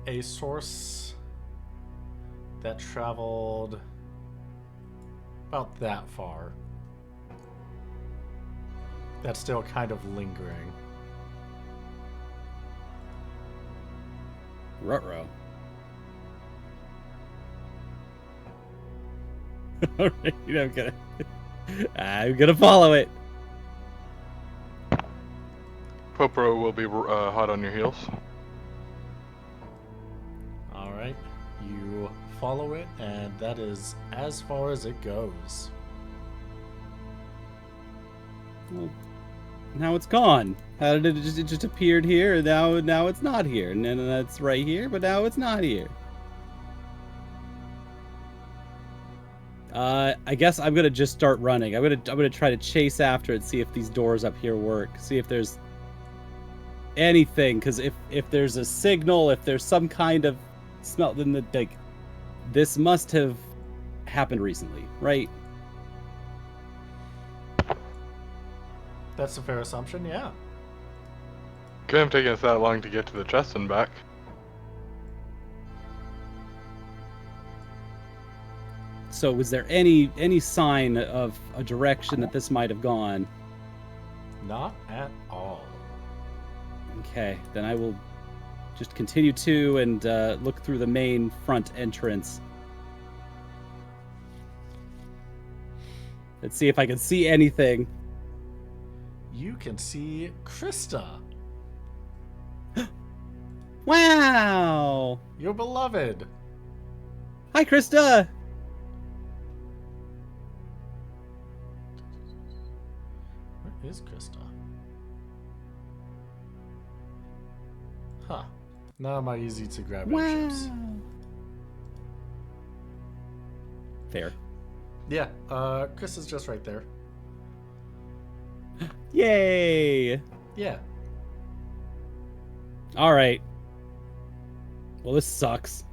a source that traveled about that far. That's still kind of lingering. Ruh-roh. Alright, I'm gonna follow it. Popro will be hot on your heels. All right. You follow it, and that is as far as it goes. Well, now it's gone. How did it just appeared here, and now it's not here, and then it's right here, but now it's not here. I guess I'm gonna just start running. I'm gonna try to chase after it, see if these doors up here work, see if there's anything, because if there's a signal, if there's some kind of smell, then this must have happened recently, right? That's a fair assumption, yeah. Couldn't have taken us that long to get to the chest and back. So was there any sign of a direction that this might have gone? Not at all. Okay, then I will just continue to and look through the main front entrance. Let's see if I can see anything. You can see Crysta, Wow! your beloved. Hi, Crysta! Where is Crysta? Huh. Not am I easy to grab airships. Fair. Yeah, Crysta's just right there. Yay! Yeah. All right. Well, this sucks.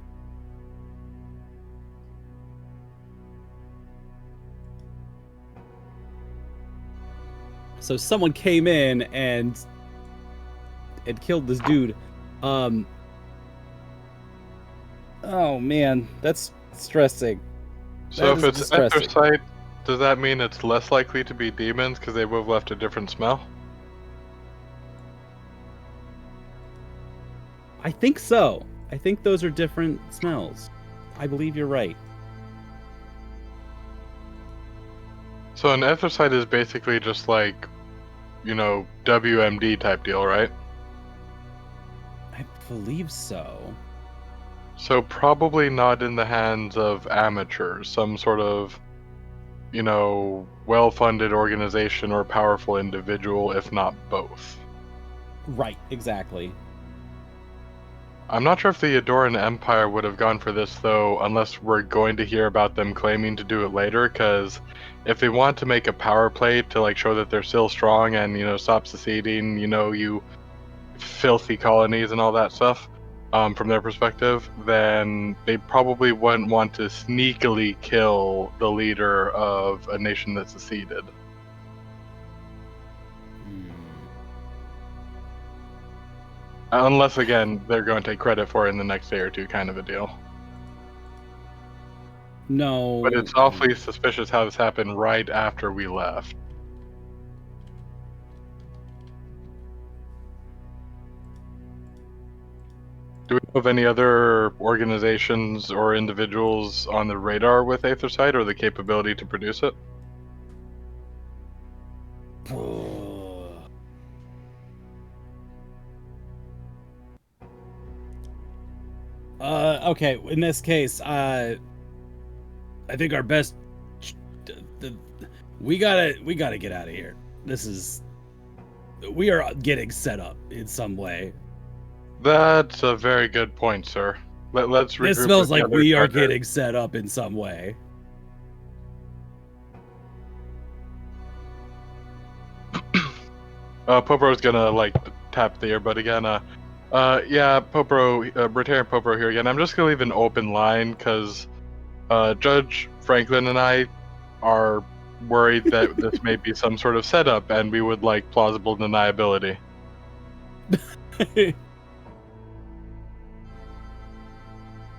So someone came in and killed this dude. Oh man, that's stressing. So That if is it's distressing. anthracite, does that mean it's less likely to be demons because they would have left a different smell? I think so. I think those are different smells. I believe you're right. So an anthracite is basically just like, you know, WMD type deal, right? I believe so. So probably not in the hands of amateurs, some sort of, you know, well-funded organization or powerful individual, if not both. Right, exactly. I'm not sure if the Adoran Empire would have gone for this, though, unless we're going to hear about them claiming to do it later, because if they want to make a power play to, like, show that they're still strong and, you know, stop seceding, you know, you filthy colonies and all that stuff, from their perspective, then they probably wouldn't want to sneakily kill the leader of a nation that seceded. Unless, again, they're going to take credit for it in the next day or two, kind of a deal. No. But it's awfully suspicious how this happened right after we left. Do we know of any other organizations or individuals on the radar with anthracite or the capability to produce it? Okay, in this case, I think our best we gotta get out of here. We are getting set up in some way. That's a very good point, sir. Let's regroup. This smells with the like other we are partners. getting set up in some way. Popro's gonna like tap the earbud again. Yeah, Popro, Britannia Popro here again. I'm just gonna leave an open line because Judge Franklin and I are worried that this may be some sort of setup, and we would like plausible deniability.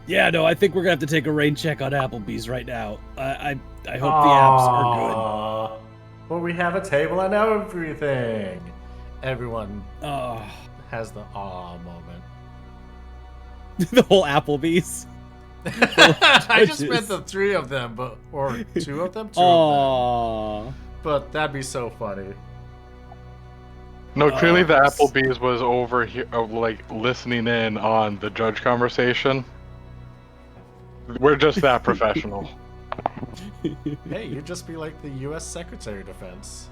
Yeah, no, I think we're gonna have to take a rain check on Applebee's right now. I hope the apps are But we have a table and everything. Everyone good. Oh, has the aw moment. the whole Applebee's. I just Bitches. meant the three of them, or two of them? Two of them. Aww. But that'd be so funny. No, clearly the s- Applebee's was over here, like listening in on the judge conversation. We're just that professional. Hey, you'd just be like the U.S. Secretary of Defense.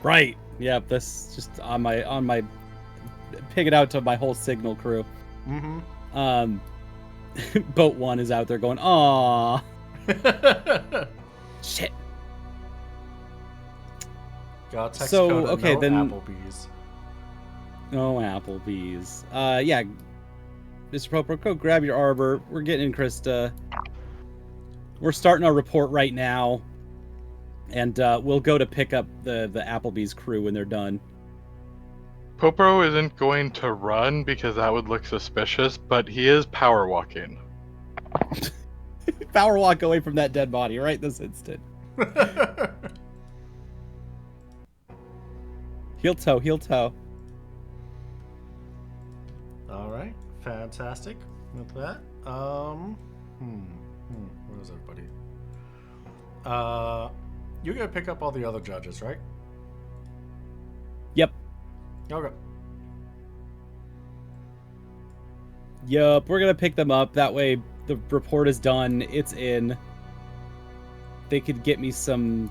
Right. Yep. That's just on my ping it out to my whole signal crew. Mm-hmm. Boat 1 is out there going, "Aw, shit." Got text So, code okay, no then- Applebee's. No Applebee's. Yeah. Mr. Pope, go grab your arbor. We're getting in Crysta. We're starting our report right now. And we'll go to pick up the Applebee's crew when they're done. Popro isn't going to run because that would look suspicious, but he is power walking. Power walk away from that dead body right this instant. Heel toe. All right, fantastic with that. Where's everybody? You're gonna pick up all the other judges, right? Yep. Okay. Yup, we're gonna pick them up. That way the report is done. It's in. They could get me some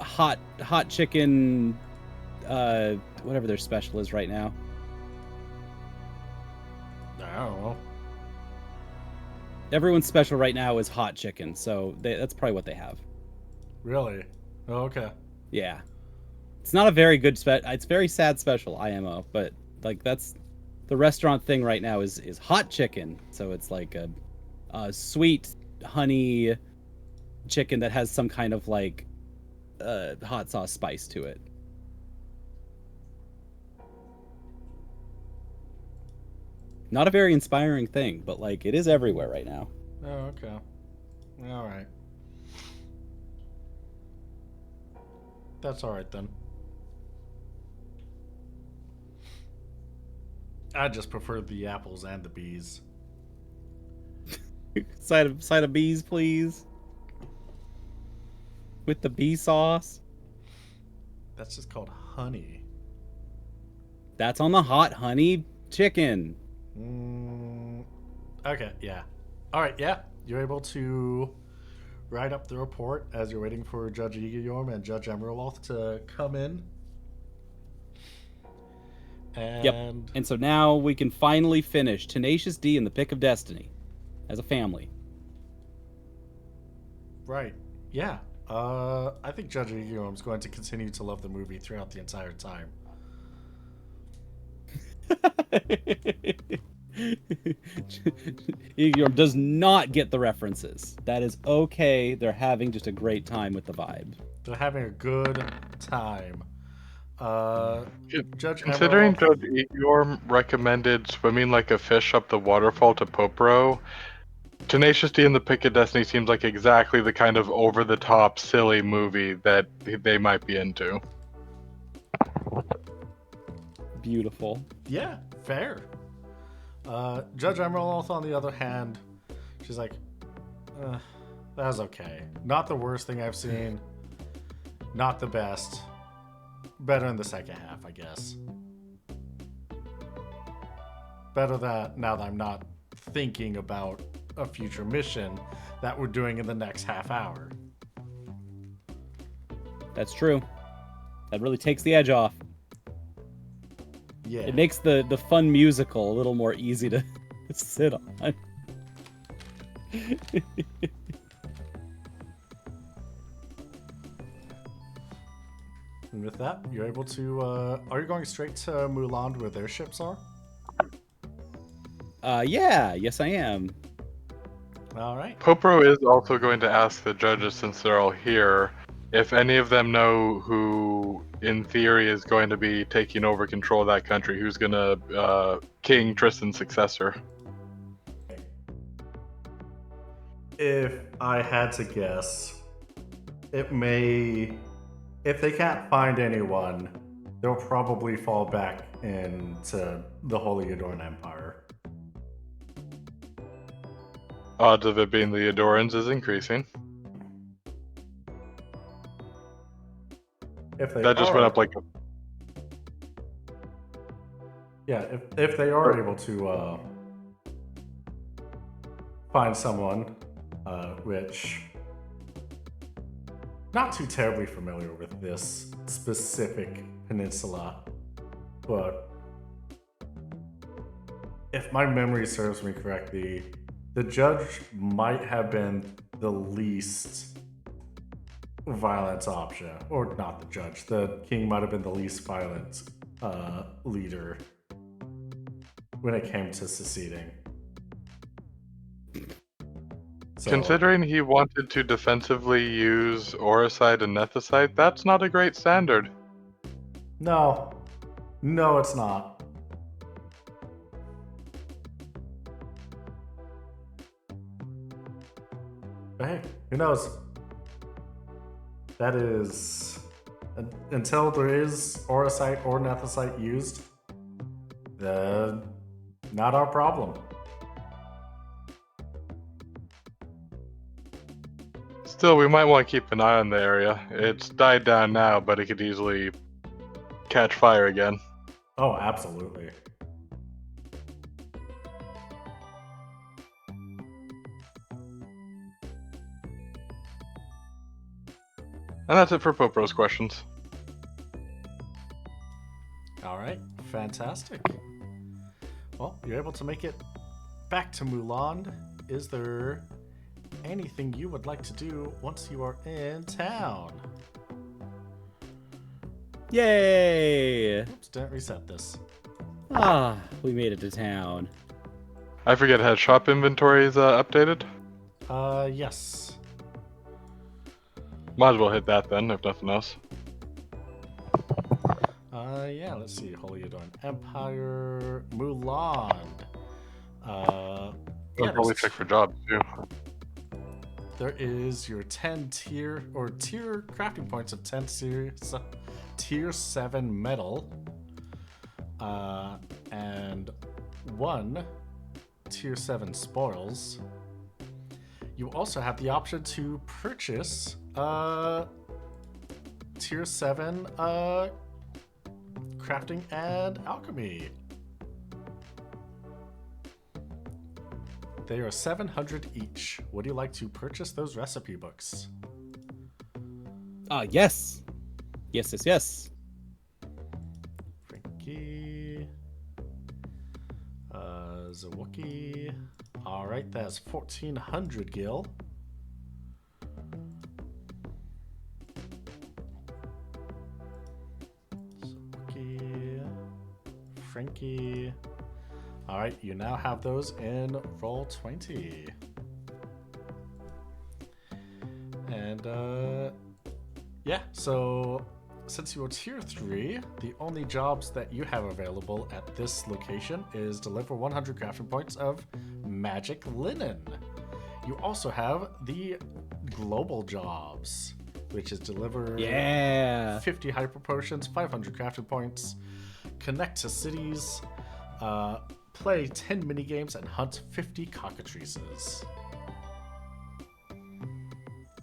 hot chicken, whatever their special is right now. I don't know. Everyone's special right now is hot chicken, so that's probably what they have. Really? Oh, okay. Yeah. It's not a very good it's very sad special, IMO, but like that's the restaurant thing right now is hot chicken. So it's like a sweet honey chicken that has some kind of like hot sauce spice to it. Not a very inspiring thing, but like it is everywhere right now. Oh, okay. All right. That's all right then. I just prefer the apples and the bees. Side of bees, please. With the bee sauce. That's just called honey. That's on the hot honey chicken. Okay, yeah. All right, yeah. You're able to write up the report as you're waiting for Judge Egeyorm and Judge Emeraloth to come in. And Yep. And so now we can finally finish Tenacious D and the Pick of Destiny as a family. Right. Yeah. I think Judge Egeyorm's going to continue to love the movie throughout the entire time. Egeyorm does not get the references. That is okay. They're having just a great time with the vibe. They're having a good time. Judge Considering Emerald, Judge Egeyorm recommended swimming like a fish up the waterfall to Popro, Tenacious D and the Pick of Destiny seems like exactly the kind of over-the-top, silly movie that they might be into. Beautiful. yeah, fair. Judge Emerald, on the other hand, she's like, that was okay. Not the worst thing I've seen. Not the best. Better in the second half, I guess. Better that now that I'm not thinking about a future mission that we're doing in the next half hour. That's true. That really takes the edge off. Yeah. It makes the fun musical a little more easy to sit on. And with that, you're able to. Are you going straight to Mulan where their ships are? Yeah, yes I am. All right. Popro is also going to ask the judges, since they're all here, if any of them know who, in theory, is going to be taking over control of that country. Who's going to King Tristan's successor? If I had to guess, it may. If they can't find anyone, they'll probably fall back into the Holy Adorn Empire. Odds of it being the Adorans is increasing. if they That just went up like yeah, if they are able to find someone, which not too terribly familiar with this specific peninsula, but if my memory serves me correctly, the judge might have been the least violent option, or not the judge. The king might have been the least violent leader when it came to seceding. So, considering he wanted to defensively use Oricide and Nethicite, that's not a great standard. no, it's not. But hey, who knows? That is until there is Oricite or Nethicite used, not our problem. Still, we might want to keep an eye on the area. It's died down now, but it could easily catch fire again. Oh, absolutely. And that's it for Popro's questions. All right, fantastic. Well, you're able to make it back to Mulan. Is there anything you would like to do once you are in town? Yay! Oops, didn't reset this. Ah, we made it to town. I forget, had shop inventories updated? Yes. Might as well hit that then, if nothing else. Yeah, let's see. Holy Adorn Empire, Mulan. I'll Yeah, probably check for jobs too. there is your 10 tier crafting points of 10 tier 7 metal, and 1 tier 7 spoils. You also have the option to purchase tier 7 crafting and alchemy. They are 700 each. Would you like to purchase those recipe books? Yes. Yes. Frankie. Zawookie. Alright, that's 1400 gil. Zawookie. Frankie. Alright, you now have those in Roll20. And, yeah, so since you are tier 3, the only jobs that you have available at this location is deliver 100 crafting points of magic linen. You also have the global jobs, which is deliver 50 hyper potions, 500 crafting points, connect to cities, play 10 minigames, and hunt 50 cockatrices.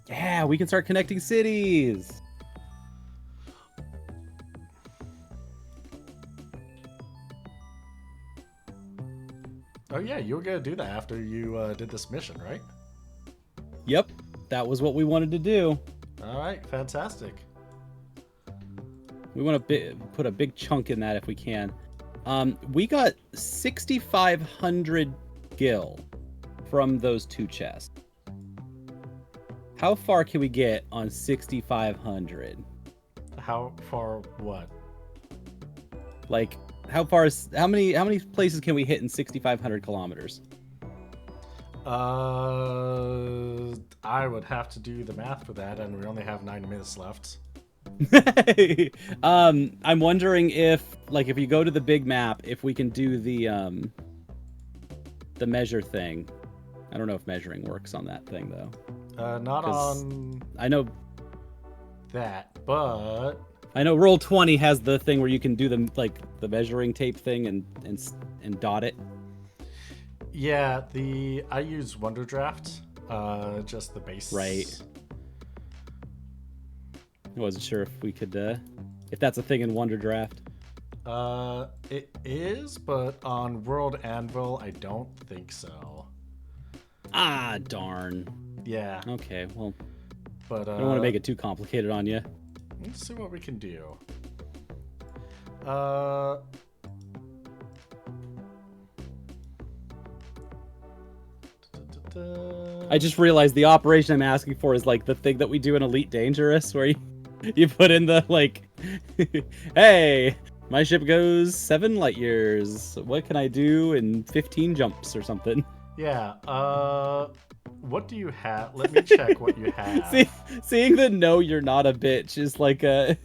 Yeah, we can start connecting cities. Oh yeah, you were gonna do that after you did this mission, right? Yep, that was what we wanted to do. All right, fantastic. We want to put a big chunk in that if we can. We got 6,500 gil from those 2 chests. How far can we get on 6,500? How far? What? Like, how many places can we hit in 6,500 kilometers? I would have to do the math for that, and we only have 9 minutes left. I'm wondering if you go to the big map, if we can do the measure thing. I don't know if measuring works on that thing though. Not on I know that, but I know Roll20 has the thing where you can do the measuring tape thing and dot it. yeah, I use Wonder Draft, just the base. Right. I wasn't sure if we could, if that's a thing in Wonder Draft. It is, but on World Anvil, I don't think so. Ah, darn. Yeah, Okay, well, but I don't want to make it too complicated on you. let's see what we can do. Uh. I just realized the operation I'm asking for is like the thing that we do in Elite Dangerous, where you put in the like, hey, my ship goes 7 light years. What can I do in 15 jumps or something? Yeah. What do you have? Let me check what you have. Seeing the no, you're not a bitch is like a.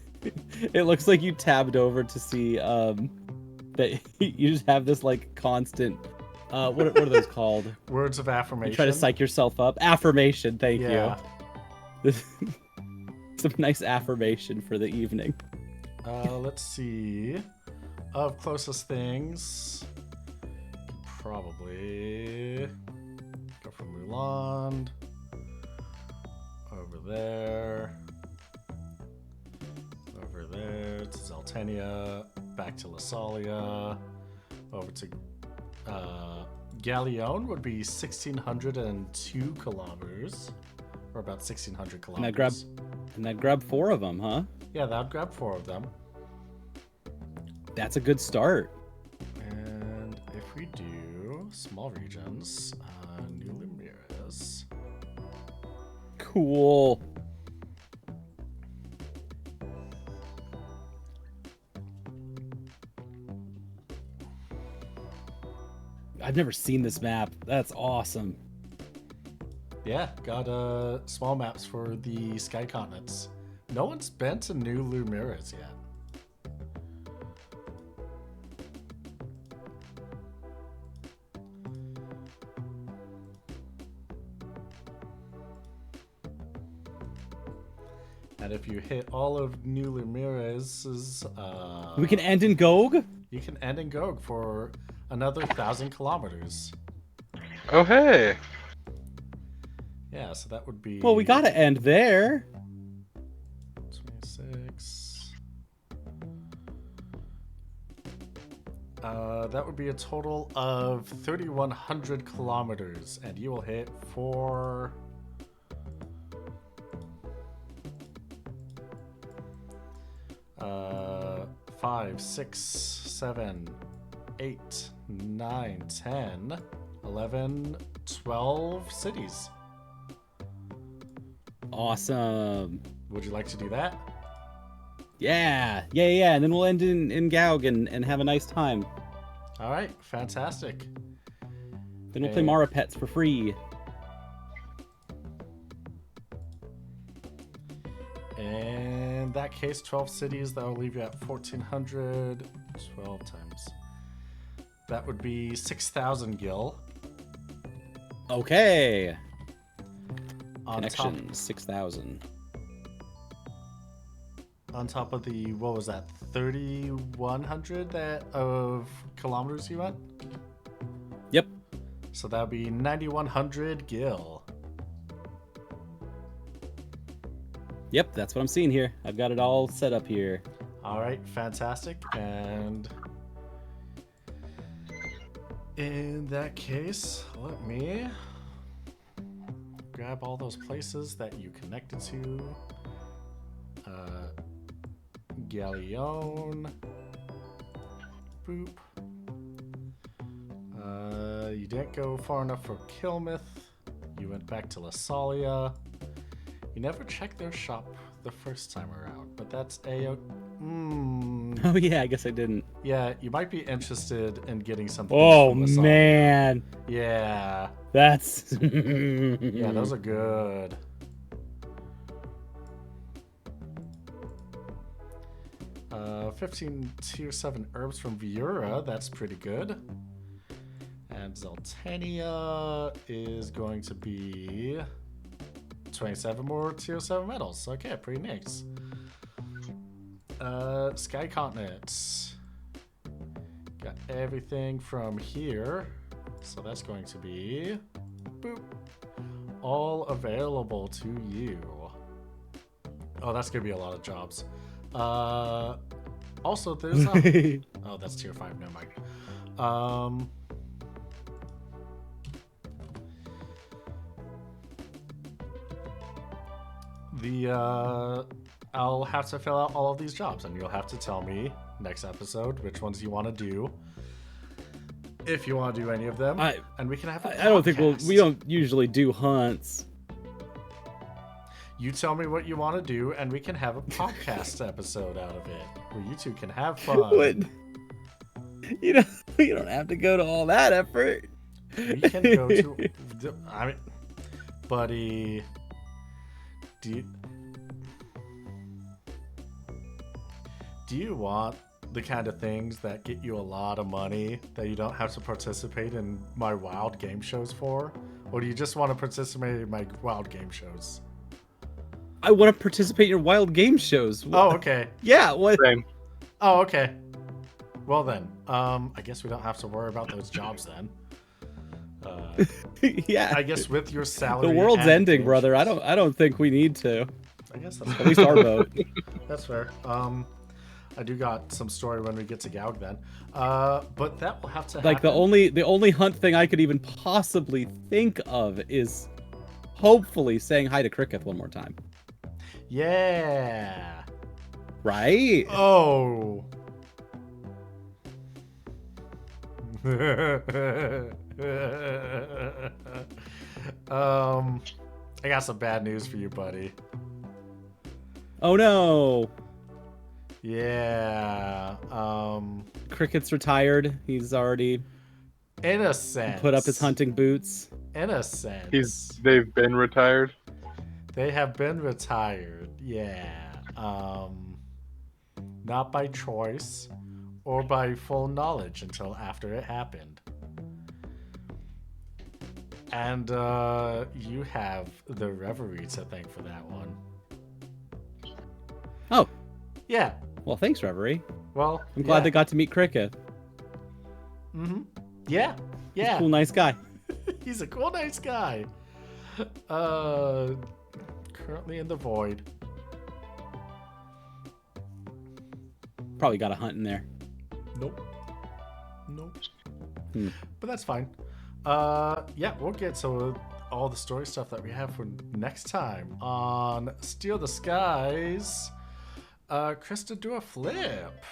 It looks like you tabbed over to see that you just have this like constant. What are those called? Words of affirmation. You try to psych yourself up. Affirmation. Thank Yeah. you. Some nice affirmation for the evening. Let's see. Of closest things, probably go for Mulan. Over there. Over there to Zeltenia. Back to Lasalia. Over to Galleon would be 1,602 kilometers, or about 1,600 kilometers. And that grab 4 of them, huh? Yeah, that would grab 4 of them. That's a good start. And if we do small regions, New Lumiris. Cool. I've never seen this map. That's awesome. Yeah, got small maps for the sky continents. No one's been to New Lumiris yet. And if you hit all of New Lumiris's, We can end in Gog? you can end in Gog for another 1,000 kilometers. Oh, hey. Yeah, so that would be... Well, we gotta end there. 26. That would be a total of 3,100 kilometers, and you will hit for... Uh, 5, 6, 7, 8, 9, 10, 11, 12 cities. Awesome. Would you like to do that? Yeah. And then we'll end in Gaug and have a nice time. All right, fantastic. Then we'll play Mara Pets for free. In that case, 12 cities, that will leave you at 1,400. 12 times. That would be 6,000 gil. Okay. On Connection, top, 6,000. on top of the, what was that, 3,100 that of kilometers you went? Yep. So that would be 9,100 gil. Yep, that's what I'm seeing here. I've got it all set up here. All right, fantastic. And in that case, let me grab all those places that you connected to. Galleon. Boop. You didn't go far enough for Kilmith. You went back to Lasalia. You never checked their shop the first time around, but that's Oh yeah, I guess I didn't. Yeah, you might be interested in getting something. Oh from Lasalia. man. Yeah. That's Yeah, those are good. Uh, 15 tier 7 herbs from Viura, that's pretty good. And Zeltenia is going to be 27 more tier 7 metals. Okay, pretty nice. Sky Continent. Got everything from here. So that's going to be boop, all available to you. Oh, that's gonna be a lot of jobs. Also, there's oh, that's tier 5. Never mind. I'll have to fill out all of these jobs, and you'll have to tell me next episode which ones you want to do. If you want to do any of them, and we can have. I don't think we don't usually do hunts. You tell me what you want to do, and we can have a podcast episode out of it, where you two can have fun. You don't have to go to all that effort. We can go to. I mean, buddy, do you want the kind of things that get you a lot of money that you don't have to participate in my wild game shows for? Or do you just want to participate in my wild game shows? I want to participate in your wild game shows. Oh, okay. Yeah, what? Same. Oh, okay. Well then, I guess we don't have to worry about those jobs then. Yeah. I guess with your salary. The world's ending, brother. I don't think we need to. I guess that's at least our vote. That's fair. I do got some story when we get to Gaug then. But that will have to happen. Like the only hunt thing I could even possibly think of is hopefully saying hi to Cricket one more time. Yeah. Right? Oh. I got some bad news for you, buddy. Oh no. Yeah. Cricket's retired. He's already in a sense put up his hunting boots. In a sense. They've been retired. They have been retired. Yeah. Not by choice or by full knowledge until after it happened. And you have the Reverie to thank for that one. Oh. Yeah. Well, thanks, Reverie. Well, I'm glad they got to meet Cricket. Mm-hmm. Yeah. Yeah. He's a cool, nice guy. He's a cool, nice guy. Currently in the void. Probably got a hunt in there. Nope. But that's fine. Yeah, we'll get to all the story stuff that we have for next time on Steal the Skies. Crysta, do a flip.